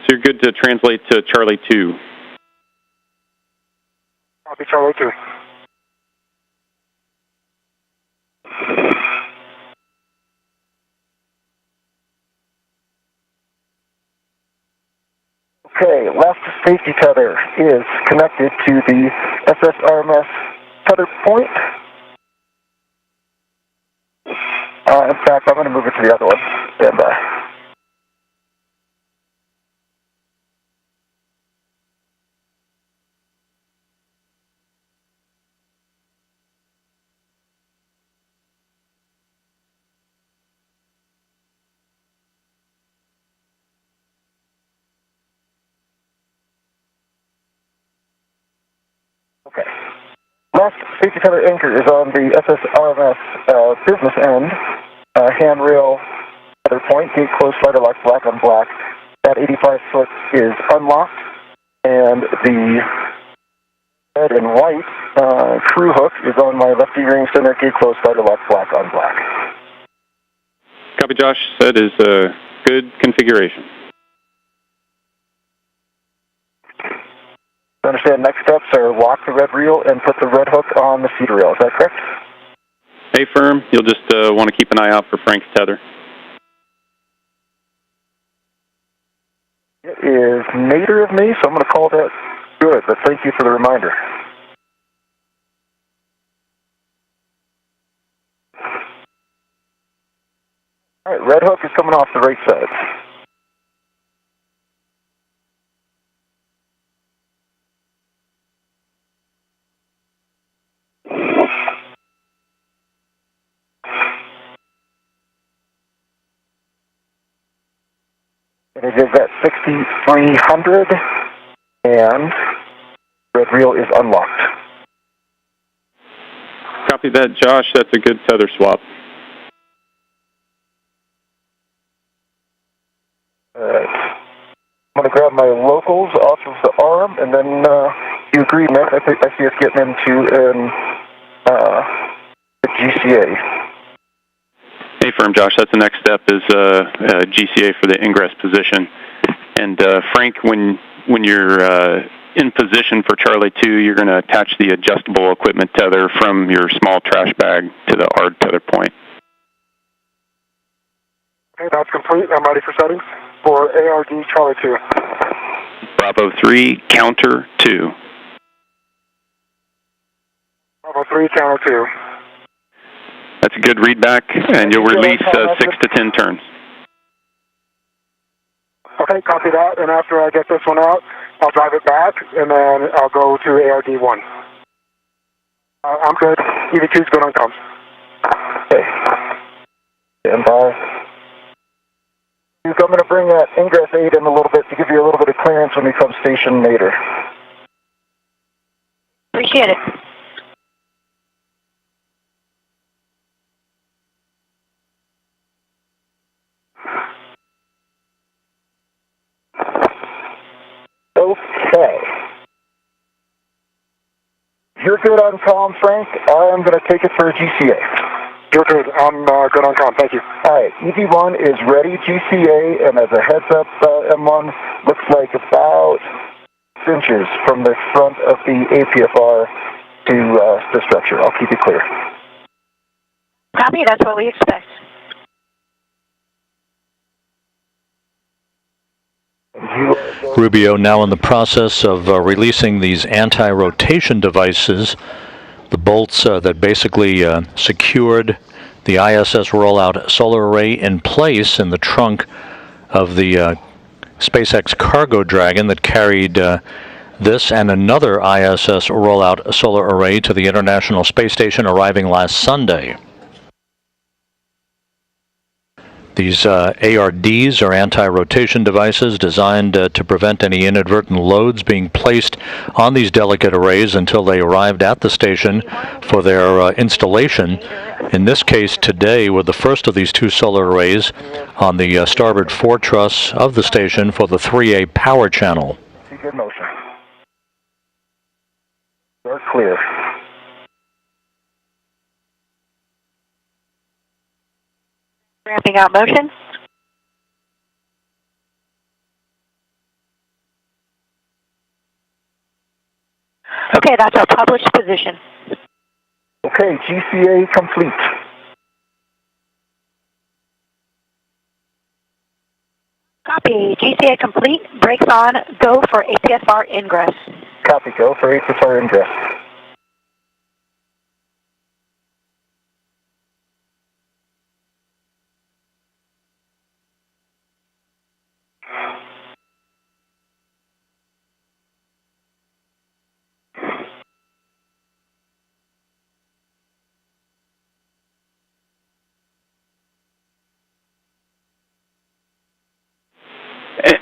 So you're good to translate to Charlie 2. Copy, Charlie 2. Okay, left safety tether is connected to the SSRMS tether point. In fact, I'm going to move it to the other one. Stand by. Okay. Left safety tether anchor is on the SSRMS business end. Handrail tether point, gate closed, slider lock, black on black. That 85 foot is unlocked, and the red and white crew hook is on my left D-ring center, gate closed, slider lock, black on black. Copy, Josh. That is a good configuration. Understand next steps are lock the red reel and put the red hook on the feeder rail. Is that correct? Hey, firm. You'll just want to keep an eye out for Frank's tether. It is nadir of me, so I'm going to call that good, but thank you for the reminder. All right, red hook is coming off the right side. And it is at 6,300, and red reel is unlocked. Copy that, Josh. That's a good tether swap. I'm going to grab my locals off of the arm, and then you agree, Nick. I see us getting into a GCA. Hey, firm, Josh. That's the next step is GCA for the ingress position. And Frank, when you're in position for Charlie 2, you're going to attach the adjustable equipment tether from your small trash bag to the ARD tether point. Okay, that's complete. I'm ready for settings for ARD Charlie 2. Bravo 3, counter 2. Bravo 3, counter 2. That's a good readback, and you'll release 6 to 10 turns. Okay, copy that, and after I get this one out, I'll drive it back, and then I'll go to ARD 1. I'm good. EV2 is good on comms. Okay. Stand by. I'm going to bring that ingress aid in a little bit to give you a little bit of clearance when we come station nadir. Appreciate it. Okay. You're good on comm, Frank. I'm going to take it for a GCA. You're good. I'm good on com. Thank you. All right, EV1 is ready, GCA, and as a heads up, M1 looks like about 6 inches from the front of the APFR to the structure. I'll keep you clear. Copy, that's what we expect. Rubio now in the process of releasing these anti-rotation devices, the bolts that basically secured the ISS rollout solar array in place in the trunk of the SpaceX Cargo Dragon that carried this and another ISS rollout solar array to the International Space Station, arriving last Sunday. These ARDs are anti-rotation devices designed to prevent any inadvertent loads being placed on these delicate arrays until they arrived at the station for their installation. In this case today, with the first of these 2 solar arrays on the starboard foretruss of the station for the 3A power channel. Good motion. You're clear. Ramping out motion. Okay, that's our published position. Okay, GCA complete. Copy, GCA complete. Brakes on, go for APFR ingress. Copy, go for APFR ingress.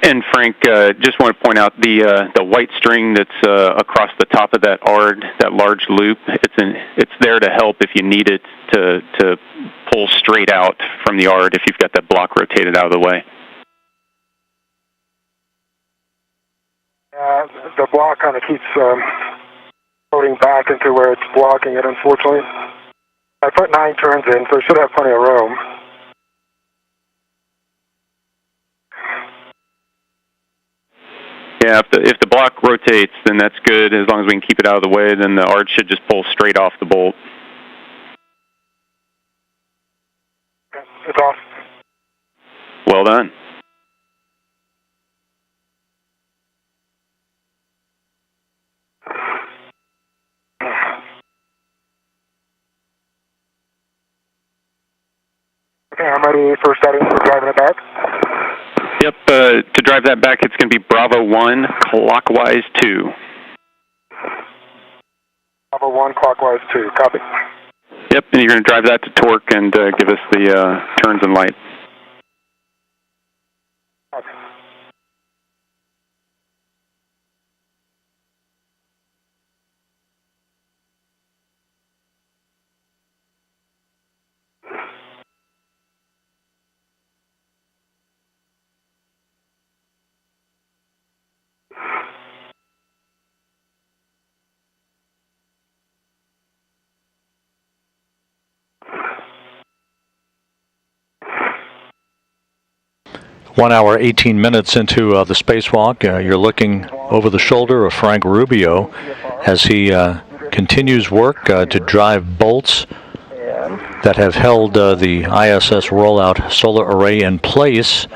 And Frank, just want to point out the white string that's across the top of that ARD, that large loop. It's there to help if you need it to pull straight out from the ARD if you've got that block rotated out of the way. The block kind of keeps floating back into where it's blocking it, unfortunately. I put 9 turns in, so it should have plenty of room. Yeah, if the block rotates, then that's good. As long as we can keep it out of the way, then the ARD should just pull straight off the bolt. It's off. Well done. Okay, I'm ready for starting for driving it back. Yep, to drive that back, it's going to be Bravo 1, clockwise 2. Bravo 1, clockwise 2. Copy. Yep, and you're going to drive that to torque and give us the turns and light. Copy. One hour, 18 minutes into the spacewalk, you're looking over the shoulder of Frank Rubio as he continues work to drive bolts that have held the ISS rollout solar array in place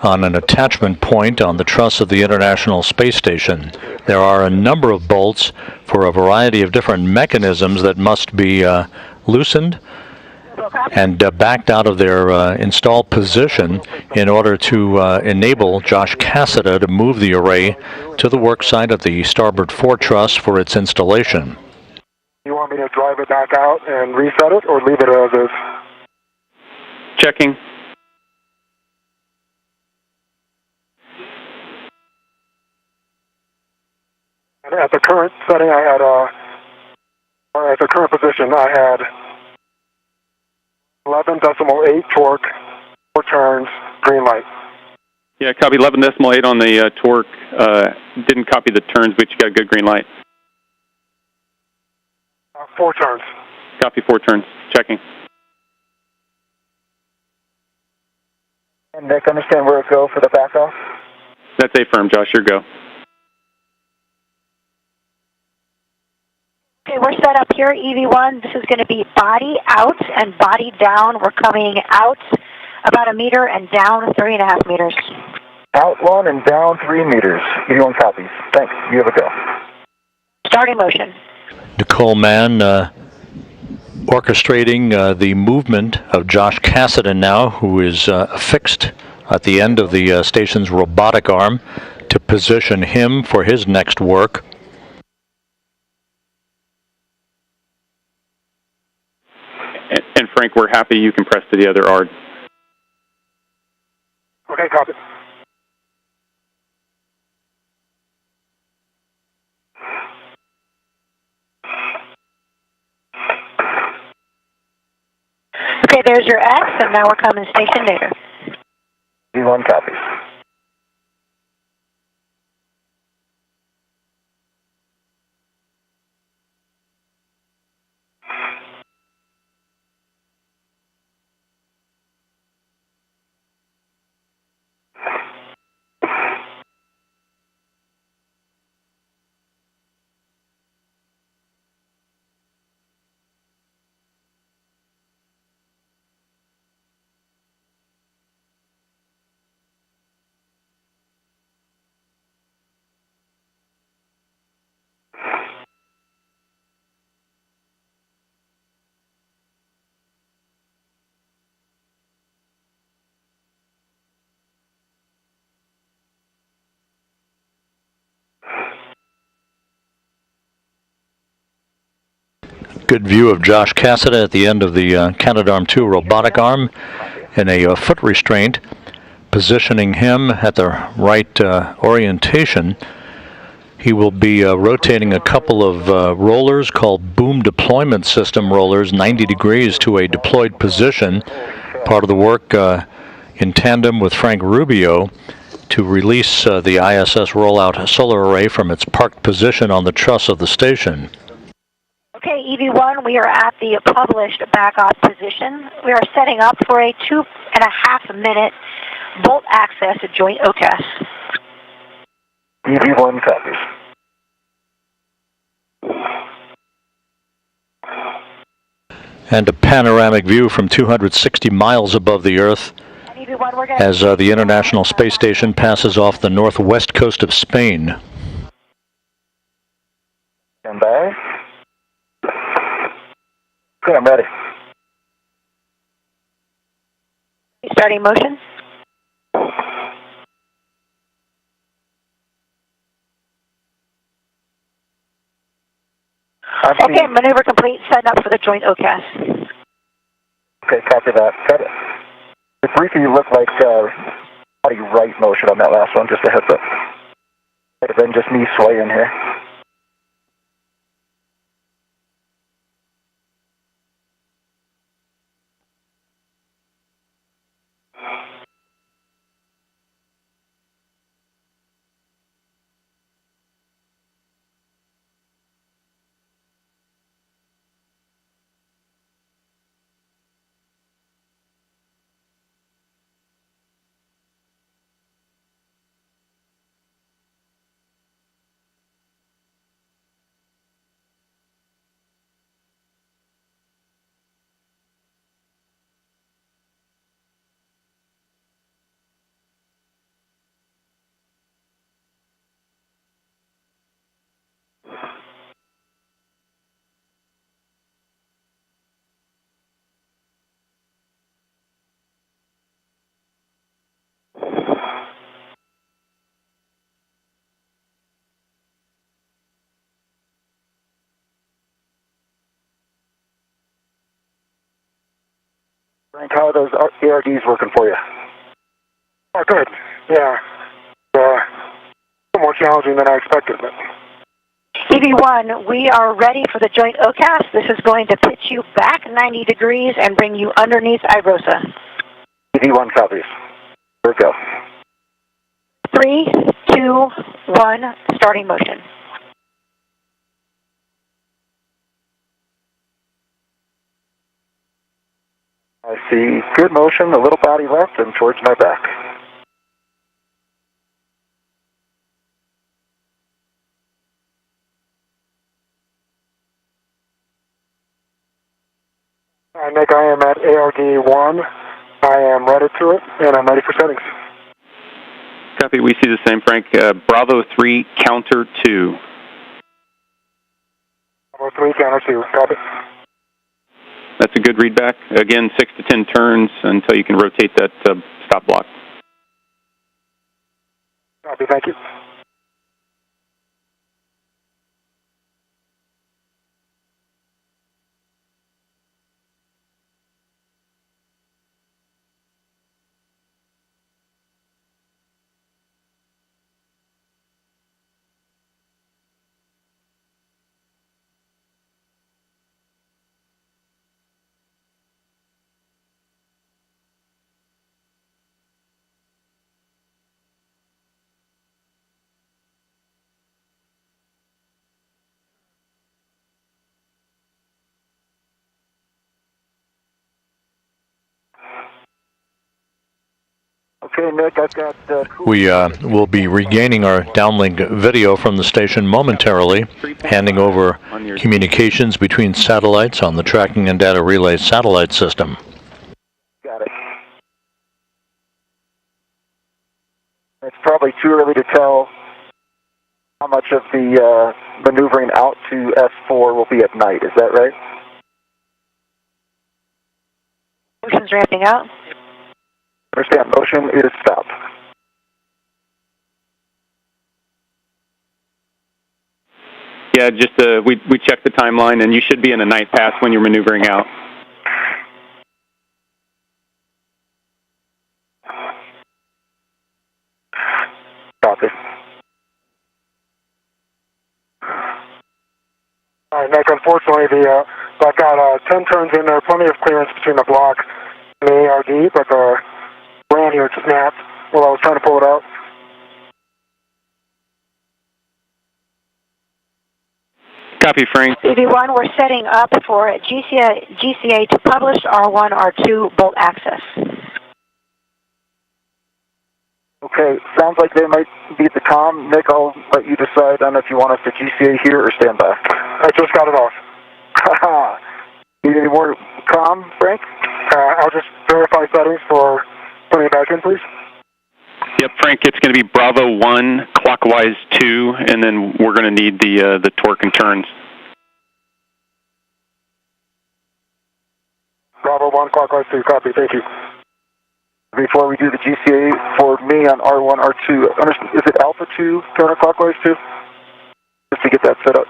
on an attachment point on the truss of the International Space Station. There are a number of bolts for a variety of different mechanisms that must be loosened and backed out of their installed position in order to enable Josh Cassada to move the array to the work site at the starboard foretruss for its installation. You want me to drive it back out and reset it, or leave it as is? Checking. At the current setting, I had, or at the current position, I had 11.8 torque, 4 turns, green light. Yeah, copy 11.8 on the torque. Didn't copy the turns, but you got a good green light. 4 turns. Copy 4 turns. Checking. And Nick, understand where it go for the back off? That's a firm, Josh. Your go. Okay, we're set up here, EV1. This is going to be body out and body down. We're coming out about 1 meter and down 3.5 meters. Out 1 and down 3 meters. EV1 copies. Thanks. You have a go. Starting motion. Nicole Mann orchestrating the movement of Josh Cassidy now, who is affixed at the end of the station's robotic arm to position him for his next work. And Frank, we're happy you can press to the other ARD. Okay, copy. Okay, there's your X, and now we're coming station data. EV1 copies. Good view of Josh Cassidy at the end of the Canadarm2 robotic arm in a foot restraint, positioning him at the right orientation. He will be rotating a couple of rollers called boom deployment system rollers 90 degrees to a deployed position, part of the work in tandem with Frank Rubio to release the ISS rollout solar array from its parked position on the truss of the station. Okay, EV1, we are at the published back-off position. We are setting up for a 2.5 minute bolt access joint OCAS. EV1 copies. And a panoramic view from 260 miles above the Earth as the International Space Station passes off the northwest coast of Spain. Stand by. Okay, I'm ready. Starting motion. Okay, maneuver complete. Setting up for the joint OCAS. Okay, copy that. Got it. It briefly looked like body right motion on that last one, just a heads up. Might have been just me swaying here. Frank, how are those ARDs working for you? Oh, good. Yeah. More challenging than I expected. But EV1, we are ready for the joint OCAS. This is going to pitch you back 90 degrees and bring you underneath IROSA. EV1 copies. Here we go. 3, 2, 1, starting motion. I see good motion, a little body left, and towards my back. Nick, I am at ARD1. I am ready to it, and I'm ready for settings. Copy, we see the same, Frank. Bravo 3, counter 2. Bravo 3, counter 2, copy. That's a good readback. Again, 6 to 10 turns until you can rotate that stop block. Copy, thank you. Okay, Nick, I've got... We will be regaining our downlink video from the station momentarily, handing over communications between satellites on the tracking and data relay satellite system. Got it. It's probably too early to tell how much of the maneuvering out to S4 will be at night. Is that right? Motion's ramping up. Understand, motion is stopped. Yeah, just we checked the timeline, and you should be in a night pass when you're maneuvering out. Copy. All right, Nick, unfortunately, I've got 10 turns in there, plenty of clearance between the block and the ARD, but the brand here snapped while I was trying to pull it out. Copy, Frank. BB1, we're setting up for GCA to publish R1, R2 bolt access. Okay, sounds like they might be at the comm. Nick, I'll let you decide on if you want us to GCA here or stand by. I just got it off. Need any more comm, Frank? I'll just verify settings for putting it back in, please. Yep, Frank, it's going to be Bravo 1, clockwise 2, and then we're going to need the torque and turns. Bravo 1, clockwise 2, copy, thank you. Before we do the GCA for me on R1, R2, is it Alpha 2, counterclockwise 2? Just to get that set up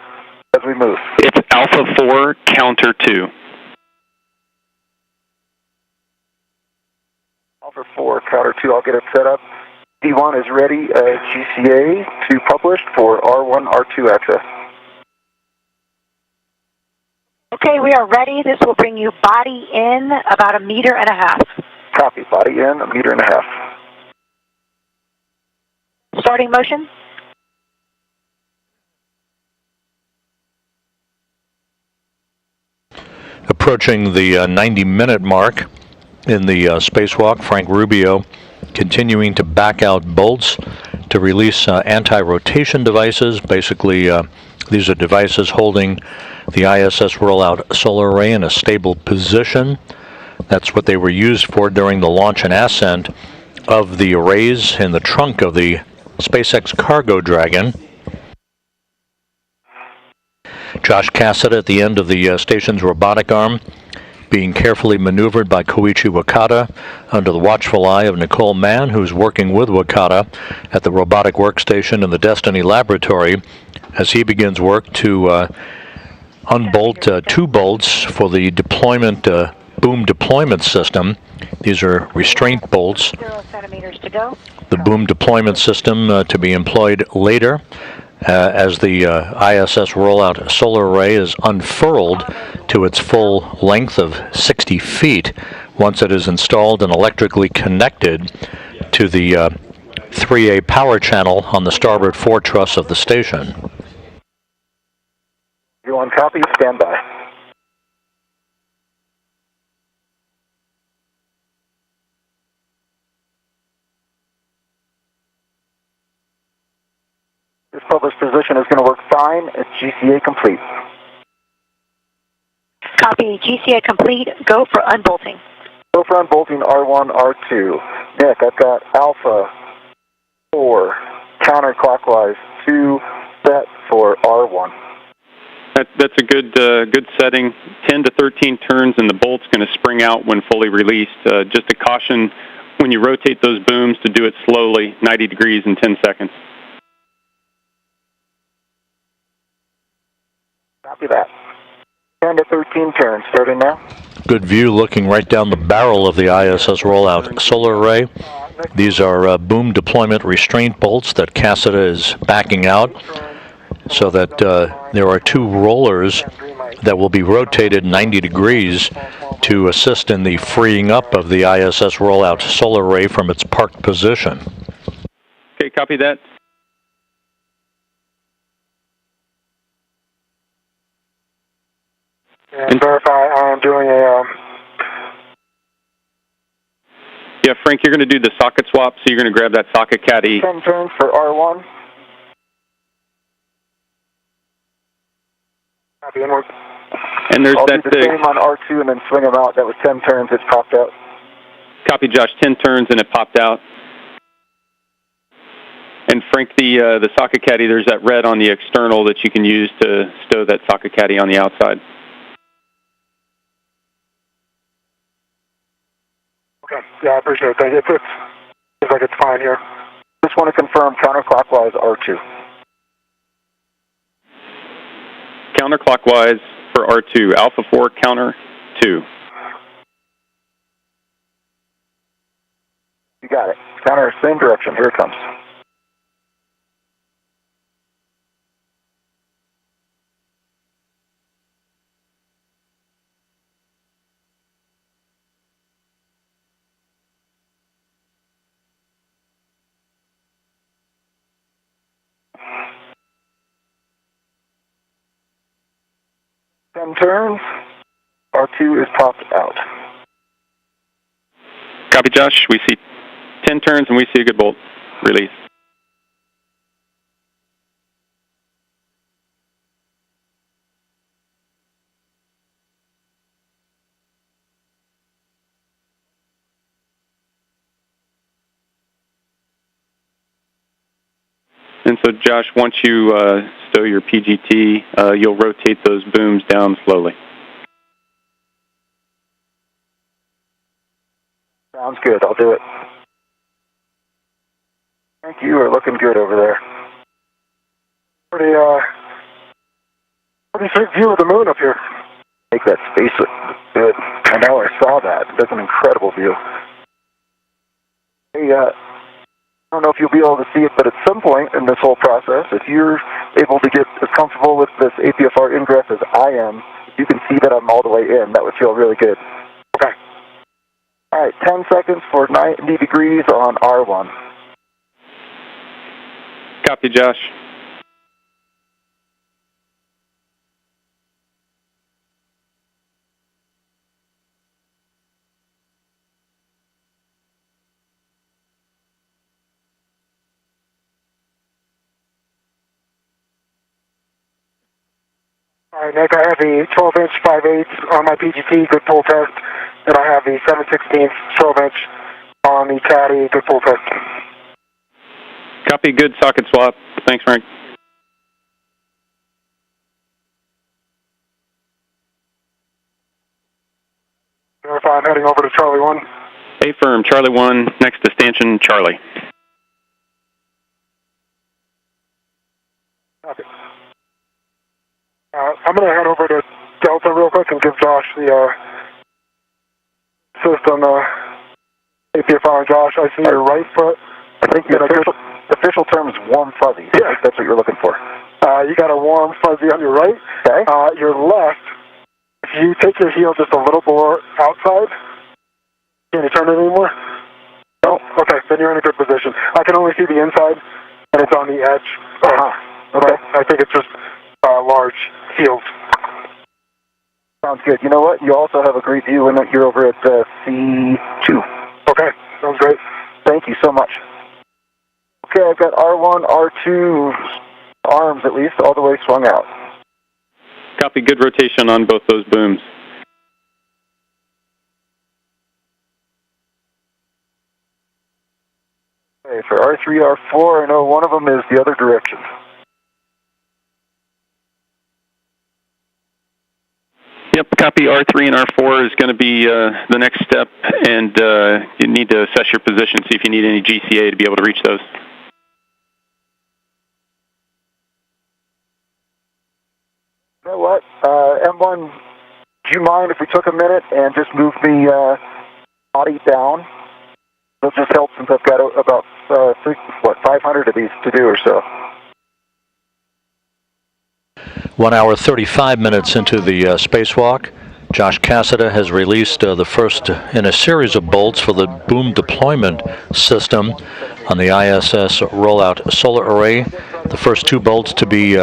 as we move. It's Alpha 4, counter 2. Alpha 4, counter 2, I'll get it set up. D1 is ready, GCA to published for R1, R2 access. Okay, we are ready. This will bring you body in about 1.5 meters. Copy, body in, 1.5 meters. Starting motion. Approaching the 90-minute mark in the spacewalk, Frank Rubio continuing to back out bolts to release anti-rotation devices. Basically, these are devices holding the ISS rollout solar array in a stable position. That's what they were used for during the launch and ascent of the arrays in the trunk of the SpaceX Cargo Dragon. Josh Cassett at the end of the station's robotic arm, being carefully maneuvered by Koichi Wakata under the watchful eye of Nicole Mann, who's working with Wakata at the robotic workstation in the Destiny Laboratory as he begins work to unbolt 2 bolts for the deployment boom deployment system. These are restraint bolts. 0 centimeters to go. The boom deployment system to be employed later as the ISS rollout solar array is unfurled to its full length of 60 feet once it is installed and electrically connected to the 3A power channel on the starboard 4 truss of the station. Everyone copy, stand by. This published position is going to work fine. It's GCA complete. Copy. GCA complete. Go for unbolting. Go for unbolting R1, R2. Nick, I've got Alpha 4 counterclockwise 2 set for R1. That's a good setting. 10 to 13 turns, and the bolt's going to spring out when fully released. Just a caution when you rotate those booms to do it slowly, 90 degrees in 10 seconds. Copy that. 10 to 13 turns, starting now. Good view looking right down the barrel of the ISS rollout solar array. These are boom deployment restraint bolts that Cassida is backing out, so that there are 2 rollers that will be rotated 90 degrees to assist in the freeing up of the ISS rollout solar array from its parked position. Okay, copy that. And verify I am doing a... Yeah, Frank, you're going to do the socket swap, so you're going to grab that socket caddy. 10 turns for R1. Copy inward. And there's I'll that do the same on R2 and then swing them out. That was 10 turns. It's popped out. Copy, Josh. 10 turns and it popped out. And Frank, the socket caddy, there's that red on the external that you can use to stow that socket caddy on the outside. Okay. Yeah, I appreciate it. Thank you. It seems like it's fine here. Just want to confirm counterclockwise R2. Counterclockwise for R2. Alpha 4 counter 2. You got it. Counter, same direction. Here it comes. Turns. R2 is popped out. Copy, Josh. We see 10 turns and we see a good bolt release. And so, Josh, once you stow your PGT, you'll rotate those booms down slowly. Sounds good. I'll do it. Thank you. Are looking good over there. Pretty sweet view of the moon up here. Make that space look good. I know. I saw that. That's an incredible view. Hey, I don't know if you'll be able to see it, but at some point in this whole process, if you're able to get as comfortable with this APFR ingress as I am, you can see that I'm all the way in. That would feel really good. Okay. All right, 10 seconds for 90 degrees on R1. Copy, Josh. All right, Nick, I have the 12-inch 5/8 on my PGT, good pull test, and I have the 7/16 12-inch on the caddy, good pull test. Copy, good socket swap. Thanks, Frank. Verify I'm heading over to Charlie 1. A firm, Charlie 1, next to stanchion Charlie. Copy. I'm going to head over to Delta real quick and give Josh the system APFR. Josh, I see your right foot. I think the official term is warm fuzzy. Yeah. I think that's what you're looking for. You got a warm fuzzy on your right. Okay. Your left, if you take your heel just a little more outside, can you turn it anymore? No? Okay, then you're in a good position. I can only see the inside, and it's on the edge. Okay. I think it's just large heels. Sounds good. You know what? You also have a great view when you're over at C2. Okay, sounds great. Thank you so much. Okay, I've got R1, R2 arms at least, all the way swung out. Copy. Good rotation on both those booms. Okay, for R3, R4, I know one of them is the other direction. Yep, copy. R3 and R4 is going to be the next step, and you need to assess your position, see if you need any GCA to be able to reach those. You know what, M1, do you mind if we took a minute and just moved the body down? It'll just help since I've got about 500 of these to do or so. 1 hour 35 minutes into the spacewalk, Josh Cassada has released the first in a series of bolts for the boom deployment system on the ISS rollout solar array. The first 2 bolts to be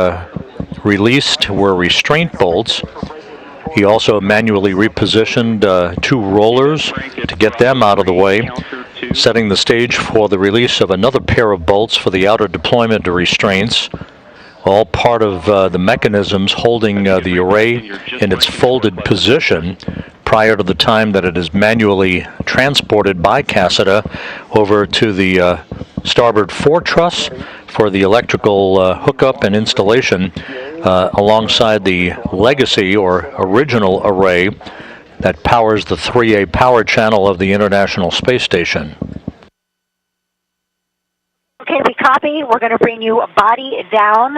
released were restraint bolts. He also manually repositioned 2 rollers to get them out of the way, setting the stage for the release of another pair of bolts for the outer deployment restraints, all part of the mechanisms holding the array in its folded position prior to the time that it is manually transported by Cassada over to the starboard foretruss for the electrical hookup and installation alongside the legacy or original array that powers the 3A power channel of the International Space Station. Okay, we copy. We're going to bring you body down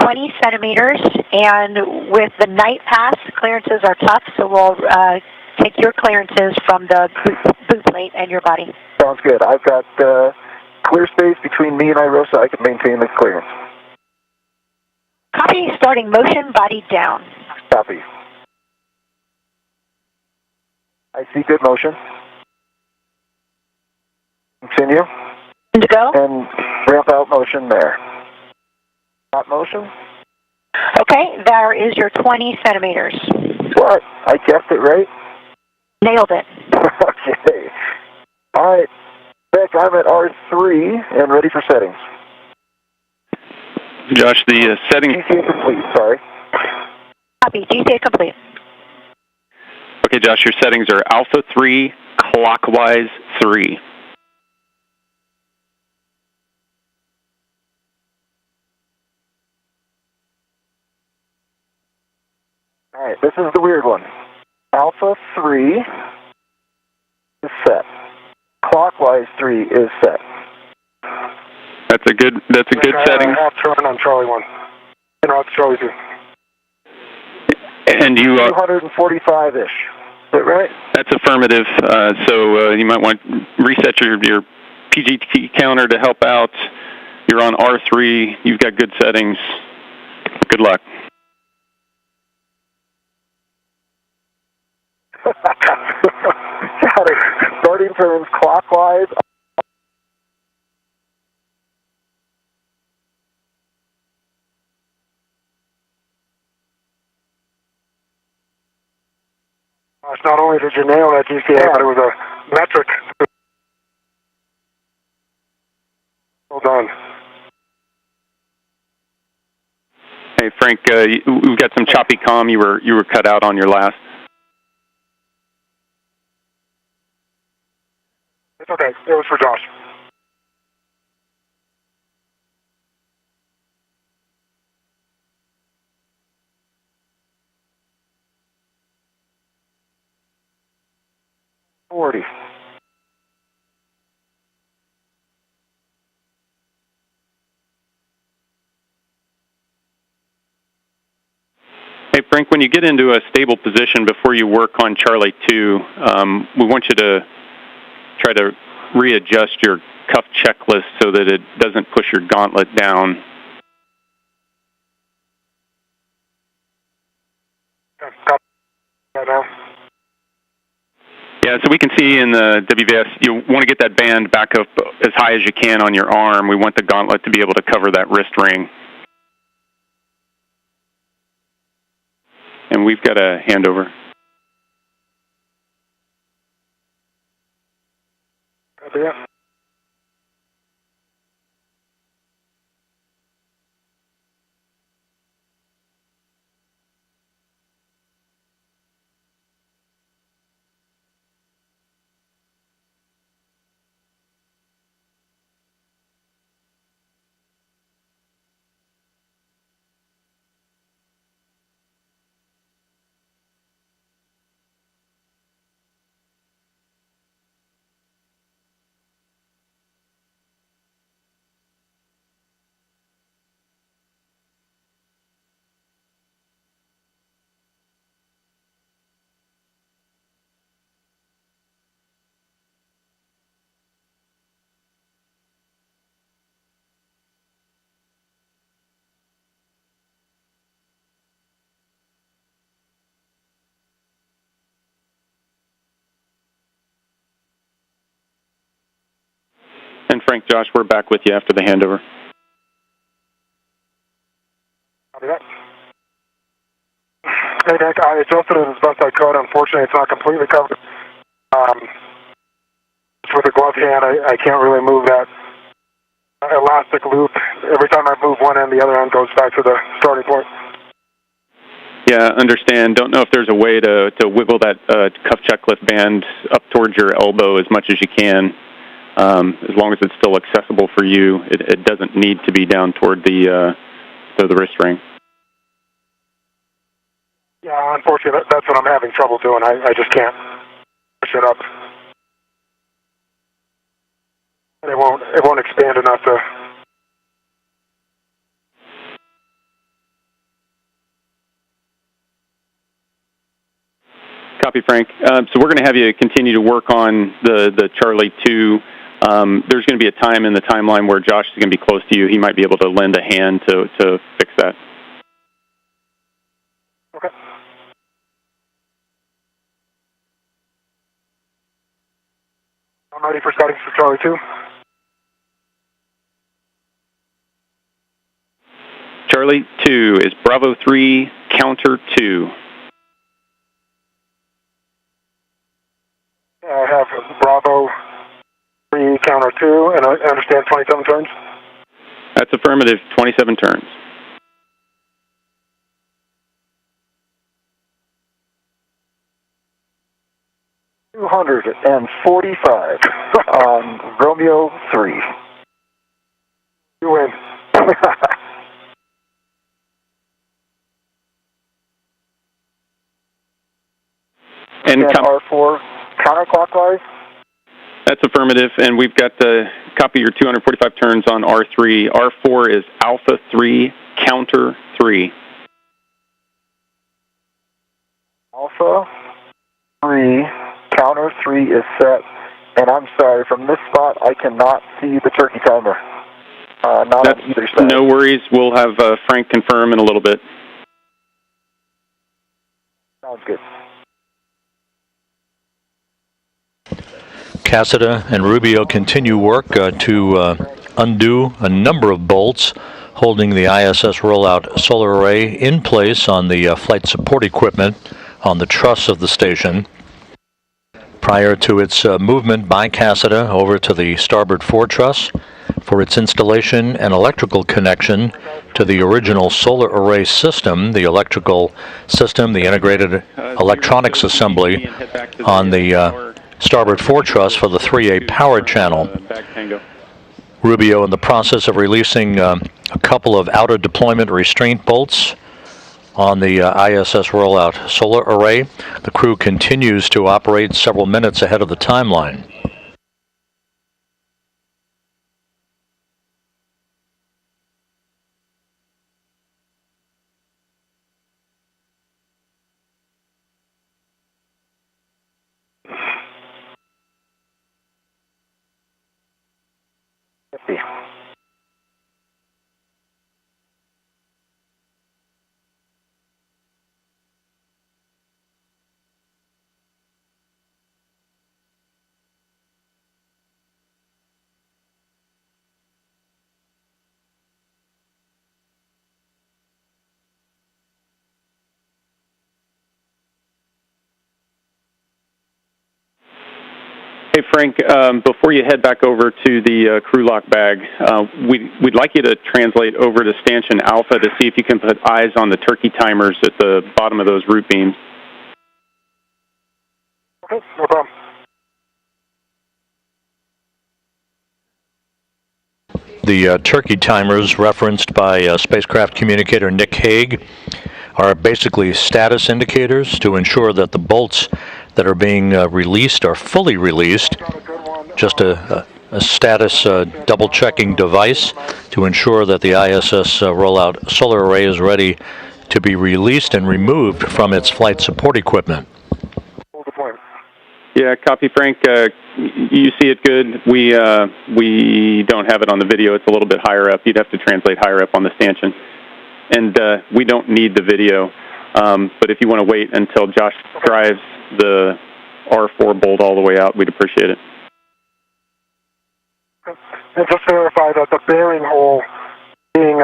20 centimeters, and with the night pass, clearances are tough, so we'll take your clearances from the boot plate and your body. Sounds good. I've got clear space between me and IROSA. I can maintain this clearance. Copy. Starting motion, body down. Copy. I see good motion. Continue. To go. And ramp out motion there. Stop motion. Okay, there is your 20 centimeters. What? I guessed it right? Nailed it. Okay. All right. Vic, I'm at R3 and ready for settings. Josh, the settings... GCA complete, sorry. Copy. GCA complete. Okay, Josh, your settings are alpha 3, clockwise 3. All right, this is the weird one. Alpha 3 is set. Clockwise 3 is set. That's a good setting. Half turn on Charlie 1. And on Charlie 2. And you 245-ish. Is that right? That's affirmative. So you might want to reset your PGT counter to help out. You're on R3. You've got good settings. Good luck. Got it. Starting turns clockwise. Not only did you nail that GCA, but it was a metric. Well done. Hey Frank, we've got some choppy comm. You were cut out on your last. It's okay. It was for Josh. Hey Frank, when you get into a stable position before you work on Charlie 2, we want you to try to readjust your cuff checklist so that it doesn't push your gauntlet down. Yeah, so we can see in the WVS, you want to get that band back up as high as you can on your arm. We want the gauntlet to be able to cover that wrist ring. And we've got a handover. And Frank, Josh, we're back with you after the handover. Copy that. Hey, Nick, I adjusted it as best I could. Unfortunately, it's not completely covered. With a glove hand, I can't really move that elastic loop. Every time I move one end, the other end goes back to the starting point. Yeah, understand. Don't know if there's a way to wiggle that cuff check lift band up towards your elbow as much as you can. As long as it's still accessible for you, it doesn't need to be down toward the wrist ring. Yeah, unfortunately, that's what I'm having trouble doing. I just can't push it up. It won't expand enough to. Copy, Frank. So we're going to have you continue to work on the Charlie 2. There's going to be a time in the timeline where Josh is going to be close to you. He might be able to lend a hand to fix that. Okay. I'm ready for settings for Charlie 2. Charlie 2 is Bravo 3, counter 2. I have Bravo 3, counter 2, and I understand 27 turns. That's affirmative, 27 turns. $245 on Romeo 3. You win. And R4 counterclockwise? That's affirmative, and we've got the copy your 245 turns on R3. R4 is Alpha 3, counter 3. Alpha 3, counter 3 is set, and I'm sorry, from this spot I cannot see the turkey timer. Not on either side. No worries, we'll have Frank confirm in a little bit. Sounds good. Cassida and Rubio continue work to undo a number of bolts holding the ISS rollout solar array in place on the flight support equipment on the truss of the station. Prior to its movement by Cassida over to the starboard foretruss for its installation and electrical connection to the original solar array system, the electrical system, the integrated electronics assembly on the starboard foretruss for the 3A power channel. Rubio in the process of releasing a couple of out-of-deployment restraint bolts on the ISS rollout solar array. The crew continues to operate several minutes ahead of the timeline. Hey, Frank, before you head back over to the crew lock bag, we'd like you to translate over to Stanchion Alpha to see if you can put eyes on the turkey timers at the bottom of those root beams. Okay, no problem. The turkey timers referenced by spacecraft communicator Nick Hague are basically status indicators to ensure that the bolts that are being released are fully released. Just a status double-checking device to ensure that the ISS rollout solar array is ready to be released and removed from its flight support equipment. Yeah, copy, Frank. You see it good. We don't have it on the video. It's a little bit higher up. You'd have to translate higher up on the stanchion. And we don't need the video. But if you want to wait until Josh drives the R4 bolt all the way out, we'd appreciate it. Okay. And just verify that the bearing hole being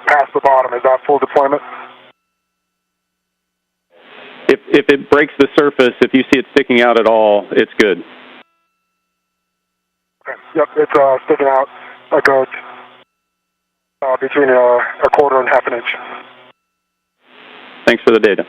past the bottom, is that full deployment? If it breaks the surface, if you see it sticking out at all, it's good. Okay. Yep, it's sticking out a good between a quarter and half an inch. Thanks for the data.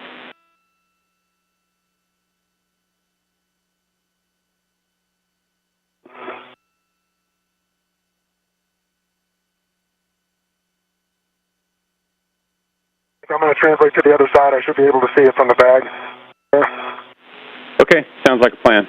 I'm going to translate to the other side. I should be able to see it from the bag. Yeah. Okay, sounds like a plan.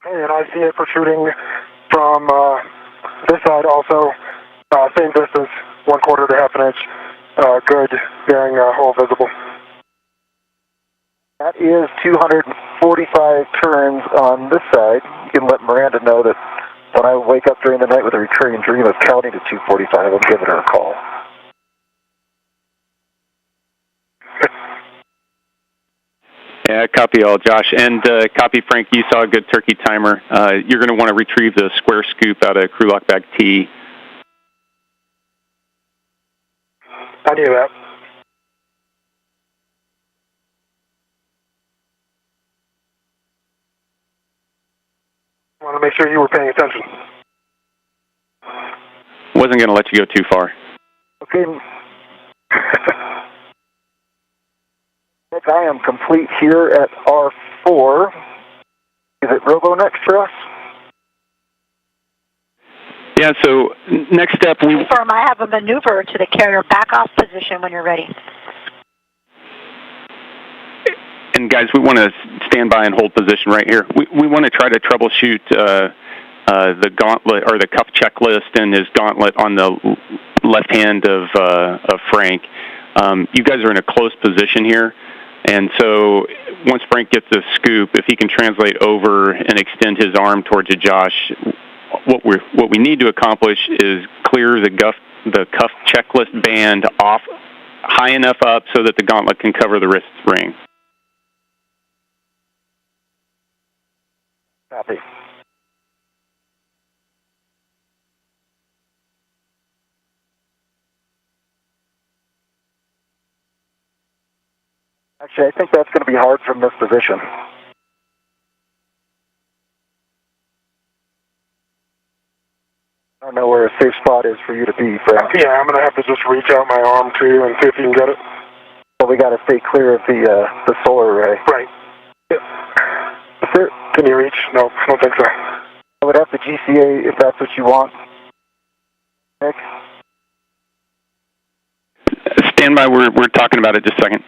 And I see it protruding from this side also, same distance, 1/4 to half an inch, good bearing hole visible. That is 245 turns on this side. You can let Miranda know that when I wake up during the night with a recurring dream of counting to 245, I'm giving her a call. Yeah, copy all, Josh. And copy, Frank, you saw a good turkey timer. You're going to want to retrieve the square scoop out of crew lock bag T. I knew that. I want to make sure you were paying attention. Wasn't going to let you go too far. Okay. I am complete here at R4. Is it Robo next for us? Yeah, so next step we... Confirm, I have a maneuver to the carrier back off position when you're ready. And guys, we want to stand by and hold position right here. We want to try to troubleshoot the gauntlet or the cuff checklist and his gauntlet on the left hand of Frank. You guys are in a close position here. And so once Frank gets a scoop, if he can translate over and extend his arm towards you, Josh, what we need to accomplish is clear the cuff checklist band off high enough up so that the gauntlet can cover the wrist ring. Copy. Actually, I think that's going to be hard from this position. I don't know where a safe spot is for you to be, Frank. Yeah, I'm going to have to just reach out my arm too and see if you can get it. Well, we got to stay clear of the solar array. Right. Yeah. Can you reach? No, I don't think so. I would have to GCA if that's what you want. Nick? Stand by, we're talking about it just a second.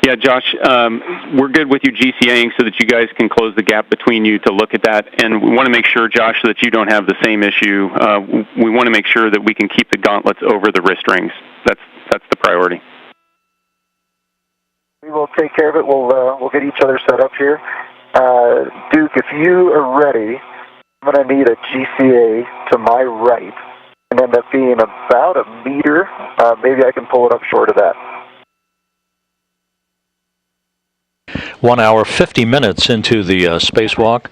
Yeah, Josh, we're good with you GCAing so that you guys can close the gap between you to look at that. And we want to make sure, Josh, that you don't have the same issue. We want to make sure that we can keep the gauntlets over the wrist rings. That's the priority. We will take care of it. We'll get each other set up here. Duke, if you are ready, I'm going to need a GCA to my right and end up being about a meter. Maybe I can pull it up short of that. 1 hour, 50 minutes into the spacewalk.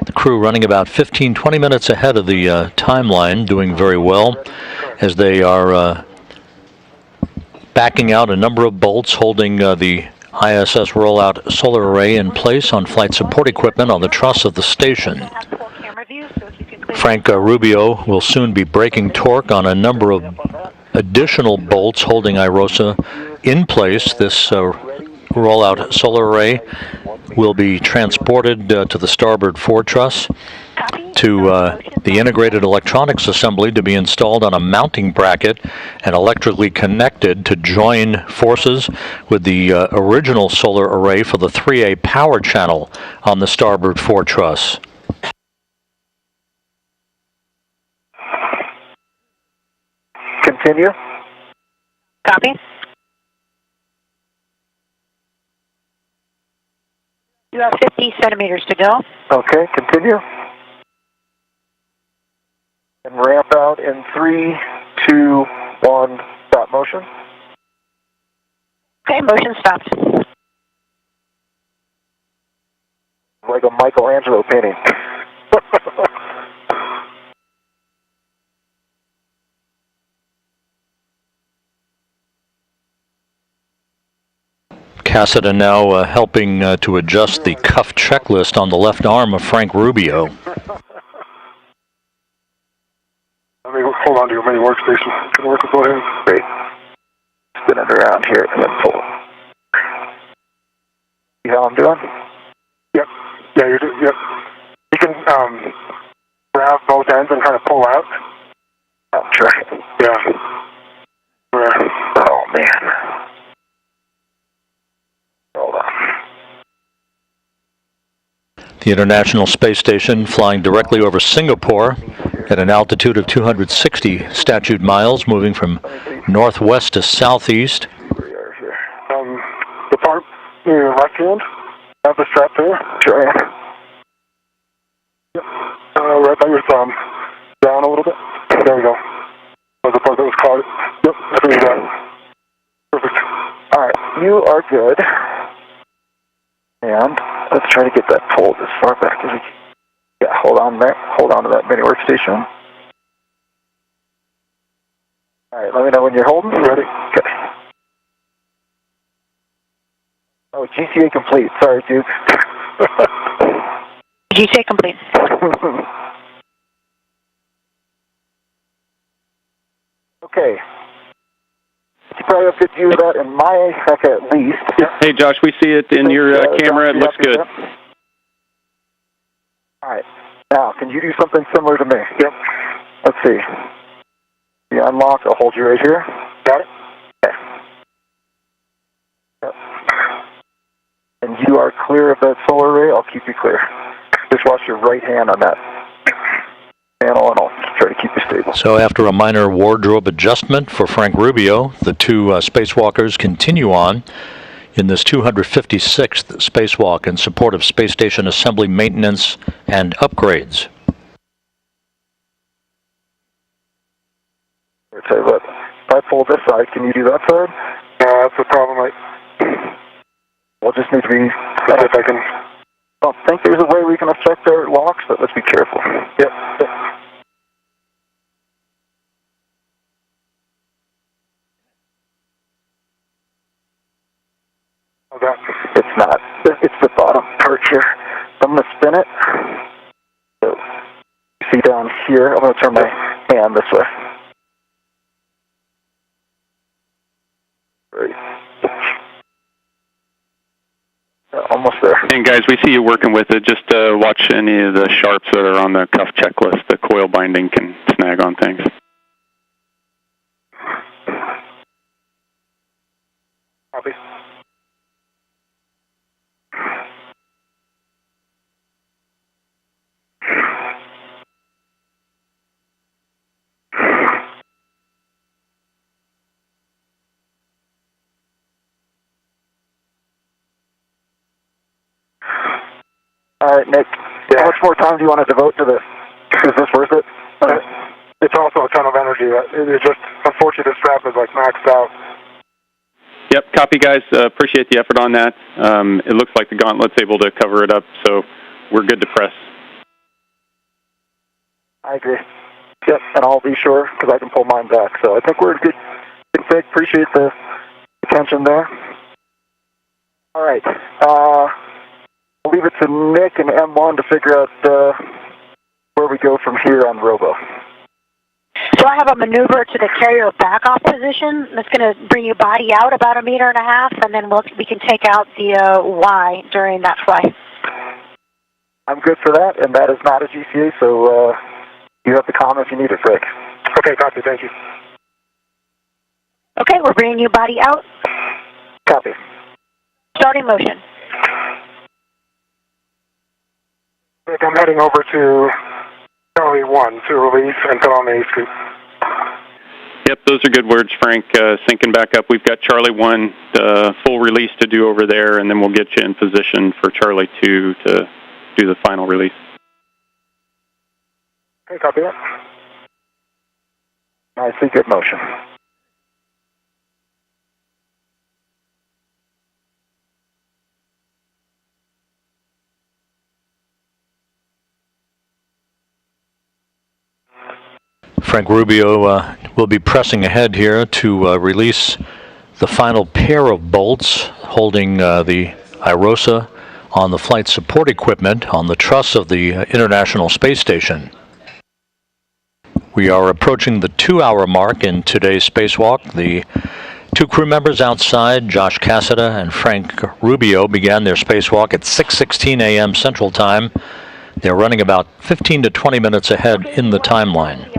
The crew running about 15-20 minutes ahead of the timeline, doing very well as they are backing out a number of bolts holding the ISS rollout solar array in place on flight support equipment on the truss of the station. Frank Rubio will soon be breaking torque on a number of additional bolts holding IROSA in place. This rollout solar array will be transported to the starboard foretruss to the integrated electronics assembly to be installed on a mounting bracket and electrically connected to join forces with the original solar array for the 3A power channel on the starboard foretruss. Continue. Copy. You have 50 centimeters to go. Okay, continue. And ramp out in 3, 2, 1, stop motion. Okay, motion stopped. Like a Michelangelo painting. Cassida now helping to adjust the cuff checklist on the left arm of Frank Rubio. Let me hold on to your mini workstation. Can work with both hands. Great. Spin it around here and then pull it. See how I'm doing? Yep. Yeah, you're doing. Yep. You can grab both ends and kind of pull out. I'm trying. Yeah. Oh man. Hold on. The International Space Station flying directly over Singapore at an altitude of 260 statute miles, moving from northwest to southeast. The part in your left hand, have the strap there. Sure. Yep. Right by your thumb. Down a little bit. There we go. That was the part that was caught. Yep, that's what you got. Perfect. Alright, you are good. And let's try to get that pulled as far back as we can. Yeah, hold on there. Hold on to that mini workstation. Alright, let me know when you're holding. Ready? Okay. Oh, GCA complete. Sorry, Duke. GCA complete. Okay. You probably have a good view of that in my heck at least. Hey, Josh, we see it in your camera. It looks good. All right. Now, can you do something similar to me? Yep. Let's see. You unlock. I'll hold you right here. Got it? Okay. Yep. And you are clear of that solar array. I'll keep you clear. Just watch your right hand on that panel, and I'll try to keep you stable. So after a minor wardrobe adjustment for Frank Rubio, the two spacewalkers continue on in this 256th spacewalk in support of space station assembly maintenance and upgrades. I'll tell you what, if I pull this side, can you do that side? That's the problem. We'll just need to be... Let's see if I can... I don't think there's a way we can affect our locks, but let's be careful. Yep. Okay. It's not. It's the bottom part here. I'm going to spin it. So, you see down here, I'm going to turn my hand this way. Right. Almost there. And guys, we see you working with it. Just watch any of the sharps that are on the cuff checklist. The coil binding can snag on things. Copy. All right, Nick. Yeah. How much more time do you want to devote to this? Is this worth it? It's also a ton of energy. It's just, unfortunately, the strap is like maxed out. Yep, copy, guys. Appreciate the effort on that. It looks like the gauntlet's able to cover it up, so we're good to press. I agree. Yep, and I'll be sure, because I can pull mine back. So I think we're in good config. Appreciate the attention there. All right. I'll leave it to Nick and M1 to figure out where we go from here on Robo. So I have a maneuver to the carrier back-off position. That's going to bring you body out about 1.5 meters, and then we can take out the Y during that flight. I'm good for that, and that is not a GCA, so you have the comm if you need it, Rick. Okay, copy. Thank you. Okay, we're bringing you body out. Copy. Starting motion. Rick, I'm heading over to Charlie 1 to release and put on the scoop. Yep, those are good words, Frank. Syncing back up. We've got Charlie 1, full release to do over there, and then we'll get you in position for Charlie 2 to do the final release. Okay, copy that. Nicely good motion. Frank Rubio will be pressing ahead here to release the final pair of bolts holding the IROSA on the flight support equipment on the truss of the International Space Station. We are approaching the 2-hour mark in today's spacewalk. The two crew members outside, Josh Cassada and Frank Rubio, began their spacewalk at 6:16 a.m. Central Time. They're running about 15 to 20 minutes ahead in the timeline.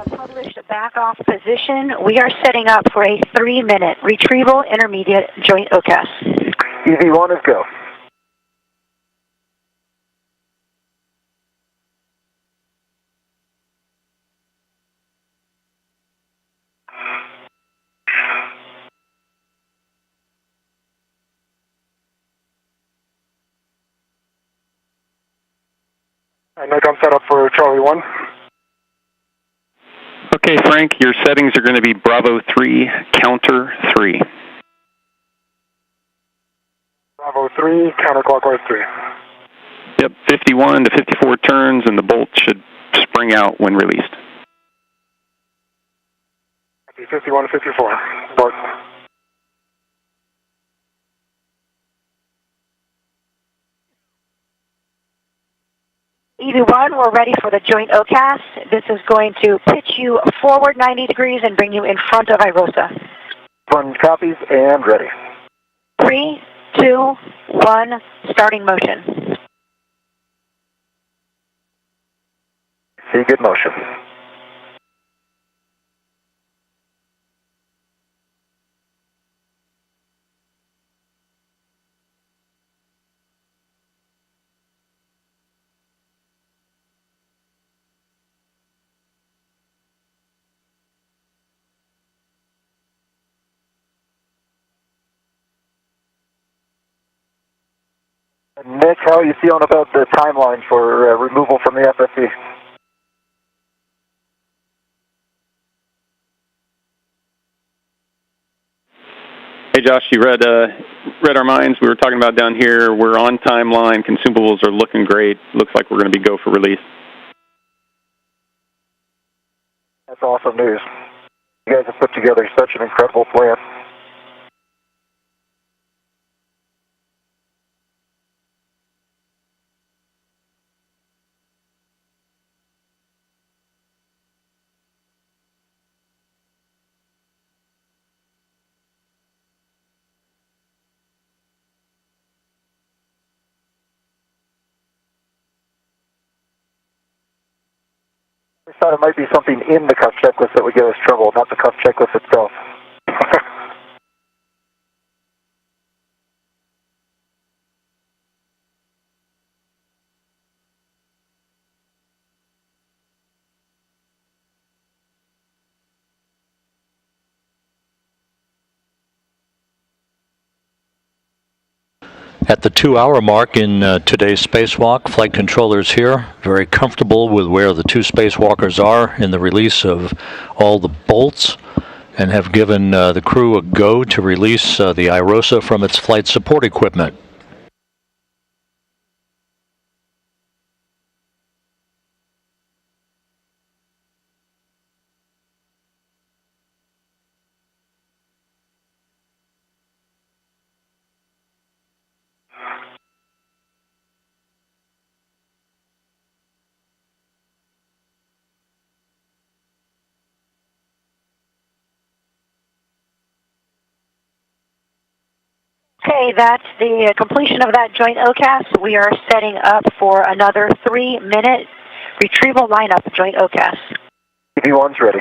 Back-off position. We are setting up for a 3-minute retrieval intermediate joint OCAS. EV1 is go. Nick, I'm set up for Charlie 1. Okay, Frank, your settings are going to be Bravo 3, counter 3. Bravo 3, counterclockwise 3. Yep, 51 to 54 turns, and the bolt should spring out when released. 51 to 54. Start. EV1, we're ready for the joint OCAS. This is going to pitch you forward 90 degrees and bring you in front of IROSA. 1 copies and ready. 3, 2, 1, starting motion. See good motion. Nick, how are you feeling about the timeline for removal from the FSE? Hey, Josh, you read our minds. We were talking about down here. We're on timeline. Consumables are looking great. Looks like we're going to be go for release. That's awesome news. You guys have put together such an incredible plan. I thought it might be something in the cuff checklist that would give us trouble, not the cuff checklist itself. At the 2-hour mark in today's spacewalk, flight controllers here, very comfortable with where the two spacewalkers are in the release of all the bolts and have given the crew a go to release the IROSA from its flight support equipment. Okay, that's the completion of that joint OCAS. We are setting up for another 3-minute retrieval lineup joint OCAS. EV1's ready.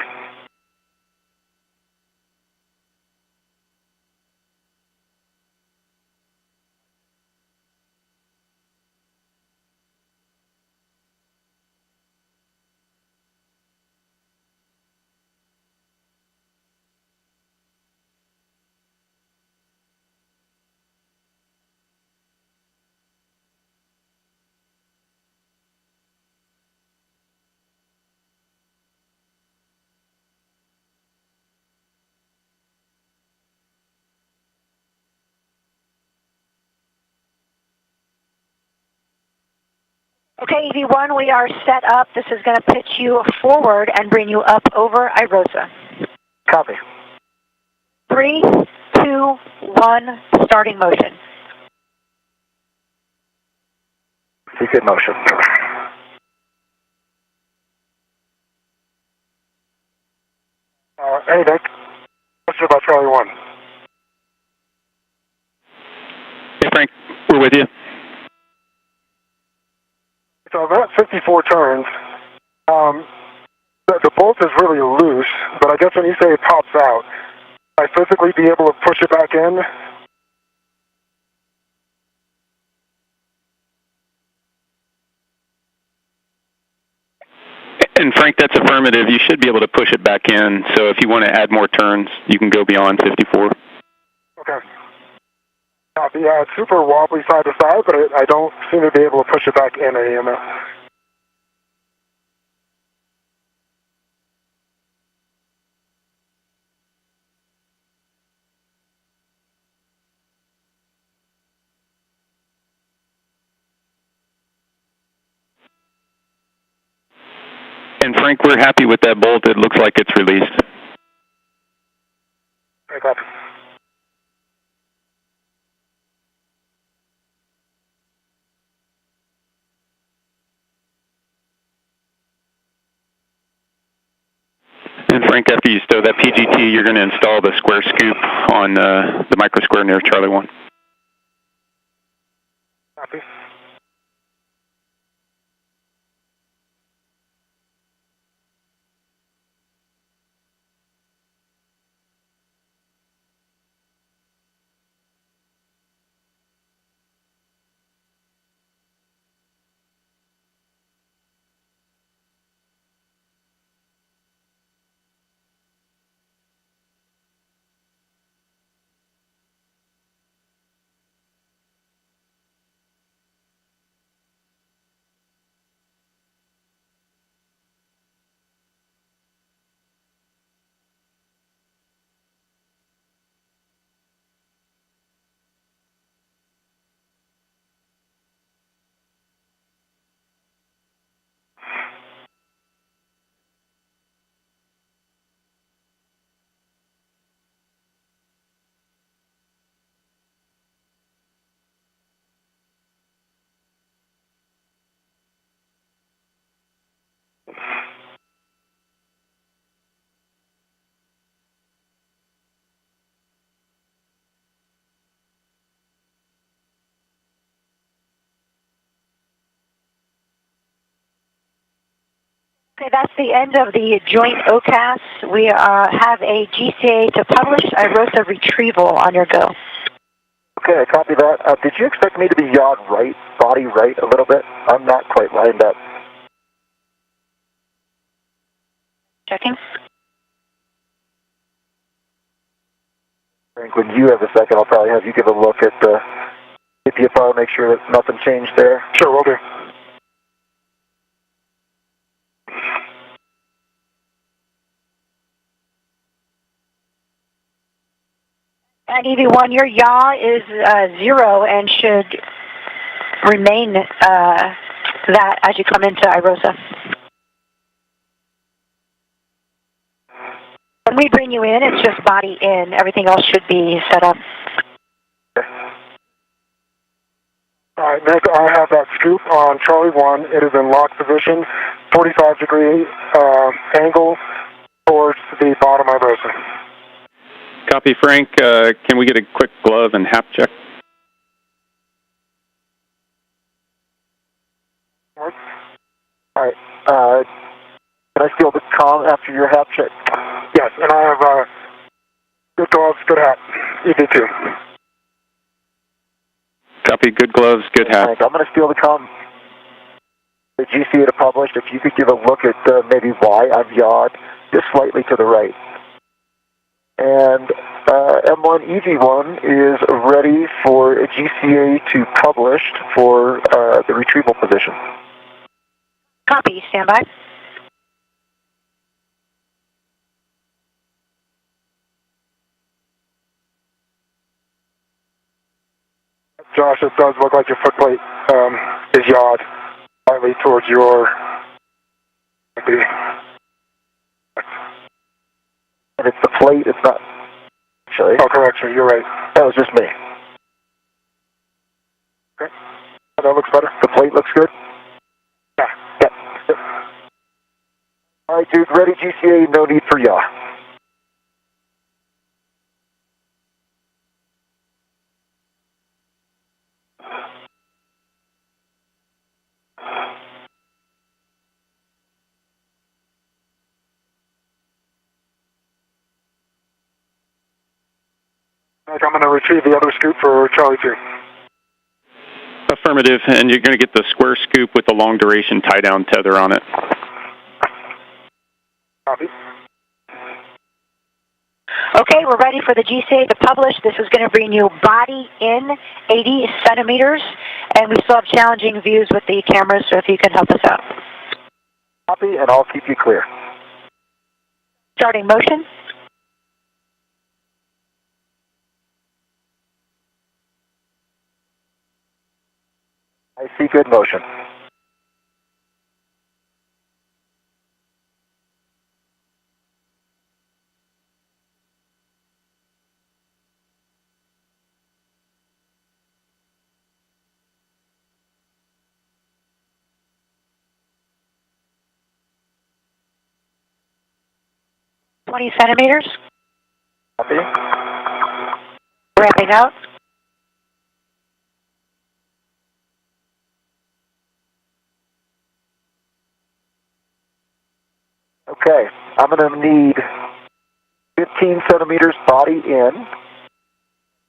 Okay, EV1, we are set up. This is going to pitch you forward and bring you up over IROSA. Copy. 3, 2, 1, starting motion. Good motion. Anything. What's about Charlie 1? Hey, Frank, we're with you. So I'm at 54 turns. The bolt is really loose, but I guess when you say it pops out, I physically be able to push it back in? And Frank, that's affirmative. You should be able to push it back in. So if you want to add more turns, you can go beyond 54. Okay. Copy. Yeah, it's super wobbly side to side, but I don't seem to be able to push it back in AMS. And Frank, we're happy with that bolt. It looks like it's released. Okay, copy. And Frank, after you stow that PGT, you're going to install the square scoop on the micro square near Charlie 1. Copy. Okay, that's the end of the joint OCAS. We have a GCA to publish IROSA retrieval on your go. Okay, I copy that. Did you expect me to be yawed right, body right a little bit? I'm not quite lined up. Checking. Frank, when you have a second, I'll probably have you give a look at the APFR, make sure that nothing changed there. Sure, will do. And EV1, your yaw is 0 and should remain that as you come into IROSA. When we bring you in, it's just body in. Everything else should be set up. All right, Nick, I have that scoop on Charlie 1. It is in lock position, 45-degree angle towards the bottom of IROSA. Copy, Frank. Can we get a quick glove and hap check? All right. Can I steal the comm after your hap check? Yes, and I have good gloves, good hat, EV2. Copy, good gloves, good hat. Frank, I'm going to steal the comm. The GCA published. If you could give a look at maybe why I've yawed just slightly to the right. And M1 EV1 is ready for a GCA to publish for the retrieval position. Copy, stand by. Josh, it does look like your footplate is yawed slightly towards your... And it's the plate, it's not... Actually. Oh, correction, you're right. That was just me. Okay. That looks better. The plate looks good? Yeah. Yep. All right, dude, ready GCA, no need for yaw. I'm going to retrieve the other scoop for Charlie 2. Affirmative, and you're going to get the square scoop with the long duration tie-down tether on it. Copy. Okay, we're ready for the GCA to publish. This is going to bring you body in 80 centimeters, and we still have challenging views with the cameras, so if you can help us out. Copy, and I'll keep you clear. Starting motion. I see good motion. Twenty centimeters. Copy. Ramping out. Okay, I'm going to need 15 centimeters body in,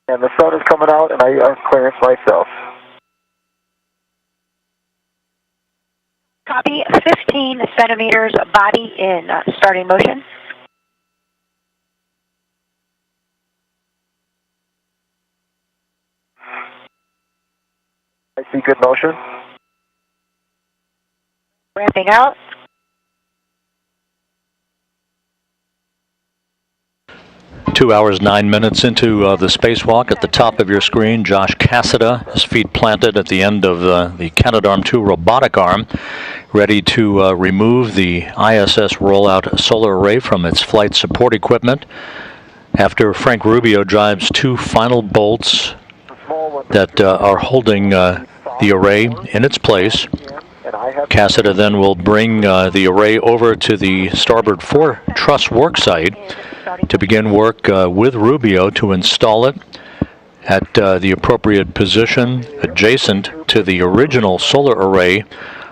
and the sun is coming out, and I have clearance myself. Copy, 15 centimeters body in. Starting motion. I see good motion. Ramping out. Two hours, 9 minutes into the spacewalk. At the top of your screen, Josh Cassada, his feet planted at the end of the Canadarm2 robotic arm, ready to remove the ISS rollout solar array from its flight support equipment. After Frank Rubio drives two final bolts that are holding the array in its place, Cassada then will bring the array over to the starboard 4 truss work site to begin work with Rubio to install it at the appropriate position adjacent to the original solar array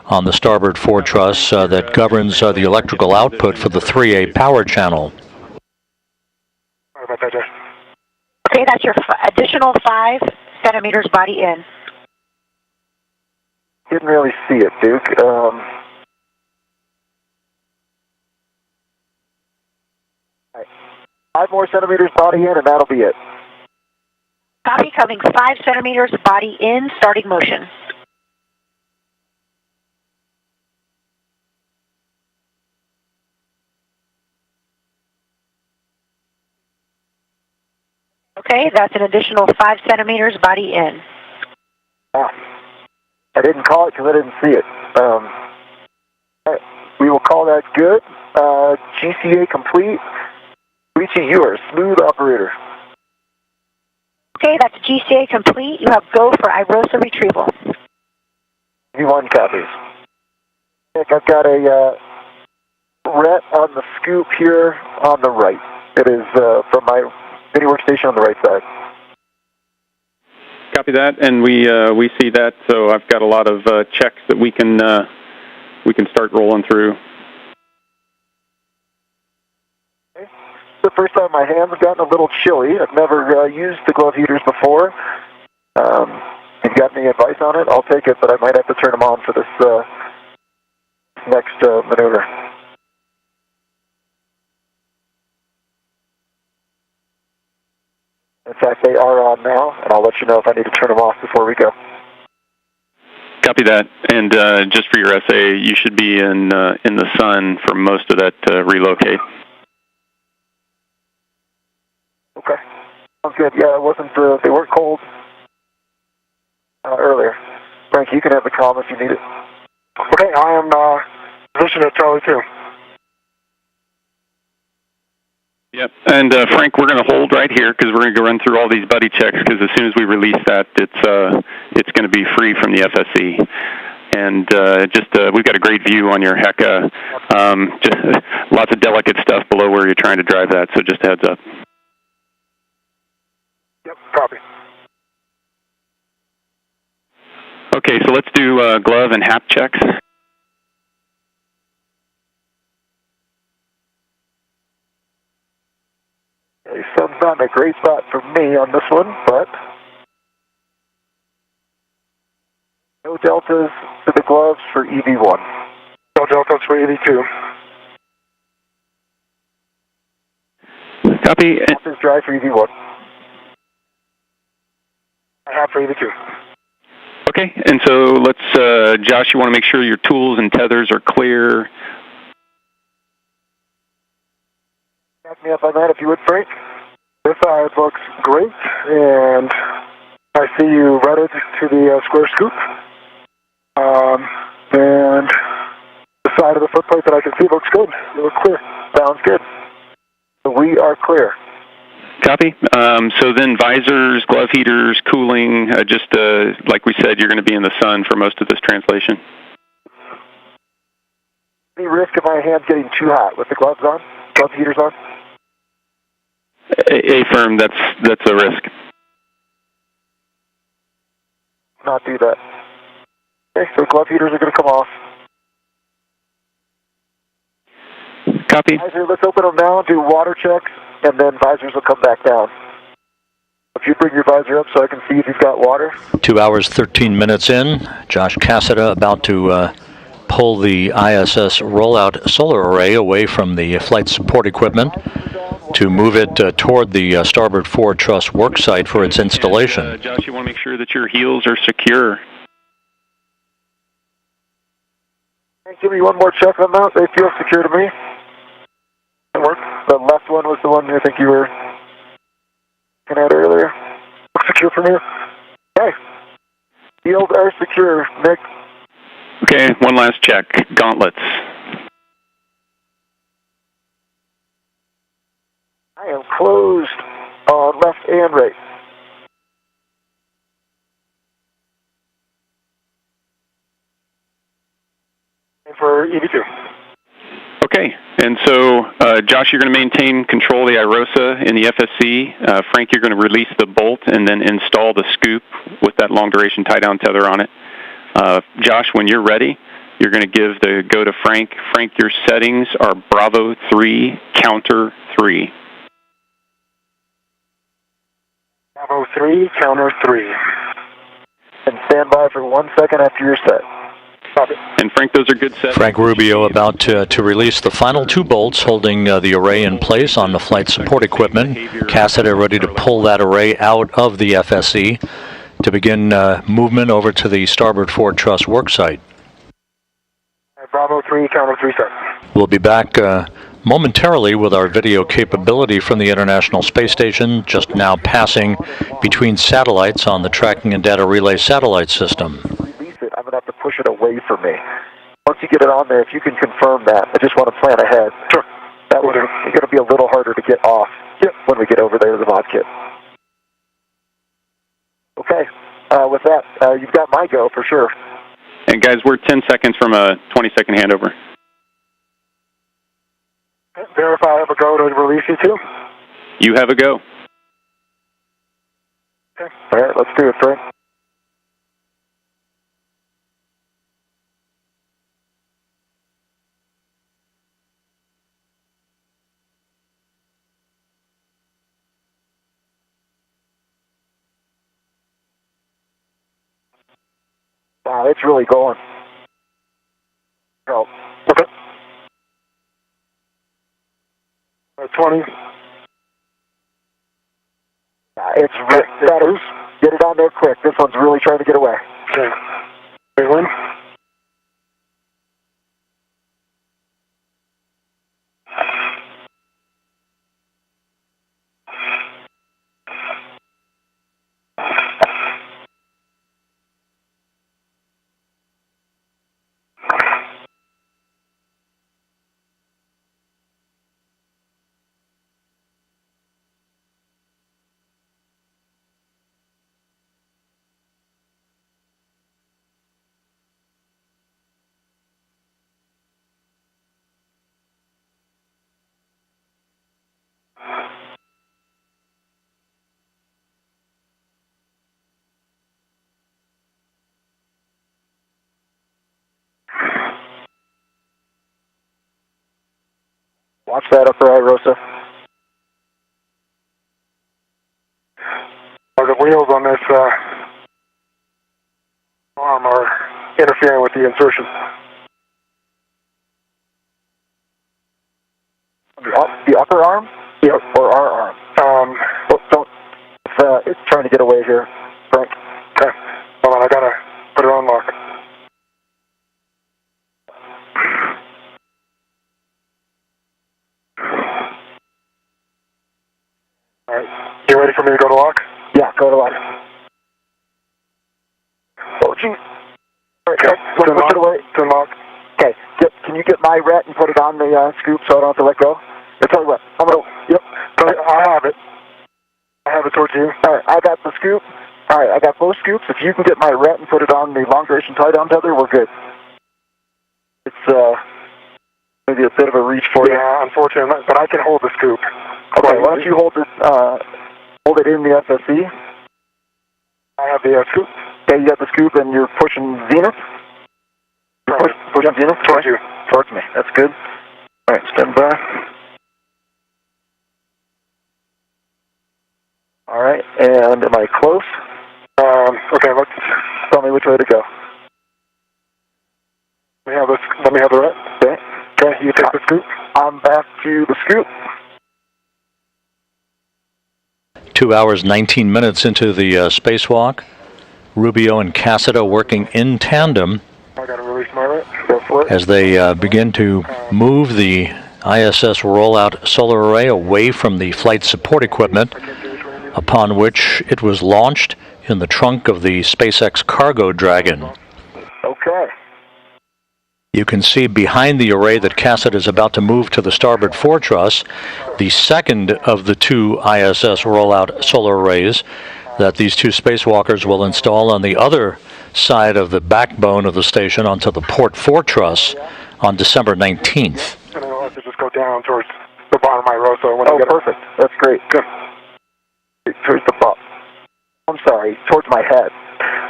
on the starboard 4 truss that governs the electrical output for the 3A power channel. Sorry about that, Josh. Okay, that's your additional 5 centimeters body in. Didn't really see it, Duke. Right. 5 more centimeters body in, and that'll be it. Copy, coming 5 centimeters body in, starting motion. Okay, Okay, that's an additional 5 centimeters body in. I didn't call it because I didn't see it. We will call that good. GCA complete. Koichi, you are a smooth operator. Okay, that's GCA complete. You have go for IROSA retrieval. V1 copies. Nick, I've got a ret on the scoop here on the right. It is from my mini workstation on the right side. Copy that, and we see that. So I've got a lot of checks that we can start rolling through. Okay. The first time my hands have gotten a little chilly. I've never used the glove heaters before. If you got any advice on it, I'll take it, but I might have to turn them on for this next maneuver. In fact, they are on now, and I'll let you know if I need to turn them off before we go. Copy that. And just for your essay, you should be in the sun for most of that relocate. Okay. Sounds good. Yeah, it wasn't. They weren't cold earlier. Frank, you can have the comm if you need it. Okay, I am positioned at Charlie 2. Yep. And Frank, we're going to hold right here because we're going to go run through all these buddy checks because as soon as we release that, it's going to be free from the FSE. And we've got a great view on your HECA. Just lots of delicate stuff below where you're trying to drive that, so just a heads up. Yep, copy. Okay, so let's do glove and hap checks. Okay, sun's not in a great spot for me on this one, but no deltas to the gloves for EV1. No deltas for EV2. Copy. Deltas dry for EV1. I have for EV2. Okay, and so let's, Josh, you want to make sure your tools and tethers are clear. Back me up on that if you would, Frank. This side looks great, and I see you routed to the square scoop. And the side of the footplate that I can see looks good. It looks clear. Sounds good. So we are clear. Copy. So then visors, glove heaters, cooling, just like we said, you're going to be in the sun for most of this translation. Any risk of my hands getting too hot with the gloves on? Glove heaters on? Affirm, that's a risk. Not do that. Okay, so glove heaters are going to come off. Copy. Visor, let's open them now, do water checks, and then visors will come back down. If you bring your visor up so I can see if you've got water. 2 hours, 13 minutes in. Josh Cassada about to pull the ISS rollout solar array away from the flight support equipment to move it toward the starboard forward truss work site for its installation. And, Josh, you want to make sure that your heels are secure. Give me one more check on that. They feel secure to me. It works. The left one was the one I think you were looking at earlier. Looks secure for me. Okay. Heels are secure, Nick. Okay, one last check. Gauntlets. I am closed on left and right. And for EV2. Okay, and so Josh, you're going to maintain control of the IROSA in the FSC. Frank, you're going to release the bolt and then install the scoop with that long duration tie down tether on it. Josh, when you're ready, you're going to give the go to Frank. Frank, your settings are Bravo 3, counter 3. Bravo 3, counter 3. And stand by for 1 second after you're set. And Frank, those are good settings. Frank Rubio about to release the final 2 bolts holding the array in place on the flight support equipment. Cassada ready to pull that array out of the FSE to begin movement over to the starboard forward truss work site. Bravo 3, counter 3 set. We'll be back momentarily with our video capability from the International Space Station, just now passing between satellites on the Tracking and Data Relay satellite system. Release it, I'm going to have to push it away from me. Once you get it on there, if you can confirm that, I just want to plan ahead. Sure. That would going to be a little harder to get off when we get over there to the mod kit. Okay. With that, you've got my go for sure. And guys, we're 10 seconds from a 20-second handover. Verify I have a go to release you too. You have a go. Okay. All right, let's do it, Frank. Wow, it's really going. Oh, Okay. 20. It's better. Get it on there quick. This one's really trying to get away. Okay. Wait, one. Watch that upper eye, Rosa. The wheels on this arm are interfering with the insertion. The upper arm? Yep. Or our arm? Don't. It's trying to get away here, Frank. Okay. Hold on, I gotta put it on lock. All right. You ready for me to go to lock? Yeah, go to lock. Oh, geez. All right, Okay. push it away. To lock. Okay. Can you get my ret and put it on the scoop so I don't have to let go? I'll tell you what. I'm going to... Yep. I have it. I have it towards you. All right, I got the scoop. All right, I got both scoops. If you can get my ret and put it on the long duration tie down tether, we're good. It's maybe a bit of a reach for you. Yeah, unfortunately, but I can hold the scoop. Okay, why don't you hold it in the SSC? I have the scoop. Okay, you got the scoop and you're pushing Zenith? Pushing Zenith? Towards you. Towards me. That's good. All right, stand by. All right, and am I close? Okay, let's Tell me which way to go. let me have the ret. Okay. Okay, you take the scoop. I'm back to the scoop. 2 hours, 19 minutes into the spacewalk. Rubio and Cassida working in tandem I gotta release my ret. Go for it. as they begin to move the ISS rollout solar array away from the flight support equipment, upon which it was launched in the trunk of the SpaceX Cargo Dragon. Okay. You can see behind the array that Cassida is about to move to the starboard foretruss, the second of the two ISS rollout solar arrays that these two spacewalkers will install on the other side of the backbone of the station onto the port foretruss on December 19th. And then I'll have to just go down towards the bottom of my row. So when Oh, perfect. That's great. Good. Towards the bottom. I'm sorry, towards my head.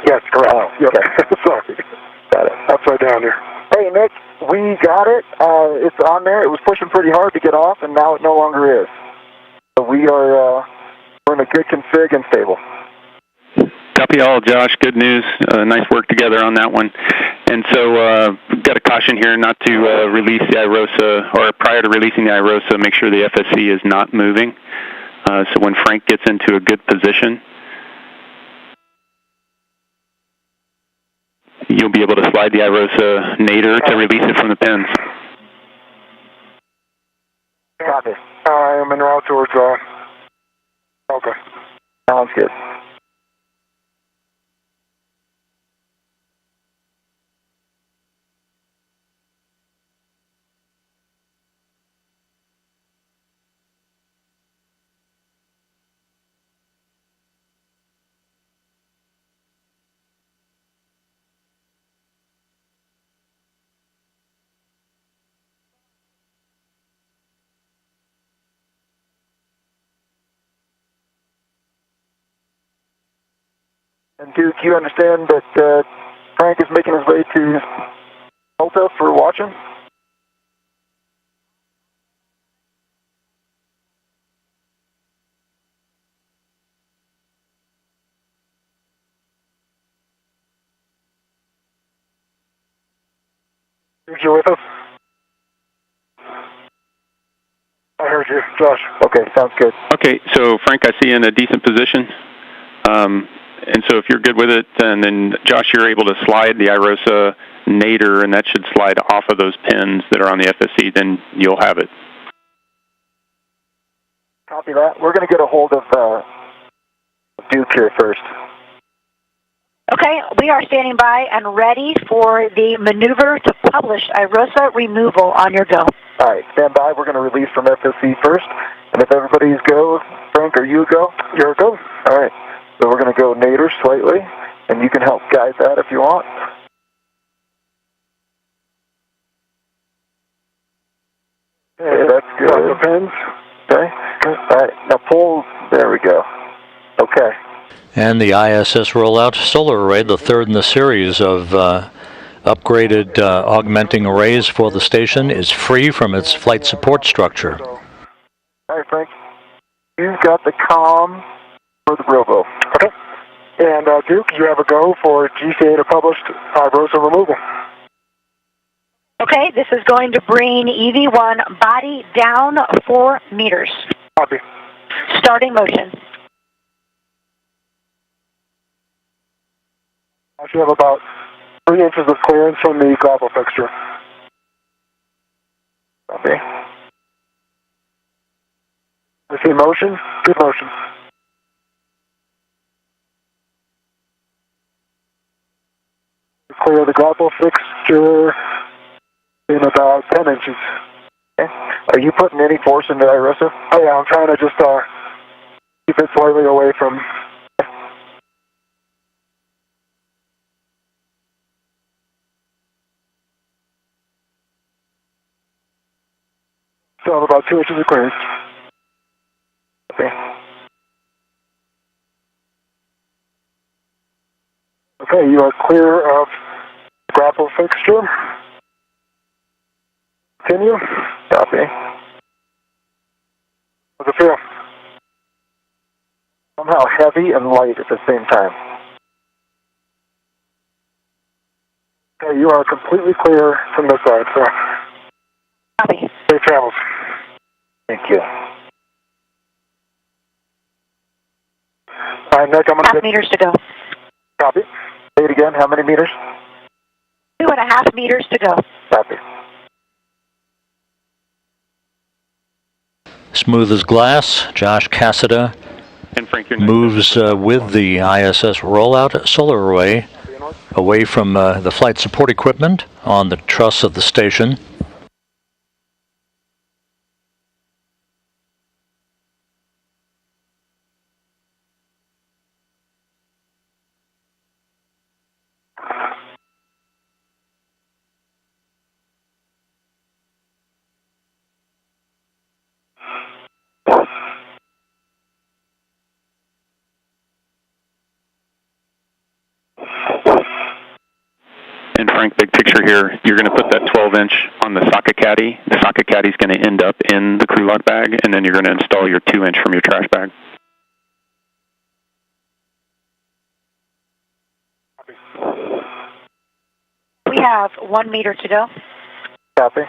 Yes, correct. Oh, okay. Sorry. Got it. Upside down here. Hey, Nick, we got it. It's on there. It was pushing pretty hard to get off, and now it no longer is. So we are we're in a good config and stable. Copy all, Josh. Good news. Nice work together on that one. And so got a caution here not to release the IROSA, or prior to releasing the IROSA, make sure the FSC is not moving. So when Frank gets into a good position, you'll be able to slide the IROSA nadir to release it from the pins. Copy. I am en route towards, okay. Sounds good. And Duke, you understand that Frank is making his way to Delta for watching? Duke, you with us? I heard you, Josh. Okay, sounds good. Okay, so Frank, I see you in a decent position. And so if you're good with it, and then Josh, you're able to slide the IROSA nadir, and that should slide off of those pins that are on the FSC, then you'll have it. Copy that. We're going to get a hold of Duke here first. Okay, we are standing by and ready for the maneuver to publish IROSA removal on your go. All right, stand by. We're going to release from FSC first. And if everybody's go, Frank, are you go? You're go. All right. So we're going to go nadir slightly, and you can help guide that if you want. Okay, that's good. The pins. Okay. All right, now pull. There we go. Okay. And the ISS rollout solar array, the third in the series of upgraded augmenting arrays for the station, is free from its flight support structure. All right, Frank. You've got the comm for the Robo. Okay. And Duke, you have a go for GCA to publish IROSA removal. Okay, this is going to bring EV1 body down 4 meters. Copy. Starting motion. I should have about 3 inches of clearance from the grapple fixture. Copy. I see motion. Good motion. Clear the grapple fixture in about 10 inches. Okay. Are you putting any force into IROSA? Oh yeah, I'm trying to just keep it slightly away from. Still have about 2 inches of clearance. Okay. Okay, you are clear of grapple fixture. Continue. Copy. How's it feel? Somehow heavy and light at the same time. Okay, you are completely clear from this side, so Copy. safe travels. Thank you. All right, Nick, I'm going to Half meters to go. Copy. Say it again. How many meters? 2.5 meters to go. Copy. Smooth as glass, Josh Cassida And Frank, you're moves with the ISS rollout solar array away from the flight support equipment on the truss of the station. And Frank, big picture here, you're going to put that 12-inch on the socket caddy. The socket caddy is going to end up in the crew lock bag, and then you're going to install your 2-inch from your trash bag. We have 1 meter to go. Copy.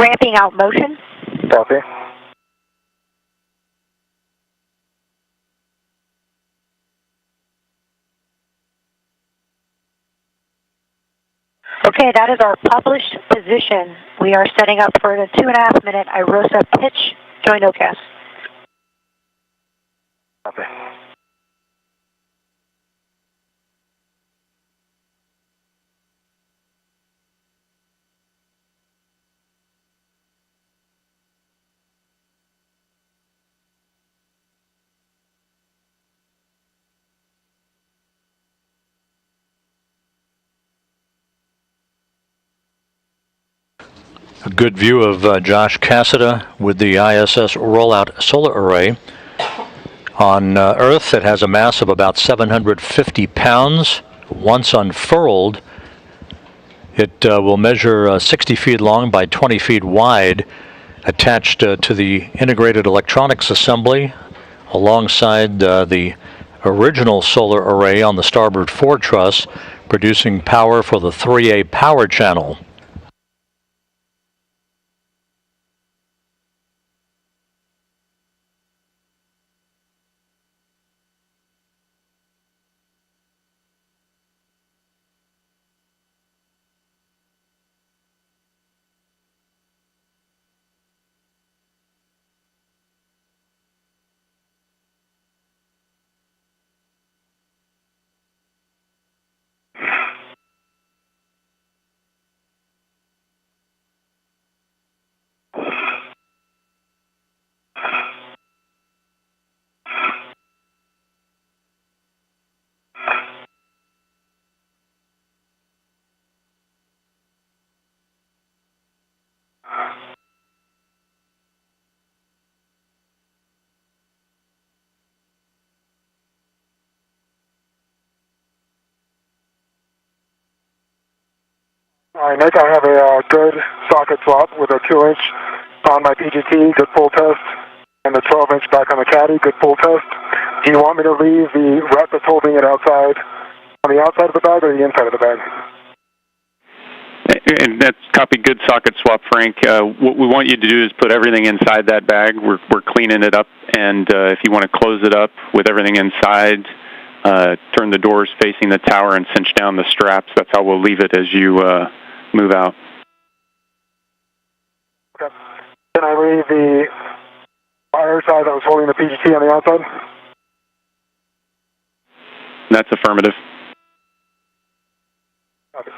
Ramping out motion. Copy. Okay, that is our published position. We are setting up for the 2.5 minute IROSA pitch joint OCAS. Copy. A good view of Josh Cassada with the ISS rollout solar array. On Earth, it has a mass of about 750 pounds. Once unfurled, it will measure 60 feet long by 20 feet wide, attached to the integrated electronics assembly alongside the original solar array on the starboard fore truss, producing power for the 3A power channel. All right, Nick, I have a good socket swap with a 2-inch on my PGT, good pull test, and the 12-inch back on the caddy, good pull test. Do you want me to leave the rep that's holding it outside, on the outside of the bag or the inside of the bag? And that's copy good socket swap, Frank. What we want you to do is put everything inside that bag. We're cleaning it up, and if you want to close it up with everything inside, turn the doors facing the tower and cinch down the straps. That's how we'll leave it as you move out. Okay. Can I leave the fire side that was holding the PGT on the outside? That's affirmative. Okay.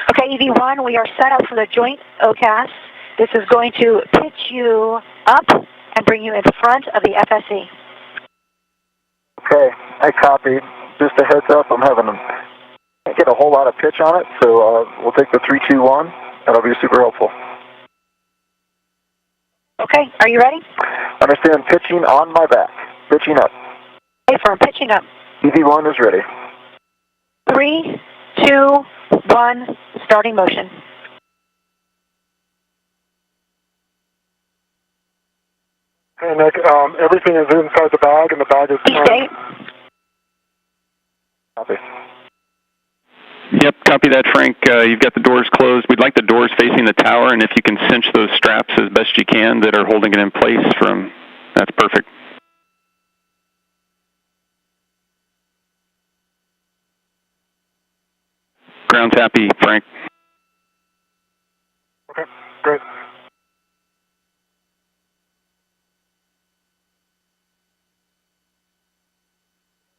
Okay, EV1, we are set up for the joint OCAS. This is going to pitch you up and bring you in front of the FSE. Okay, I copy. Just a heads up, I can't get a whole lot of pitch on it, so we'll take the 3-2-1. That'll be super helpful. Okay, are you ready? Understand pitching on my back. Pitching up. Okay, firm, pitching up. EV1 is ready. 3, 2, 1, starting motion. Hey, Nick, everything is inside the bag, and the bag is... State. Copy. Yep, copy that, Frank. You've got the doors closed. We'd like the doors facing the tower, and if you can cinch those straps as best you can that are holding it in place, that's perfect. Ground's happy, Frank. Okay, great.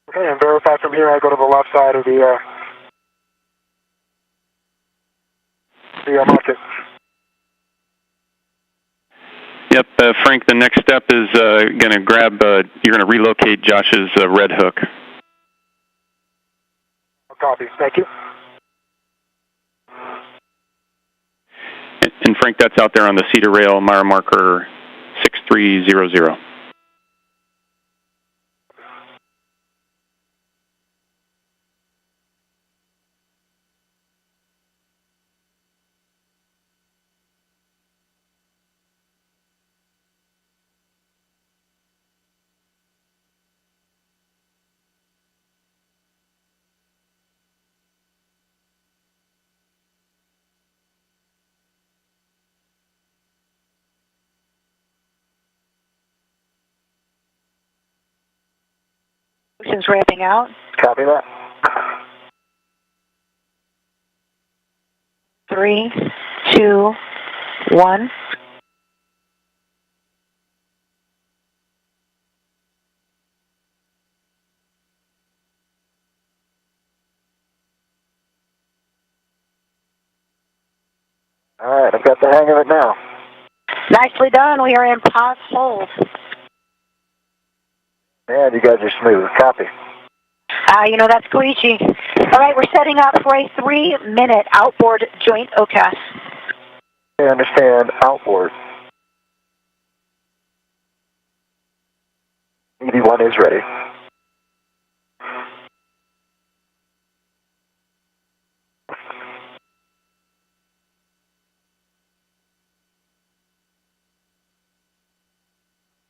Okay, and verify from here I go to the left side of the market. Yep, Frank, the next step is going to you're going to relocate Josh's red hook. Copy. Thank you. And Frank, that's out there on the Cedar Rail, mile marker 6300. Ocean's ramping out. Copy that. 3, 2, 1. All right, I've got the hang of it now. Nicely done. We are in pause hold. Man, you guys are smooth. Copy. You know, that's Koichi. All right, we're setting up for a 3-minute outboard joint OCAS. I understand. Outboard. EV1 is ready.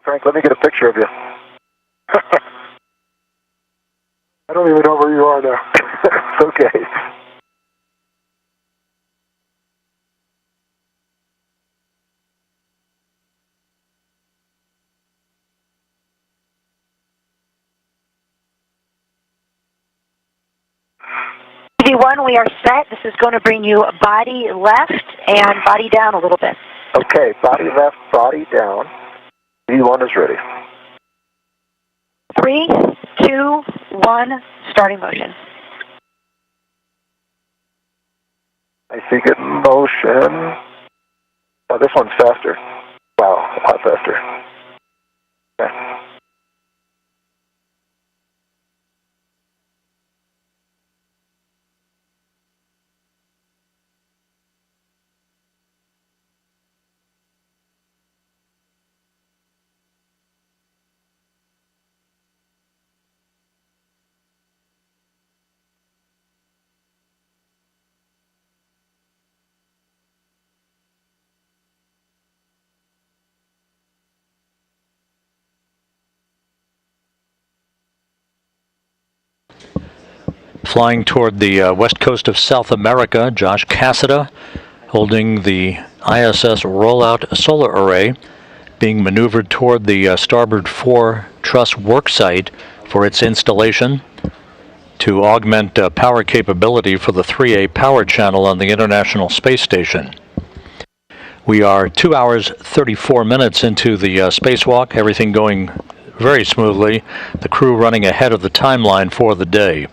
Frank, let me get a picture of you. I don't even know where you are now. It's okay. EV1, we are set. This is going to bring you body left and body down a little bit. Okay, body left, body down. EV1 is ready. 3, 2, 1, starting motion. I see good motion. Oh, this one's faster. Wow, a lot faster. Okay. Flying toward the west coast of South America, Josh Cassada holding the ISS rollout solar array, being maneuvered toward the starboard 4 truss worksite for its installation to augment power capability for the 3A power channel on the International Space Station. We are 2 hours 34 minutes into the spacewalk, everything going very smoothly, the crew running ahead of the timeline for the day.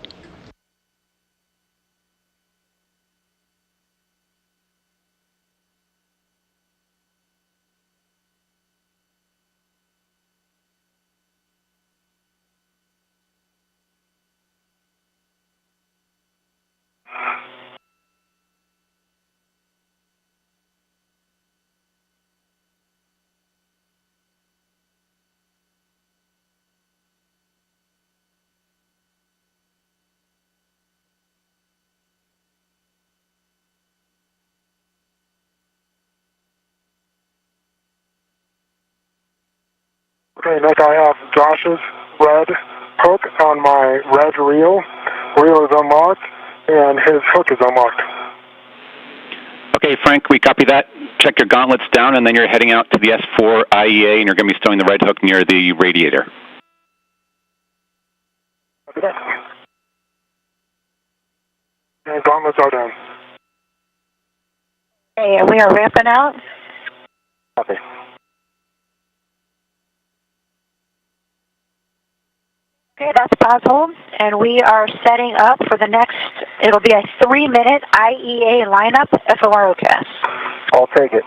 Okay, Nick, I have Josh's red hook on my red reel. Reel is unlocked, and his hook is unlocked. Okay, Frank, we copy that. Check your gauntlets down, and then you're heading out to the S4 IEA, and you're going to be stowing the red hook near the radiator. Copy that. And gauntlets are down. Okay, we are ramping out. Copy. Okay, that's pause hold, and we are setting up for the next, it'll be a 3-minute IEA lineup FOR OCAS. I'll take it.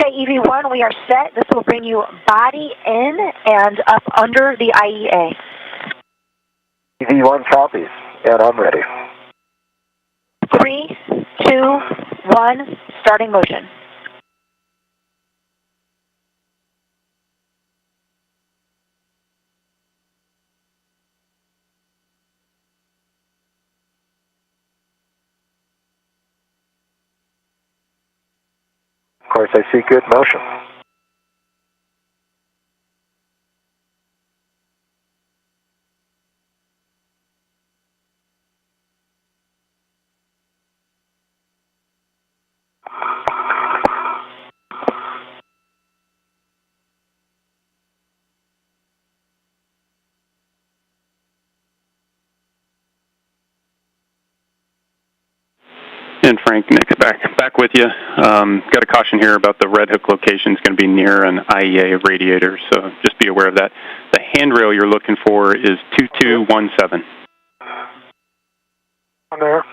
Okay, EV1, we are set. This will bring you body in and up under the IEA. EV1 copies, and I'm ready. 3, 2, 1, starting motion. Of course, I see good motion. And Frank, Nick, back with you. Got a caution here about the Red Hook location is going to be near an IEA radiator, so just be aware of that. The handrail you're looking for is 2217. On there.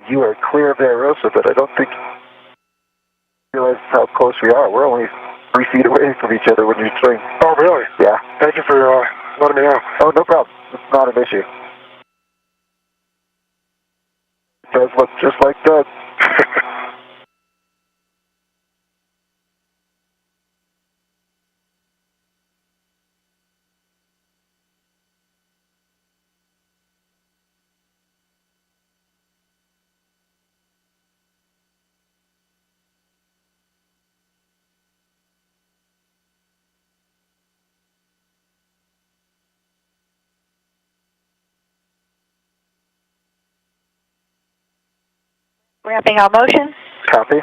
You are clear of the Irosa, but I don't think you realize how close we are. We're only 3 feet away from each other when you're swing. Oh, really? Yeah. Thank you for letting me know. Oh, no problem. It's not an issue. It does look just like Doug. Ramping out motion. Copy.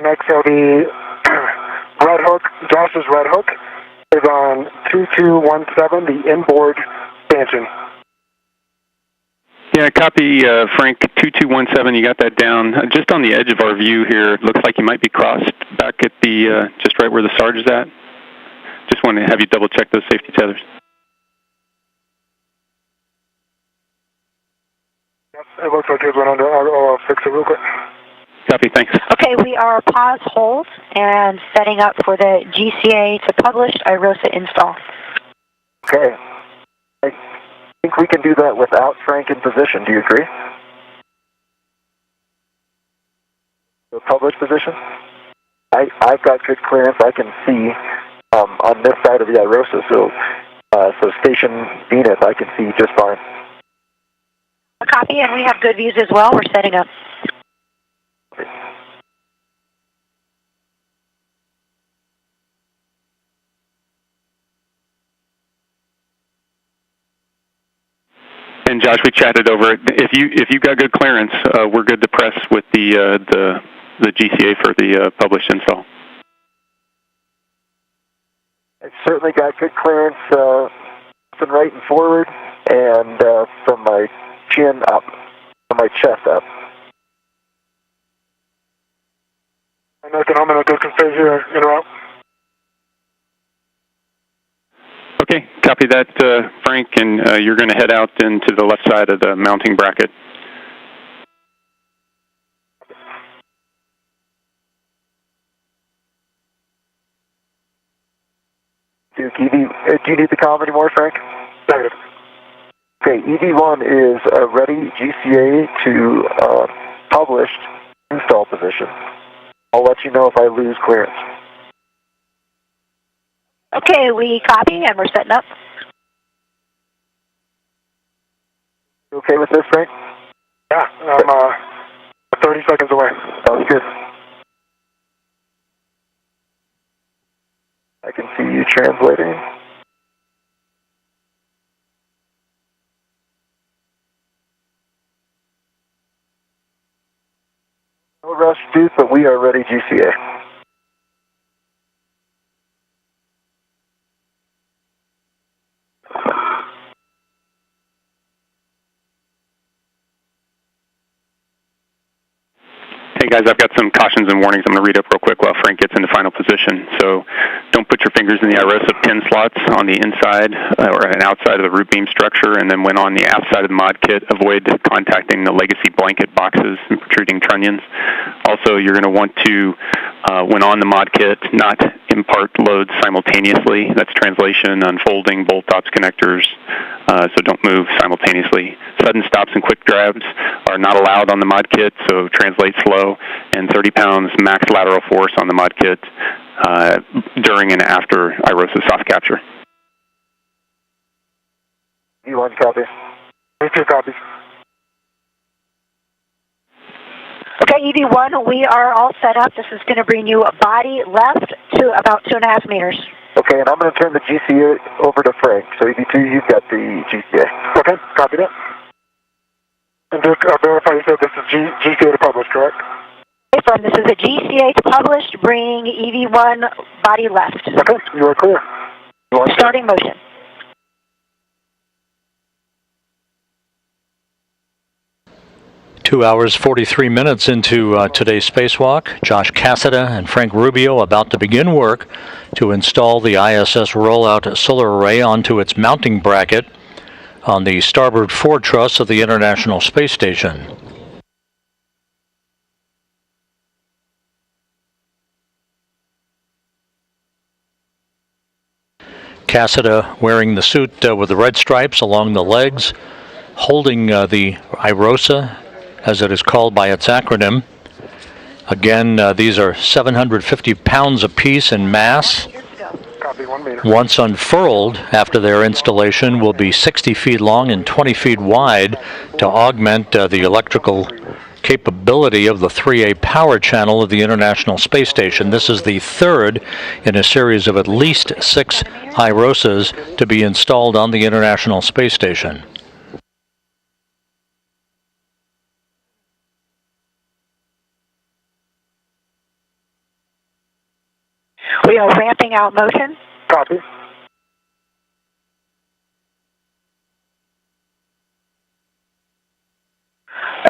Next, so the Red Hook, Josh's Red Hook, is on 2217, the inboard stanchion. Yeah, copy, Frank, 2217, you got that down. Just on the edge of our view here, looks like you might be crossed back at the, just right where the Sarge is at. Just want to have you double check those safety tethers. Yep, it looks like it went under. I'll fix it real quick. Copy, thanks. Okay, we are pause, hold, and setting up for the GCA to published Irosa install. Okay. I think we can do that without Frank in position. Do you agree? The published position? I've got good clearance. I can see on this side of the Irosa, so station Zenith, I can see just fine. A copy, and we have good views as well. We're setting up. And Josh, we chatted over it. If you got good clearance, we're good to press with the GCA for the published install. I've certainly got good clearance from right and forward, and from my chin up, from my chest up. And I'm in a good config here, interrupt. Okay, copy that, Frank, and you're going to head out into the left side of the mounting bracket. Duke, do you need the comm anymore, Frank? Negative. Okay, EV1 is ready GCA to published install position. I'll let you know if I lose clearance. Okay, we copy, and we're setting up. You okay with this, Frank? Yeah, I'm seconds away. Sounds good. I can see you translating. No rush, dude, but we are ready, GCA. Hey guys, I've got some cautions and warnings I'm going to read up real quick while Frank gets into final position. So don't put your fingers in the IROSA pin slots on the inside or an outside of the root beam structure, and then when on the aft side of the mod kit, avoid contacting the legacy blanket boxes and protruding trunnions. Also, you're going to want to, when on the mod kit, not impart loads simultaneously. That's translation, unfolding, bolt tops, connectors, so don't move simultaneously. Sudden stops and quick grabs are not allowed on the mod kit, so translate slow, and 30 pounds max lateral force on the mod kit during and after IROSA soft capture. E1 copy. E2 copies. Okay, EV1, we are all set up. This is going to bring you a body left to about 2.5 meters. Okay, and I'm going to turn the GCA over to Frank. So EV2, you've got the GCA. Okay, copy that. And just verify you said this is GCA to publish, correct? From this is a GCA to published, bring EV1 body left. Okay, you are clear. Starting motion. Two hours, 43 minutes into today's spacewalk. Josh Cassada and Frank Rubio about to begin work to install the ISS rollout solar array onto its mounting bracket on the starboard forward truss of the International Space Station. Cassada wearing the suit with the red stripes along the legs, holding the IROSA, as it is called by its acronym. Again, these are 750 pounds apiece in mass. Copy, 1 meter. Once unfurled after their installation, will be 60 feet long and 20 feet wide to augment the electrical capability of the 3A power channel of the International Space Station. This is the third in a series of at least 6 IROSAs to be installed on the International Space Station. We are ramping out motion. Copy.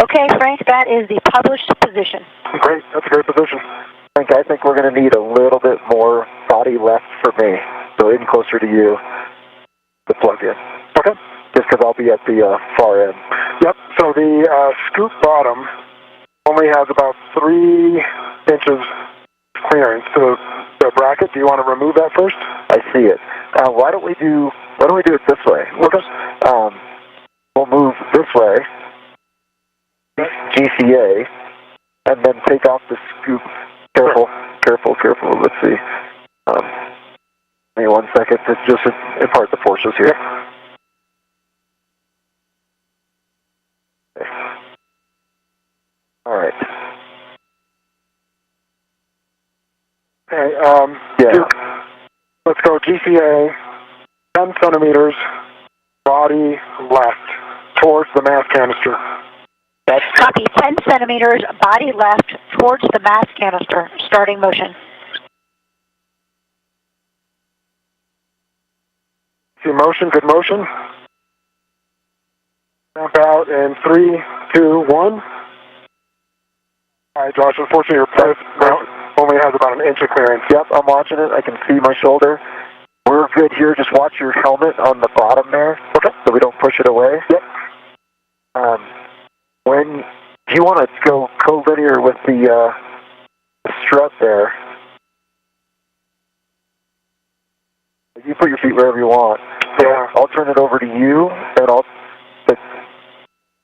Okay, Frank, that is the published position. Great, that's a great position. Frank, I think we're going to need a little bit more body left for me, so in closer to you to plug in. Okay. Just because I'll be at the far end. Yep, so the scoop bottom only has about 3 inches clearance to the bracket. Do you want to remove that first? I see it. Why don't we do it this way? We'll move this way, GCA, and then take off the scoop. Careful, careful, careful. Let's see. Give me 1 second to just impart the forces here. Okay. All right. Okay, Yeah. Duke, let's go GCA, 10 centimeters, body left, towards the mass canister. That's Copy, 10 centimeters, body left, towards the mass canister. Starting motion. See motion, good motion. Jump out in 3, 2, 1. All right, Josh, unfortunately your place only has about an inch of clearance. Yep, I'm watching it. I can see my shoulder. We're good here. Just watch your helmet on the bottom there, okay, so we don't push it away. Yep. When do you want to go co-linear with the strut there? You put your feet wherever you want. Yeah. I'll turn it over to you, and I'll take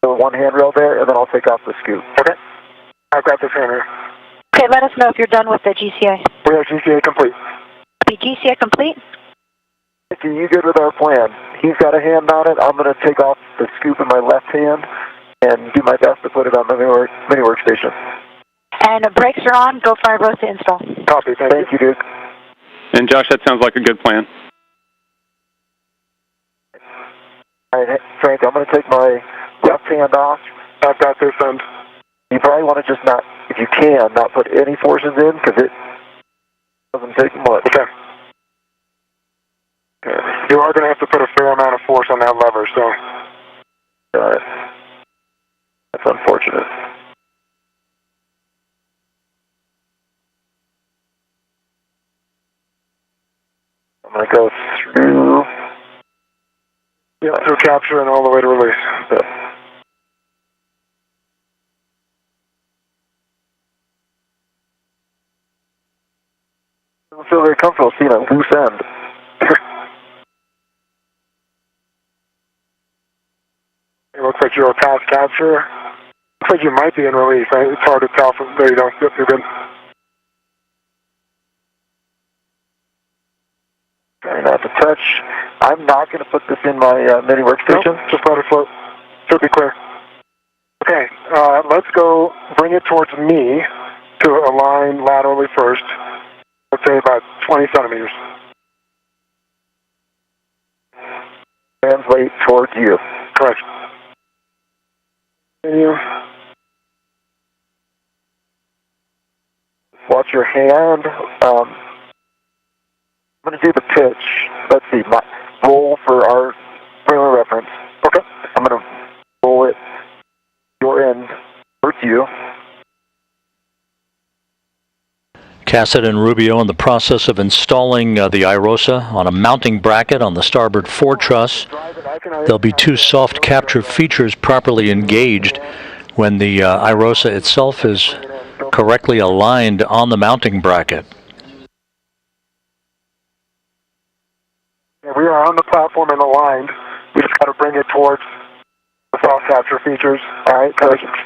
the one handrail there, and then I'll take off the scoop. Okay. I've got this hand here. Okay, let us know if you're done with the GCA. We have GCA complete. The GCA complete? Are you good with our plan? He's got a hand on it. I'm going to take off the scoop in my left hand and do my best to put it on the mini workstation. And the brakes are on. Go for IROSA install. Copy. Thank you, Duke. And Josh, that sounds like a good plan. All right, Frank, I'm going to take my left hand off. I've got this end. You probably want to just not, if you can, not put any forces in because it doesn't take much. Okay. You are going to have to put a fair amount of force on that lever, so. Got it. That's unfortunate. I'm going to go through. Yeah, through capture and all the way to release. So. I don't feel very comfortable seeing a loose end. It looks like you're past capture. Looks like you might be in release. It's hard to tell from there. You don't. Yep, you're good. Trying not to touch. I'm not going to put this in my mini workstation. Nope, just let it float. Should be clear. Okay, let's go bring it towards me to align laterally first. Let's say about 20 centimeters. Translate towards you. Correct. Continue. Watch your hand. I'm going to do the pitch. Let's see. Roll for our frame of reference. Okay. I'm going to roll it your end towards you. Cassett and Rubio in the process of installing the IROSA on a mounting bracket on the starboard fore truss. There'll be two soft capture features properly engaged when the IROSA itself is correctly aligned on the mounting bracket. We are on the platform and aligned. We just got to bring it towards the soft capture features. All right,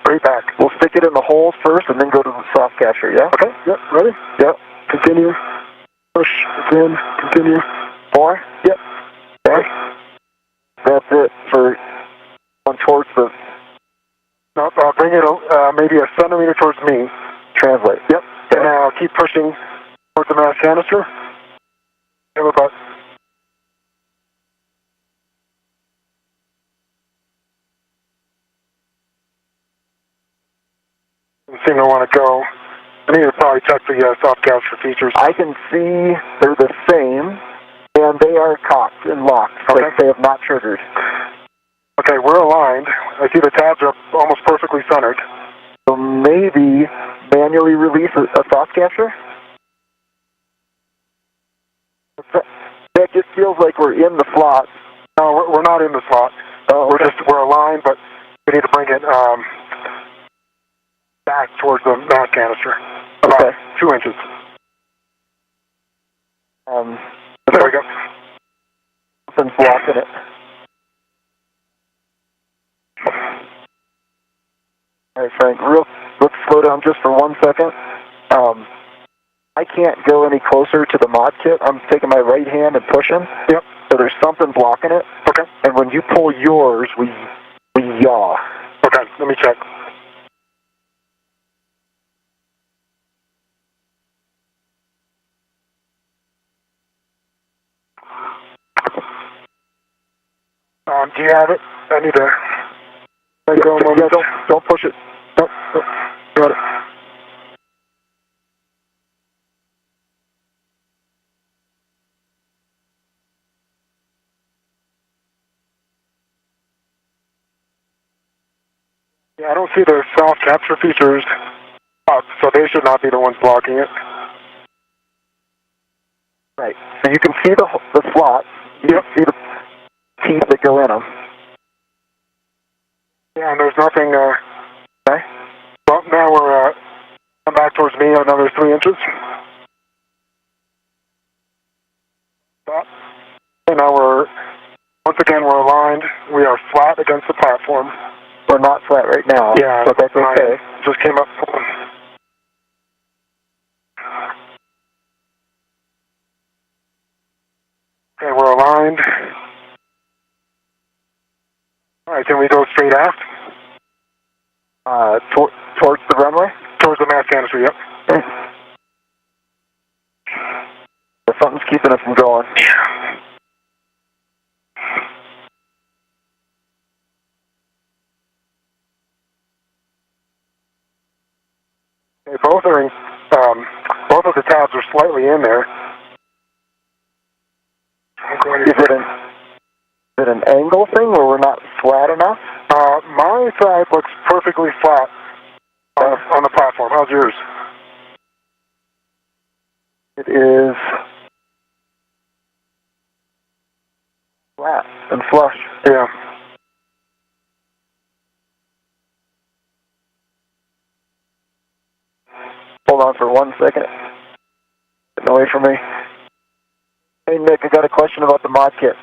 straight back. We'll stick it in the holes first and then go to the soft capture, yeah? Okay, yep, ready? Yep. Continue. Push, again, continue. More? Yep. Okay. That's it for going towards the... No, bring it maybe a centimeter towards me. Translate. Yep. And now keep pushing towards the mass canister. Have about... Seem to want to go. I need to probably check the soft capture features. I can see they're the same, and they are cocked and locked. Okay. They have not triggered. Okay, we're aligned. I see the tabs are almost perfectly centered. So maybe manually release a soft capture? That just feels like we're in the slot. No, we're not in the slot. We're aligned, but we need to bring it back towards the mass canister. About 2 inches. There we go. Something's blocking it. All right, Frank, let's slow down just for 1 second. I can't go any closer to the mod kit. I'm taking my right hand and pushing. Yep. So there's something blocking it. Okay. And when you pull yours, we yaw. Okay, let me check. Do you have it? I need to go a moment. Don't push it. Nope. Got it. Yeah, I don't see the soft capture features up, so they should not be the ones blocking it. Right. So you can see the slots. You can see the teeth that go in them. Yeah, and there's nothing. Okay. Well, now we're come back towards me another 3 inches. Stop. And now once again, we're aligned. We are flat against the platform. We're not flat right now. Yeah, but that's okay. Just came up. Okay, we're aligned. All right, can we go straight aft? Towards the runway? Towards the mass canister, keeping it from going. Okay, both are in, both of the tabs are slightly in there. Is it an angle thing where we're not flat enough? My side looks perfectly flat on the platform. How's yours? It is flat and flush. Yeah. Hold on for 1 second. Getting away from me. Hey Nick, I got a question about the mod kit.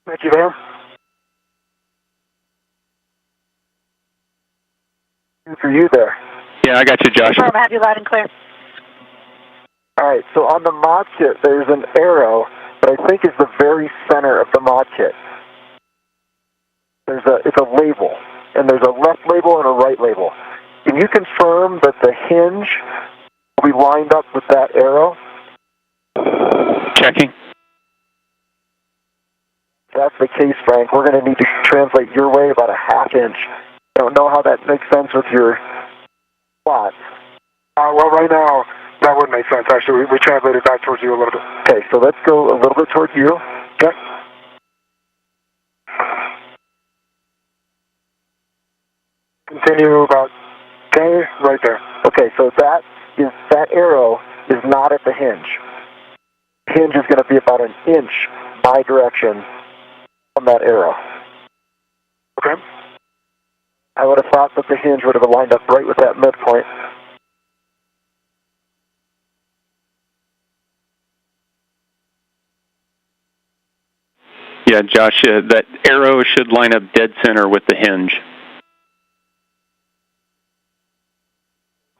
Nick, you there? For you there. Yeah, I got you, Josh. Confirm, I have you loud and clear. Alright, so on the mod kit, there's an arrow that I think is the very center of the mod kit. It's a label, and there's a left label and a right label. Can you confirm that the hinge will be lined up with that arrow? Checking. If that's the case, Frank, we're going to need to translate your way about a ½ inch. I don't know how that makes sense with your plot. Well, right now, that would make sense, actually. We translated back towards you a little bit. Okay, so let's go a little bit towards you. Okay. Continue about, okay, right there. Okay, so that arrow is not at the hinge. The hinge is going to be about an inch by direction from that arrow. Okay. I would have thought that the hinge would have lined up right with that midpoint. Yeah, Josh, that arrow should line up dead center with the hinge.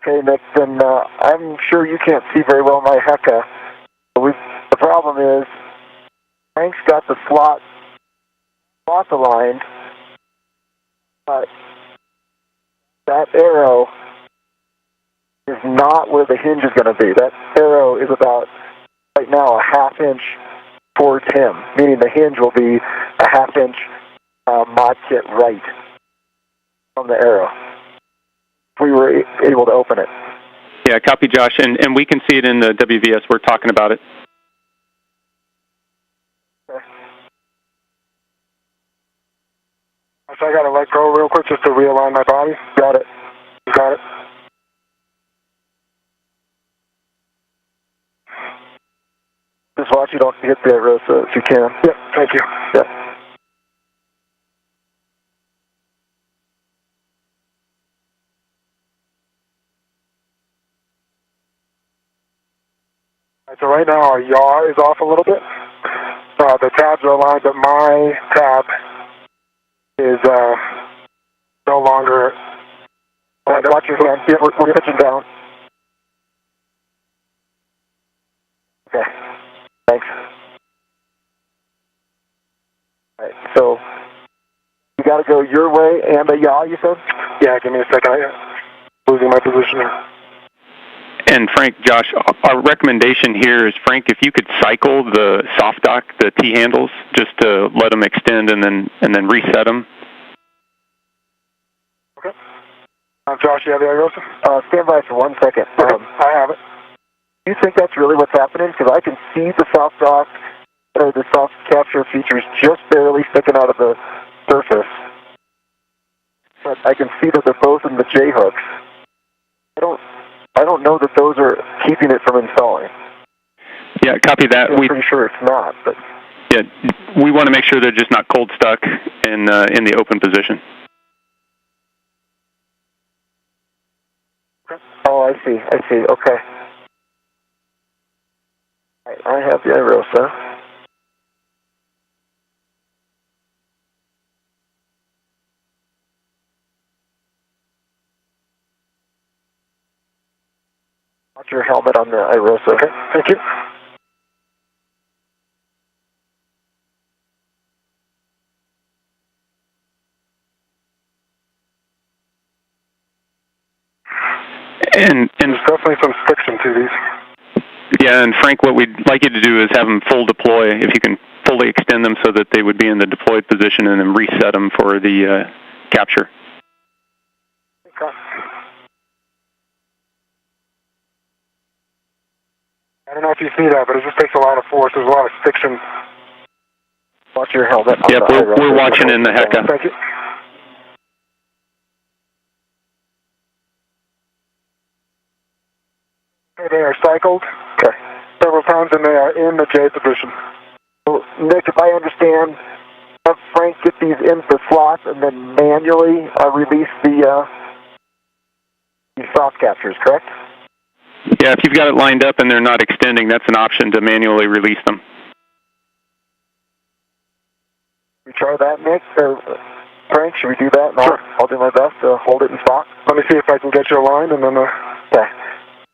Okay, Nick, then I'm sure you can't see very well my Heka. The problem is, Frank's got the slots aligned, but that arrow is not where the hinge is going to be. That arrow is about, right now, a ½ inch towards him, meaning the hinge will be a ½ inch mod kit right from the arrow. If we were able to open it. Yeah, copy, Josh, and we can see it in the WVS. We're talking about it. Okay. So I got to let go real quick just to realign my body. Got it. Got it. Just watch you don't hit the arrow, so if you can. Yep, thank you. Yep. So right now our yaw is off a little bit. The tabs are aligned, but my tab is no longer. Watch your hand. Yeah, we're pitching down. Okay. Thanks. All right. So you got to go your way and a yaw, you said? Yeah. Give me a second. I'm losing my position here. And Frank, Josh, our recommendation here is, Frank, if you could cycle the soft dock, the T-handles, just to let them extend and then reset them. Okay. Josh, you have the iRosa? Stand by for 1 second. Okay. I have it. Do you think that's really what's happening? Because I can see the soft dock, or the soft capture features just barely sticking out of the surface. But I can see that they're both in the J-hooks. I don't know that those are keeping it from installing. Yeah, copy that. I'm pretty sure it's not, but yeah, we want to make sure they're just not cold stuck in the open position. Oh, I see. Okay. I have the iRosa. Watch your helmet on the iRosa. Okay, thank you. And there's definitely some friction to these. Yeah, and Frank, what we'd like you to do is have them full deploy, if you can fully extend them so that they would be in the deployed position, and then reset them for the capture. Okay. I don't know if you see that, but it just takes a lot of force. There's a lot of friction. Watch your helmet. Yep, we're watching in the HECA. Thank you. They are cycled several times, and they are in the J position. So, Nick, if I understand, have Frank get these in the slots and then manually release the soft captures, correct? Yeah, if you've got it lined up and they're not extending, that's an option to manually release them. We try that, Nick, or Frank, should we do that? Sure. I'll do my best to hold it in stock. Let me see if I can get you aligned, and then... Okay.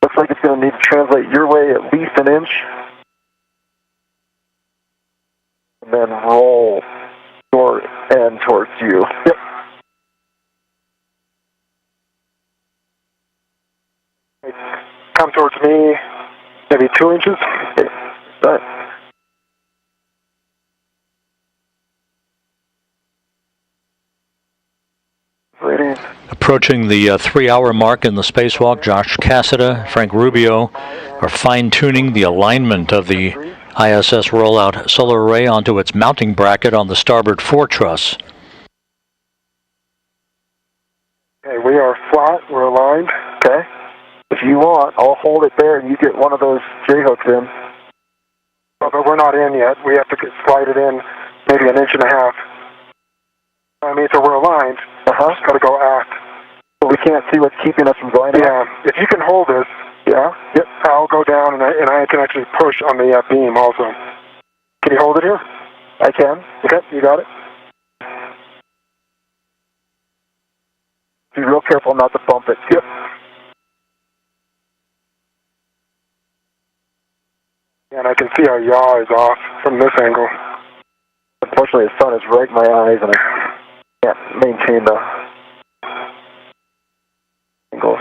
Looks like it's going to need to translate your way at least an inch. And then roll your end towards you. Yep. Come towards me, maybe 2 inches. Okay. Right. Ready. Approaching the 3-hour mark in the spacewalk, Josh Cassada, Frank Rubio are fine-tuning the alignment of the ISS rollout solar array onto its mounting bracket on the starboard foretruss. Okay, we are flat, we're aligned. Okay. If you want, I'll hold it there and you get one of those J-hooks in. But we're not in yet. We have to slide it in maybe 1.5 inches. I mean, so we're aligned. Just got to go aft. But we can't see what's keeping us from going Yeah, if you can hold this, Yeah? Yep, I'll go down and I can actually push on the beam also. Can you hold it here? I can. Okay, you got it. Be real careful not to bump it. Yep. And I can see our yaw is off from this angle. Unfortunately, the sun is right in my eyes and I can't maintain the angles.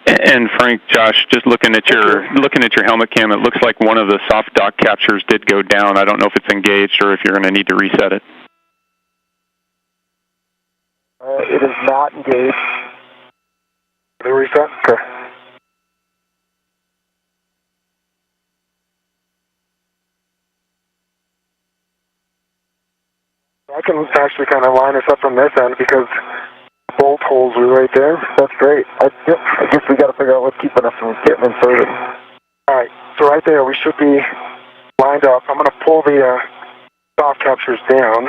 And Frank, Josh, just looking at your helmet cam, it looks like one of the soft dock captures did go down. I don't know if it's engaged or if you're going to need to reset it. It is not engaged. Did it reset? Okay. I can actually kind of line us up from this end because bolt holes are right there. That's great. I guess we got to figure out what's keeping us from getting inserted. All right, so right there we should be lined up. I'm going to pull the soft captures down.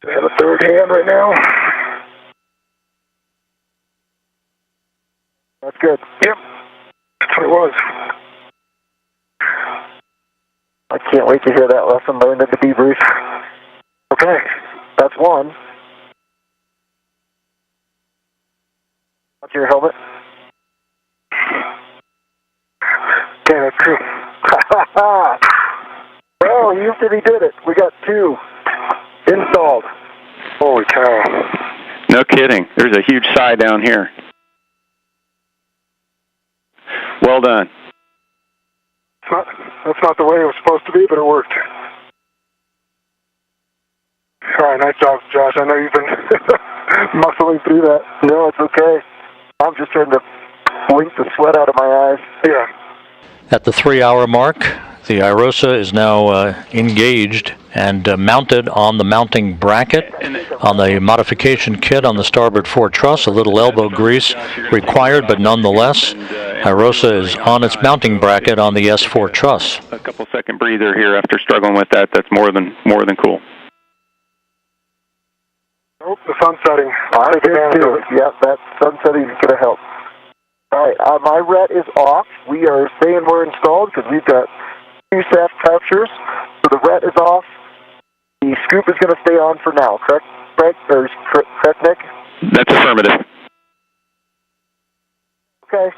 I have a third hand right now. That's good. Yep, that's what it was. I can't wait to hear that lesson learned at the debrief. Okay. That's one. What's your helmet? Okay, that's true. Well, you really did it. We got 2 installed. Holy cow. No kidding. There's a huge sigh down here. Well done. That's not the way it was supposed to be, but it worked. All right, nice job, Josh. I know you've been muscling through that. No, it's okay. I'm just trying to blink the sweat out of my eyes. Yeah. At the 3-hour mark, the IROSA is now engaged and mounted on the mounting bracket on the modification kit on the starboard fore truss. A little elbow grease required, but nonetheless, IROSA is on its mounting bracket on the S4 truss. A couple second breather here after struggling with that. That's more than cool. Oh, the sun's setting. I did too. Yeah, that sun setting is going to help. All right, my ret is off. We are saying we're installed because we've got 2 shaft captures. So the ret is off. The scoop is going to stay on for now, correct, Frank? Or correct, Nick? That's affirmative. Okay.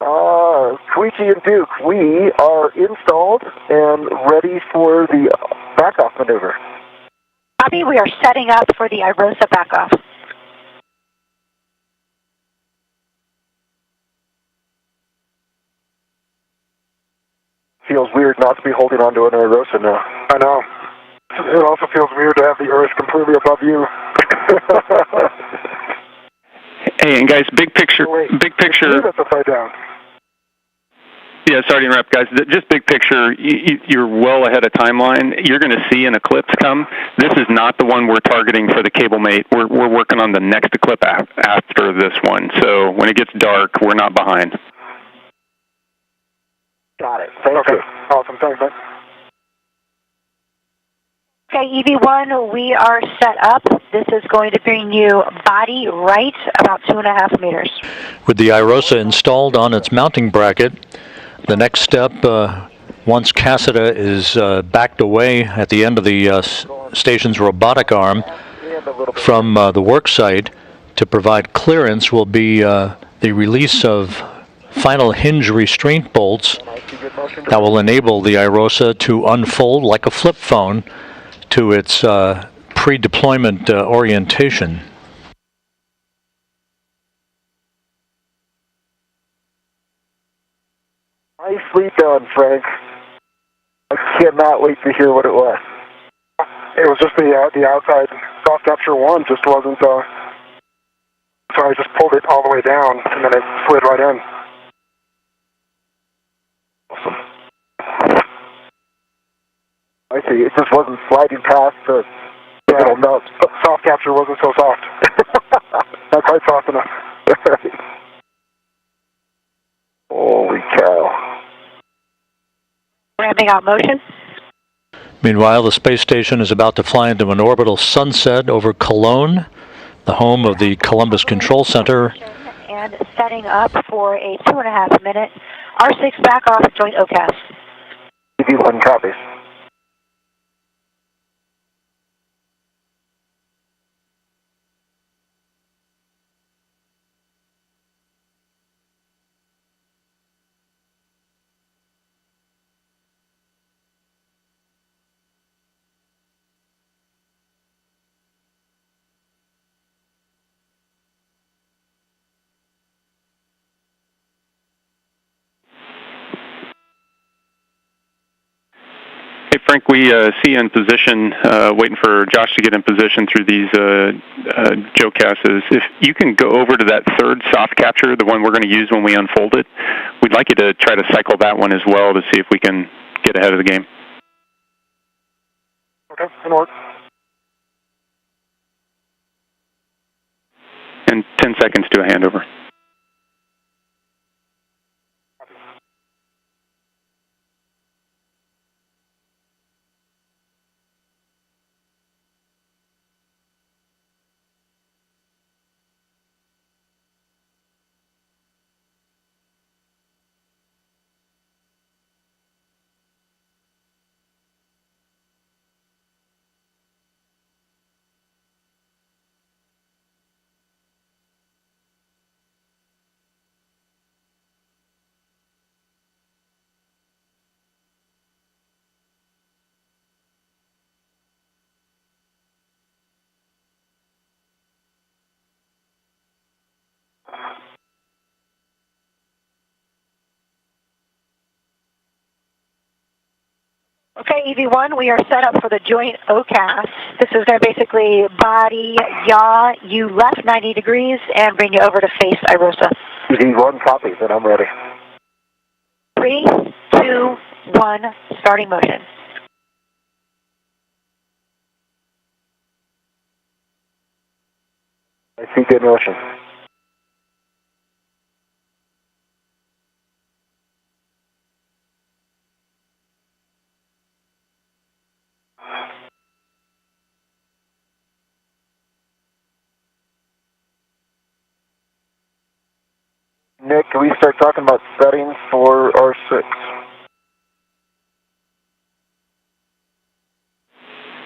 Koichi and Duke, we are installed and ready for the back-off maneuver. Copy. We are setting up for the IROSA backoff. Feels weird not to be holding onto an IROSA now. I know. It also feels weird to have the Earth completely above you. Hey, and guys, big picture. Big picture. That's upside down. Yeah, sorry to interrupt, guys. Just big picture, you're well ahead of timeline. You're going to see an eclipse come. This is not the one we're targeting for the cable mate. We're working on the next eclipse after this one. So when it gets dark, we're not behind. Got it. Thank you. Awesome. Thanks, man. Okay, EV1, we are set up. This is going to bring you body right about 2.5 meters. With the IROSA installed on its mounting bracket, the next step, once Cassida is backed away at the end of the station's robotic arm from the work site to provide clearance, will be the release of final hinge restraint bolts that will enable the IROSA to unfold like a flip phone to its pre-deployment orientation. Nicely done, Frank. I cannot wait to hear what it was. It was just the outside soft capture one just wasn't, so I just pulled it all the way down and then it slid right in. Awesome. I see, it just wasn't sliding past the little nuts. Soft capture wasn't so soft. Not quite soft enough. Holy cow. Ramping out motion. Meanwhile, the space station is about to fly into an orbital sunset over Cologne, the home of the Columbus Control Center. And setting up for a 2.5 minute R6 backoff joint OCAS. EV1 copies. Hey, Frank, we see you in position, waiting for Josh to get in position through these JOCASs. If you can go over to that third soft capture, the one we're going to use when we unfold it, we'd like you to try to cycle that one as well to see if we can get ahead of the game. Okay, that'll work. And 10 seconds to a handover. Okay, EV1, we are set up for the joint OCAS. This is going to basically body, yaw, you left 90 degrees, and bring you over to face IROSA. EV1 copies, and I'm ready. 3, 2, 1, starting motion. I see good motion. Nick, can we start talking about settings for R6?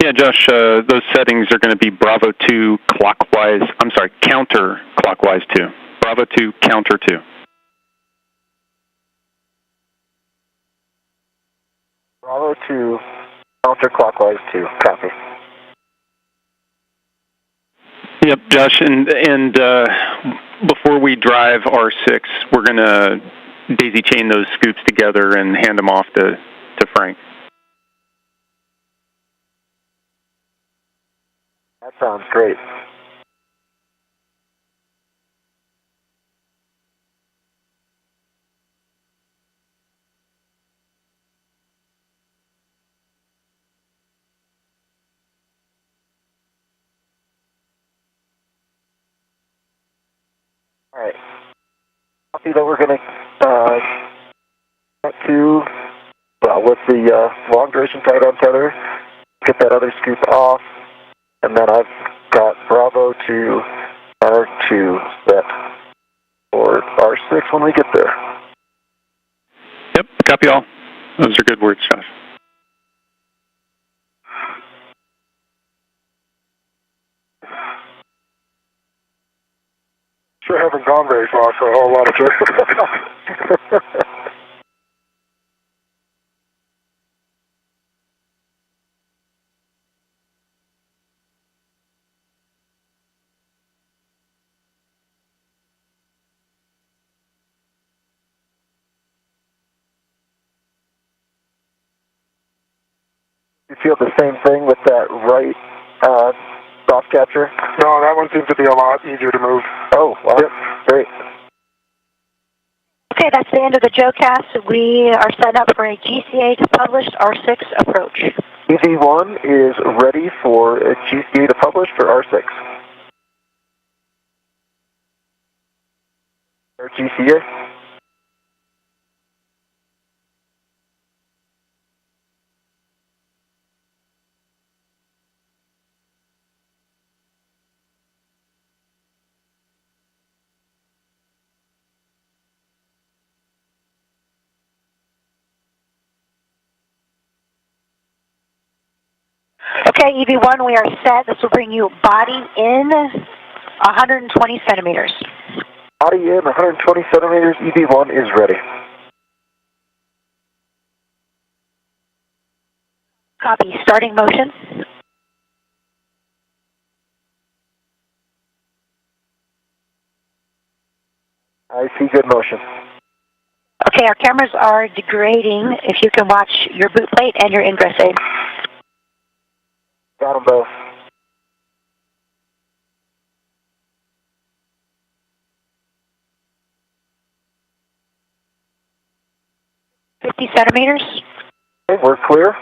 Yeah, Josh, those settings are going to be Bravo 2 clockwise, I'm sorry, counter clockwise 2. Bravo 2, counter 2. Bravo 2, counterclockwise 2, copy. Yep, Josh, and before we drive R6, we're going to daisy chain those scoops together and hand them off to Frank. That sounds great. All right. Copy that we're going to get to, well, with the long duration tight on tether, get that other scoop off, and then I've got Bravo to R2 set for R6 when we get there. Yep, copy all. Those are good words, Josh. Sure haven't gone very far for a whole lot of trips. You feel the same thing with that right soft catcher? No, that one seems to be a lot easier to move. Oh, wow. Yep. Great. Okay, that's the end of the JoeCast. We are set up for a GCA to published R6 approach. EV1 is ready for a GCA to publish for R6. Or GCA? Okay, EV1, we are set. This will bring you body in 120 centimeters. Body in 120 centimeters, EV1 is ready. Copy, starting motion. I see good motion. Okay, our cameras are degrading. If you can watch your boot plate and your ingress aid. Got them both. $50 centimeters. Okay, we're clear.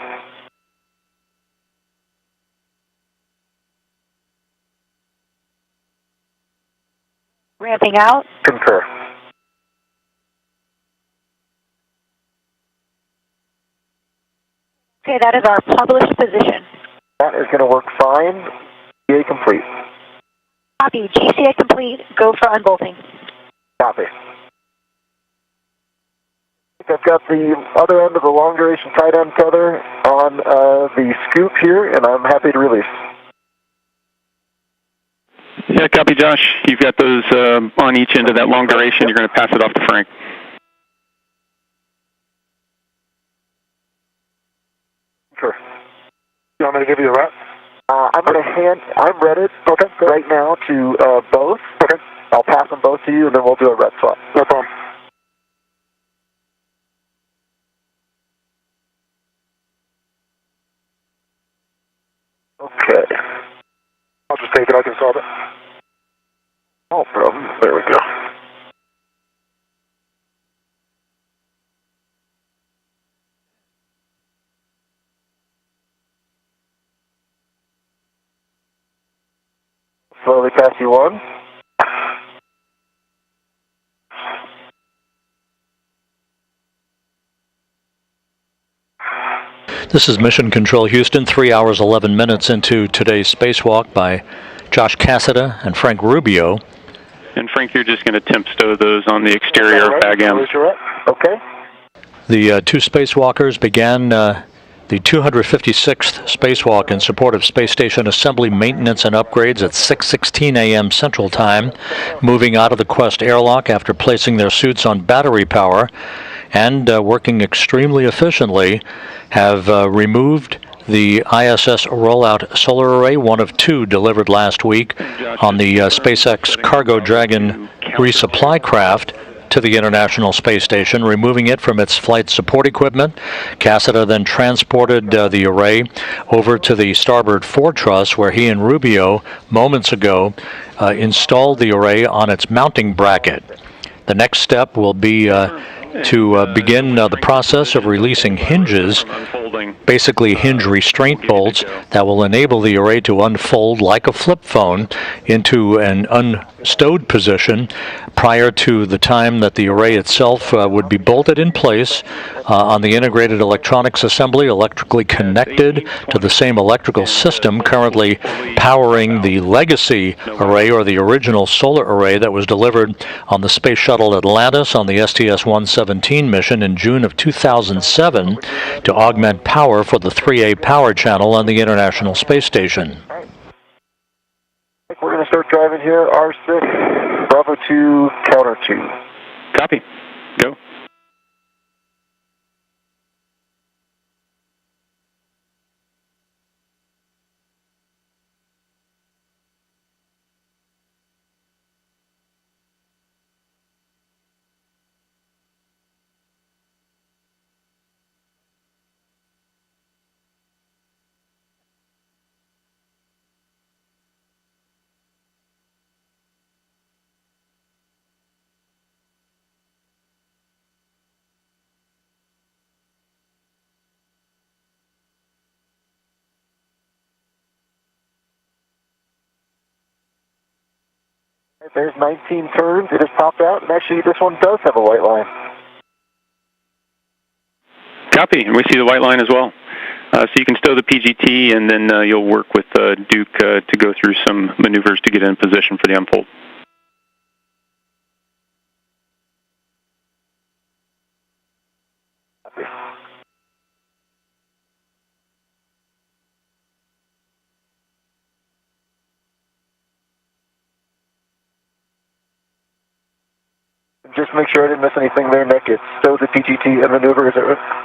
Ramping out. Concur. Okay, that is our published position. That is going to work fine. GCA complete. Copy, GCA complete. Go for unbolting. Copy. I've got the other end of the long duration tight end tether on the scoop here, and I'm happy to release. Yeah, copy, Josh. You've got those on each end of that long duration. You're going to pass it off to Frank. Sure. You want me to give you a rep? I'm ready right now to both. Okay. I'll pass them both to you, and then we'll do a rep swap. No problem. Okay. I'll just take it. I can solve it. No problem. There we go. Slowly pass you one. This is Mission Control Houston, 3 hours 11 minutes into today's spacewalk by Josh Cassada and Frank Rubio. And Frank, you're just going to temp stow those on the exterior bag end. Okay. The two spacewalkers began the 256th spacewalk in support of space station assembly, maintenance, and upgrades at 6:16 a.m. Central Time, moving out of the Quest airlock after placing their suits on battery power and working extremely efficiently, have removed the ISS rollout solar array, one of two delivered last week on the SpaceX Cargo Dragon resupply craft to the International Space Station, removing it from its flight support equipment. Cassada then transported the array over to the starboard foretruss, where he and Rubio moments ago installed the array on its mounting bracket. The next step will be to begin the process of releasing hinges, basically hinge restraint bolts, that will enable the array to unfold like a flip phone into an unstowed position prior to the time that the array itself would be bolted in place on the integrated electronics assembly, electrically connected to the same electrical system currently powering the legacy array, or the original solar array that was delivered on the Space Shuttle Atlantis on the STS-117 mission in June of 2007 to augment power for the 3A power channel on the International Space Station. We're going to start driving here, R6, Bravo 2, counter 2. Copy. Go. There's 19 turns. It has popped out, and actually this one does have a white line. Copy, and we see the white line as well. So you can stow the PGT, and then you'll work with Duke to go through some maneuvers to get in position for the unfold. Just make sure I didn't miss anything there, Nick. It's stow the PGT and maneuver, is it right?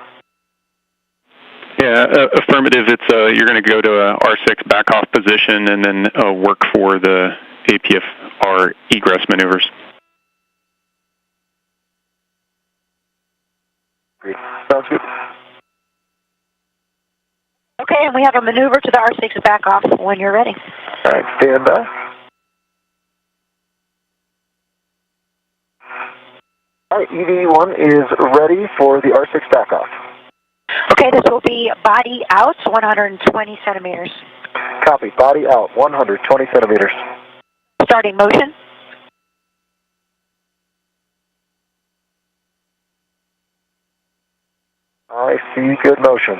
Yeah, affirmative. It's you're going to go to a R6 back off position and then work for the APFR egress maneuvers. Great. Sounds good. Okay, and we have a maneuver to the R6 back off when you're ready. All right, stand by. All right, EV1 is ready for the R6 back off. Okay, this will be body out, 120 centimeters. Copy, body out, 120 centimeters. Starting motion. I see good motion.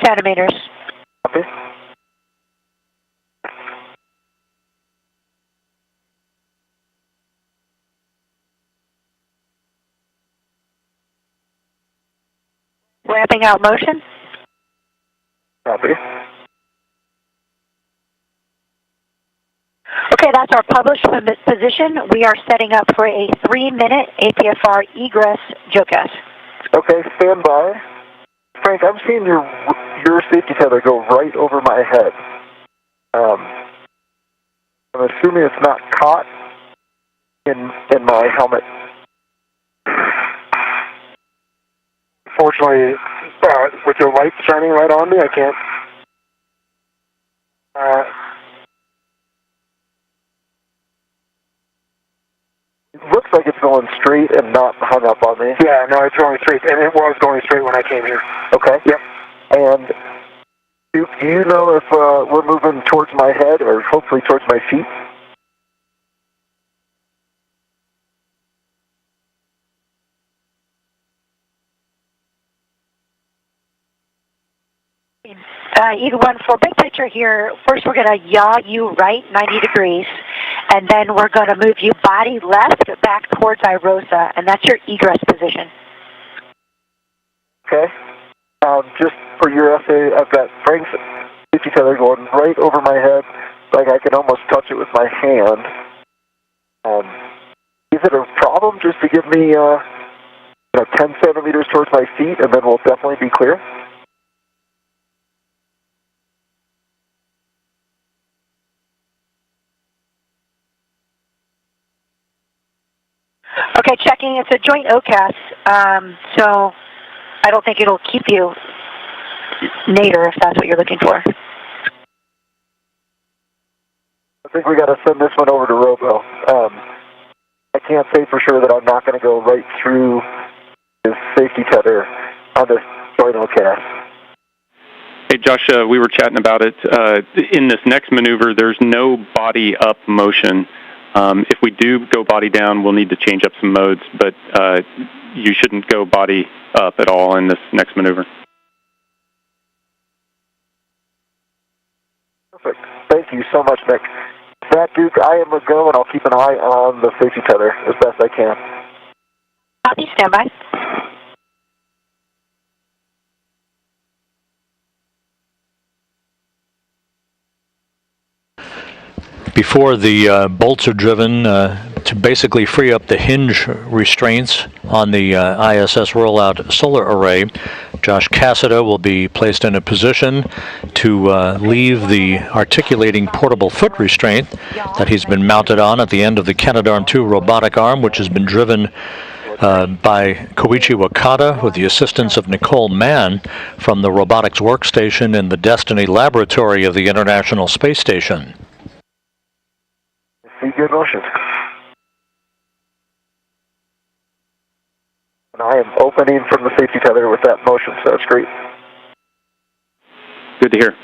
Centimeters. Copy. Ramping out motion. Copy. Okay, that's our published position. We are setting up for a 3-minute APFR egress JOCAS. Okay, stand by. Frank, I'm seeing your safety tether go right over my head. I'm assuming it's not caught in my helmet. Fortunately, with your light shining right on me, I can't. It looks like it's going straight and not hung up on me. Yeah, no, it's going straight, and it was going straight when I came here. Okay. Yep. And do you know if we're moving towards my head or hopefully towards my feet? Either one. For big picture here, first we're going to yaw you right 90 degrees, and then we're going to move you body left back towards IROSA, and that's your egress position. Okay. Just for your essay, I've got Frank's safety tether going right over my head, like I can almost touch it with my hand. Is it a problem just to give me 10 centimeters towards my feet, and then we'll definitely be clear? Okay, checking. It's a joint OCAS, so I don't think it'll keep you nadir if that's what you're looking for. I think we got to send this one over to Robo. I can't say for sure that I'm not going to go right through his safety tether on this joint OCAS. Hey, Josh, we were chatting about it. In this next maneuver, there's no body up motion. If we do go body down, we'll need to change up some modes, but you shouldn't go body up at all in this next maneuver. Perfect. Thank you so much, Nick. That, Duke, I am a go, and I'll keep an eye on the safety tether as best I can. Copy, stand by. Before the bolts are driven to basically free up the hinge restraints on the ISS rollout solar array, Josh Cassida will be placed in a position to leave the articulating portable foot restraint that he's been mounted on at the end of the Canadarm2 robotic arm, which has been driven by Koichi Wakata with the assistance of Nicole Mann from the robotics workstation in the Destiny Laboratory of the International Space Station. See good motion. And I am opening from the safety tether with that motion, so that's great. Good to hear.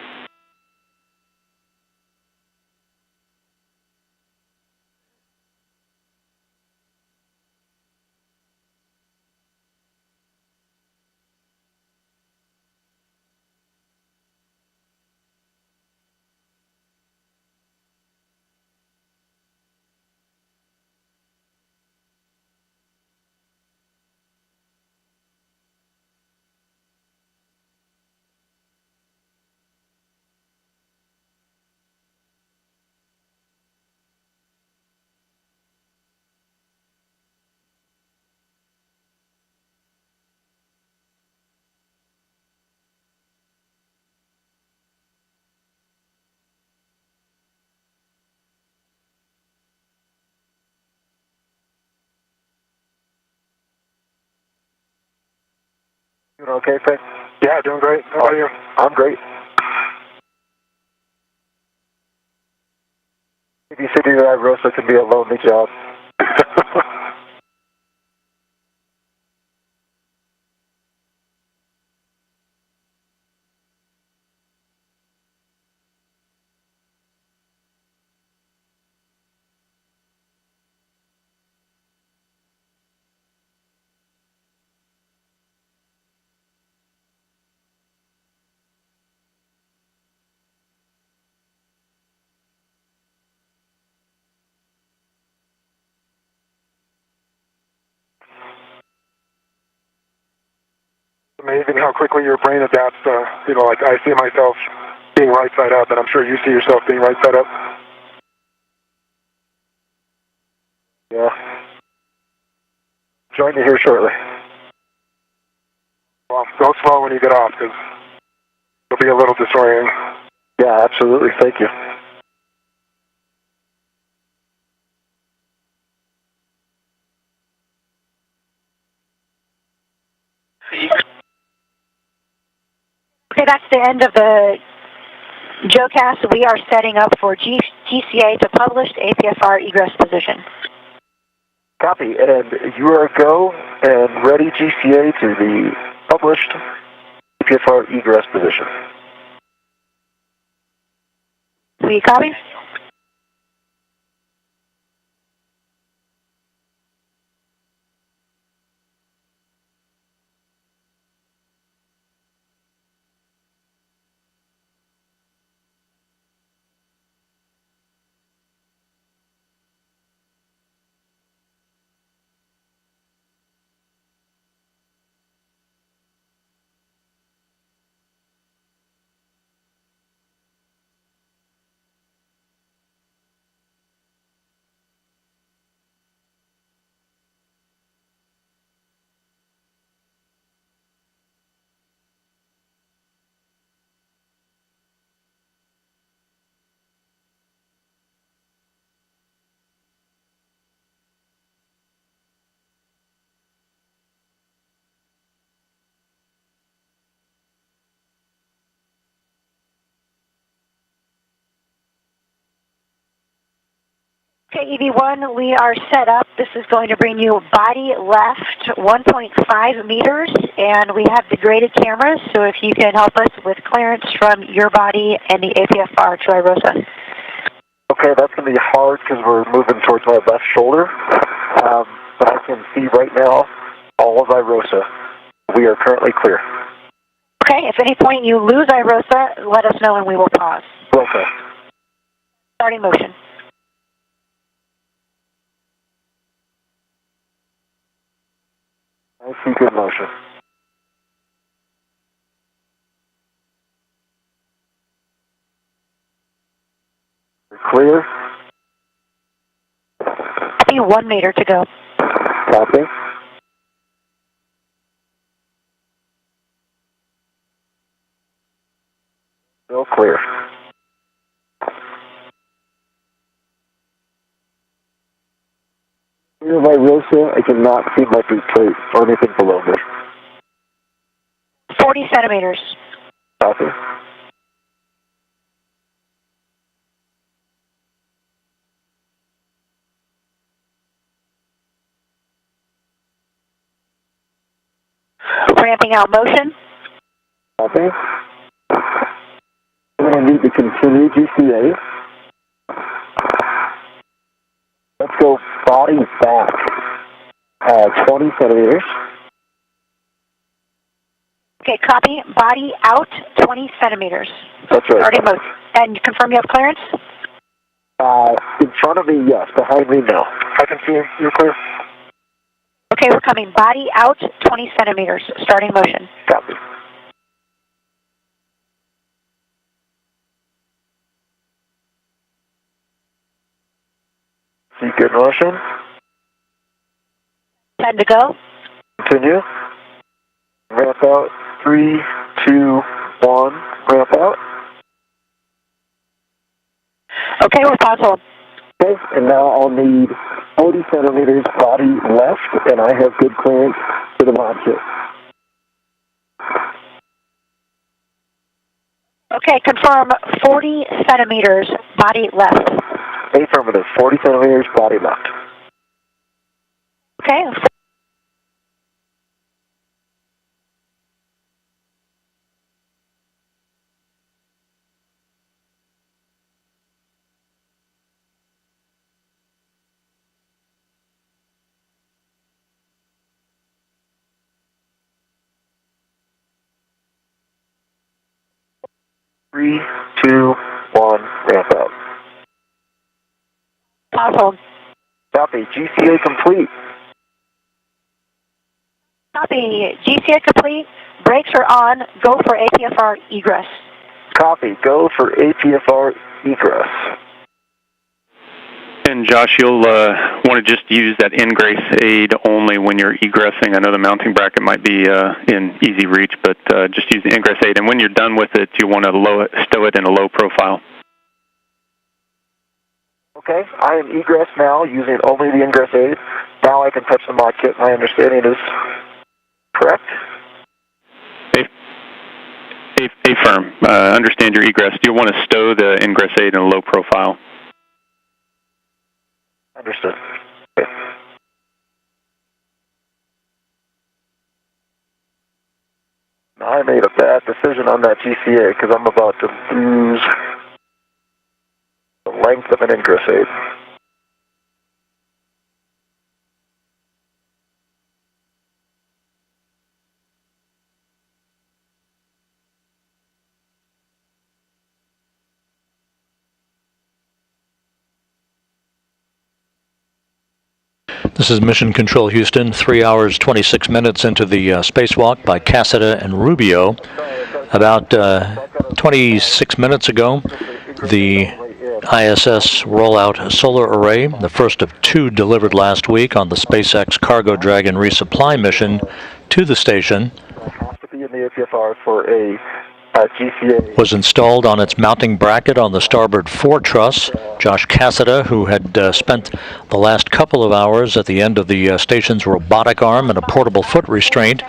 Doing okay, Frank? Yeah, doing great. How about you? I'm great. Babysitting at IROSA can be a lonely job. Amazing how quickly your brain adapts to, like I see myself being right side up, and I'm sure you see yourself being right side up. Yeah. Join you here shortly. Well, go slow when you get off, because it'll be a little disorienting. Yeah, absolutely. Thank you. Okay, that's the end of the JOCAS. We are setting up for GCA to publish the APFR egress position. Copy. And you are a go and ready, GCA, to the published APFR egress position. We copy? Okay, EV1, we are set up. This is going to bring you body left 1.5 meters, and we have degraded cameras, so if you can help us with clearance from your body and the APFR to IROSA. Okay, that's going to be hard because we're moving towards my left shoulder, but I can see right now all of IROSA. We are currently clear. Okay, if at any point you lose IROSA, let us know and we will pause. Okay. Starting motion. I see good motion. We're clear. Copy, 1 meter to go. Copy. Still clear. Clear of IROSA, I cannot see my boot plate or anything below me. 40 centimeters. Copy. Ramping out motion. Copy. I'm going to need to continue GCA. Let's go body back 20 centimeters. Okay, copy. Body out 20 centimeters. That's right. Starting motion. And confirm you have clearance? In front of me, yes. Behind me, no. I can see you. You're clear. Okay, we're coming. Body out 20 centimeters. Starting motion. Copy. See good motion. 10 to go. Continue. Ramp out. 3, 2, 1. Ramp out. Okay, we're pause hold. Okay, and now I'll need 40 centimeters body left, and I have good clearance for the mod kit. Okay, confirm 40 centimeters body left. Affirmative. 40 centimeters body left. Okay. Three, 2, 1. Ramp out. Pause hold. Copy. GCA complete. Copy. GCA complete. Brakes are on. Go for APFR egress. Copy. Go for APFR egress. And Josh, you'll want to just use that ingress aid only when you're egressing. I know the mounting bracket might be in easy reach, but just use the ingress aid. And when you're done with it, you want to stow it in a low profile. Okay, I am egress now using only the ingress aid. Now I can touch the mod kit. My understanding is correct. Affirm. Understand your egress. You'll want to stow the ingress aid in a low profile. Understood. Okay. Now I made a bad decision on that GCA because I'm about to lose the length of an ingress aid. This is Mission Control Houston, 3 hours, 26 minutes into the spacewalk by Cassada and Rubio. About 26 minutes ago, the ISS rollout solar array, the first of 2 delivered last week on the SpaceX Cargo Dragon resupply mission to the station, Has to be in the APFR for a GCA. was installed on its mounting bracket on the starboard fore truss. Josh Cassada, who had spent the last couple of hours at the end of the station's robotic arm and a portable foot restraint,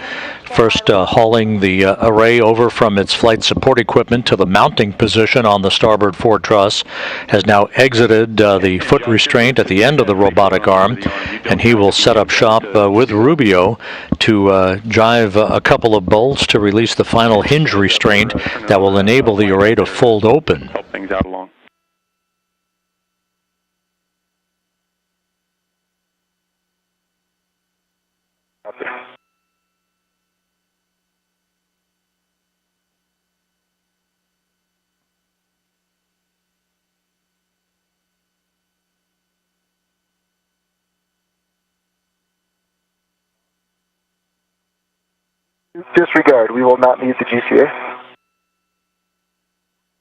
first hauling the array over from its flight support equipment to the mounting position on the starboard fore truss, has now exited the foot restraint at the end of the robotic arm, and he will set up shop with Rubio to drive a couple of bolts to release the final hinge restraint that will enable the array to fold open. Help things out along. Disregard. We will not need the GCA.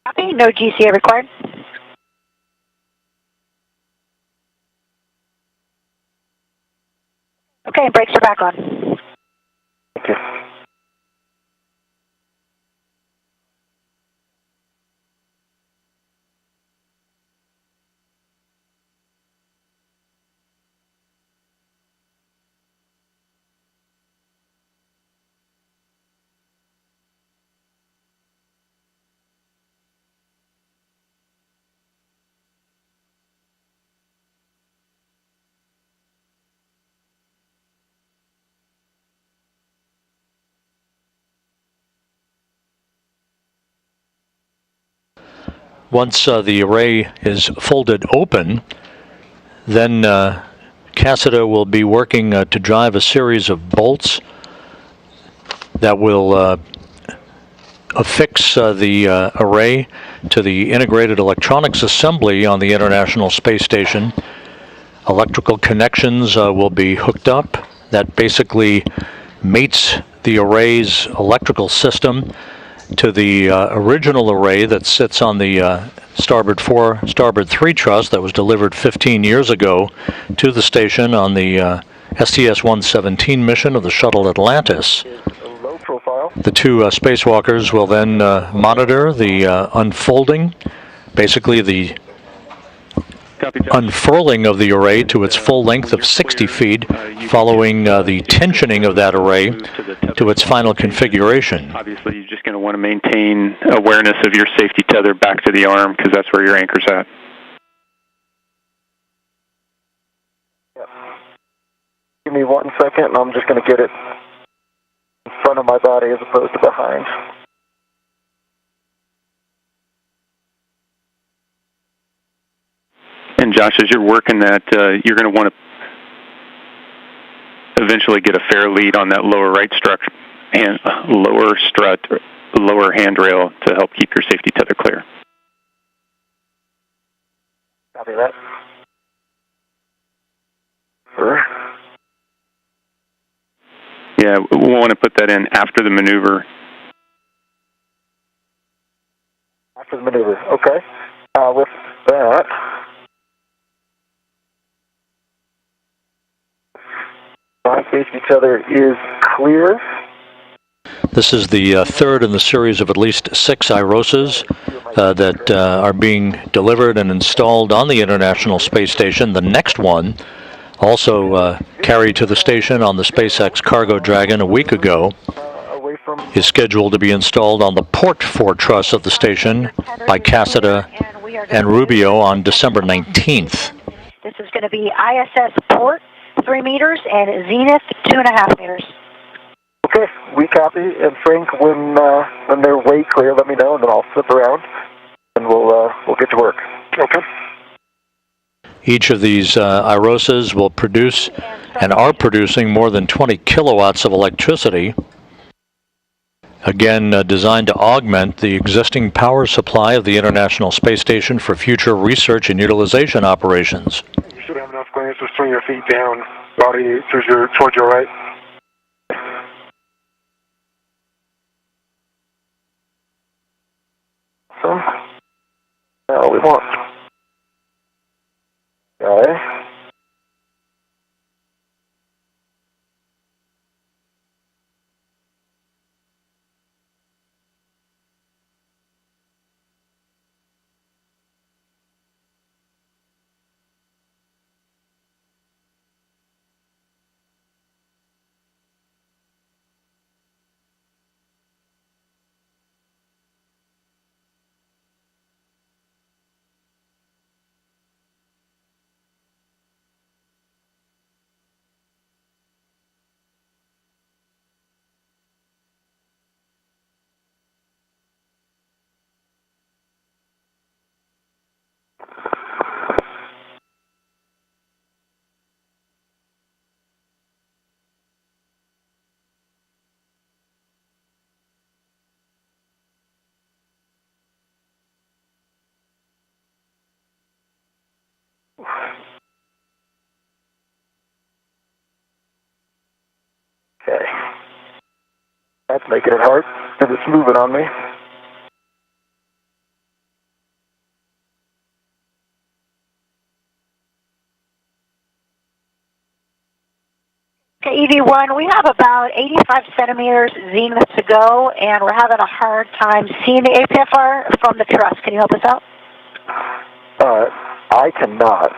Copy. No GCA required. Okay, brakes are back on. Okay. Once the array is folded open, then Cassida will be working to drive a series of bolts that will affix the array to the integrated electronics assembly on the International Space Station. Electrical connections will be hooked up. That basically mates the array's electrical system to the original array that sits on the starboard 4, starboard 3 truss that was delivered 15 years ago to the station on the STS-117 mission of the shuttle Atlantis. Low profile. The two spacewalkers will then monitor the unfolding, basically the unfurling of the array to its full length of 60 feet, following the tensioning of that array to its final configuration. Obviously, you're just going to want to maintain awareness of your safety tether back to the arm because that's where your anchor's at. Yep. Give me 1 second and I'm just going to get it in front of my body as opposed to behind. And Josh, as you're working that, you're going to want to eventually get a fair lead on that lower right structure and lower strut, lower handrail to help keep your safety tether clear. Copy that. Sure. Yeah, we'll want to put that in after the maneuver. After the maneuver, okay. With that, my safety tether is clear. This is the third in the series of at least 6 IROSAs that are being delivered and installed on the International Space Station. The next one, also carried to the station on the SpaceX Cargo Dragon a week ago, is scheduled to be installed on the port 4 truss of the station by Cassida and Rubio on December 19th. This is going to be ISS port 3 meters and zenith 2.5 meters. Okay, we copy. And Frank, when they're way clear, let me know, and then I'll flip around, and we'll get to work. Okay. Each of these IROSAs will produce and are producing more than 20 kilowatts of electricity. Again, designed to augment the existing power supply of the International Space Station for future research and utilization operations. You should have enough clearance to swing your feet down, body towards your right. So, now we want. Okay. That's making it hard, and it's moving on me. Okay, EV1, we have about 85 centimeters zenith to go, and we're having a hard time seeing the APFR from the truss. Can you help us out? I cannot.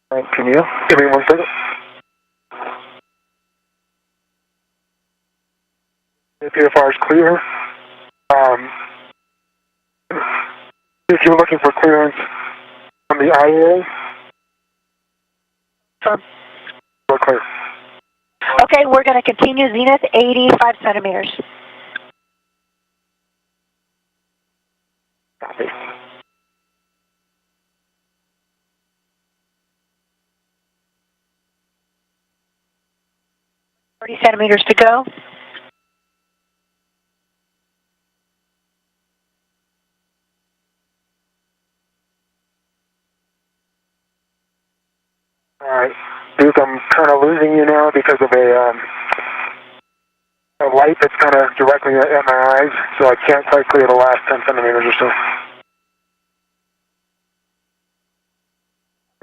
Frank, can you? Give me 1 second. APFR is clear. If you're looking for clearance from the IA, we're clear. Okay, we're going to continue zenith 85 centimeters. Copy. Centimeters to go. All right, Duke, I'm kind of losing you now because of a light that's kind of directly at my eyes, so I can't quite clear the last 10 centimeters or so.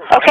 Okay.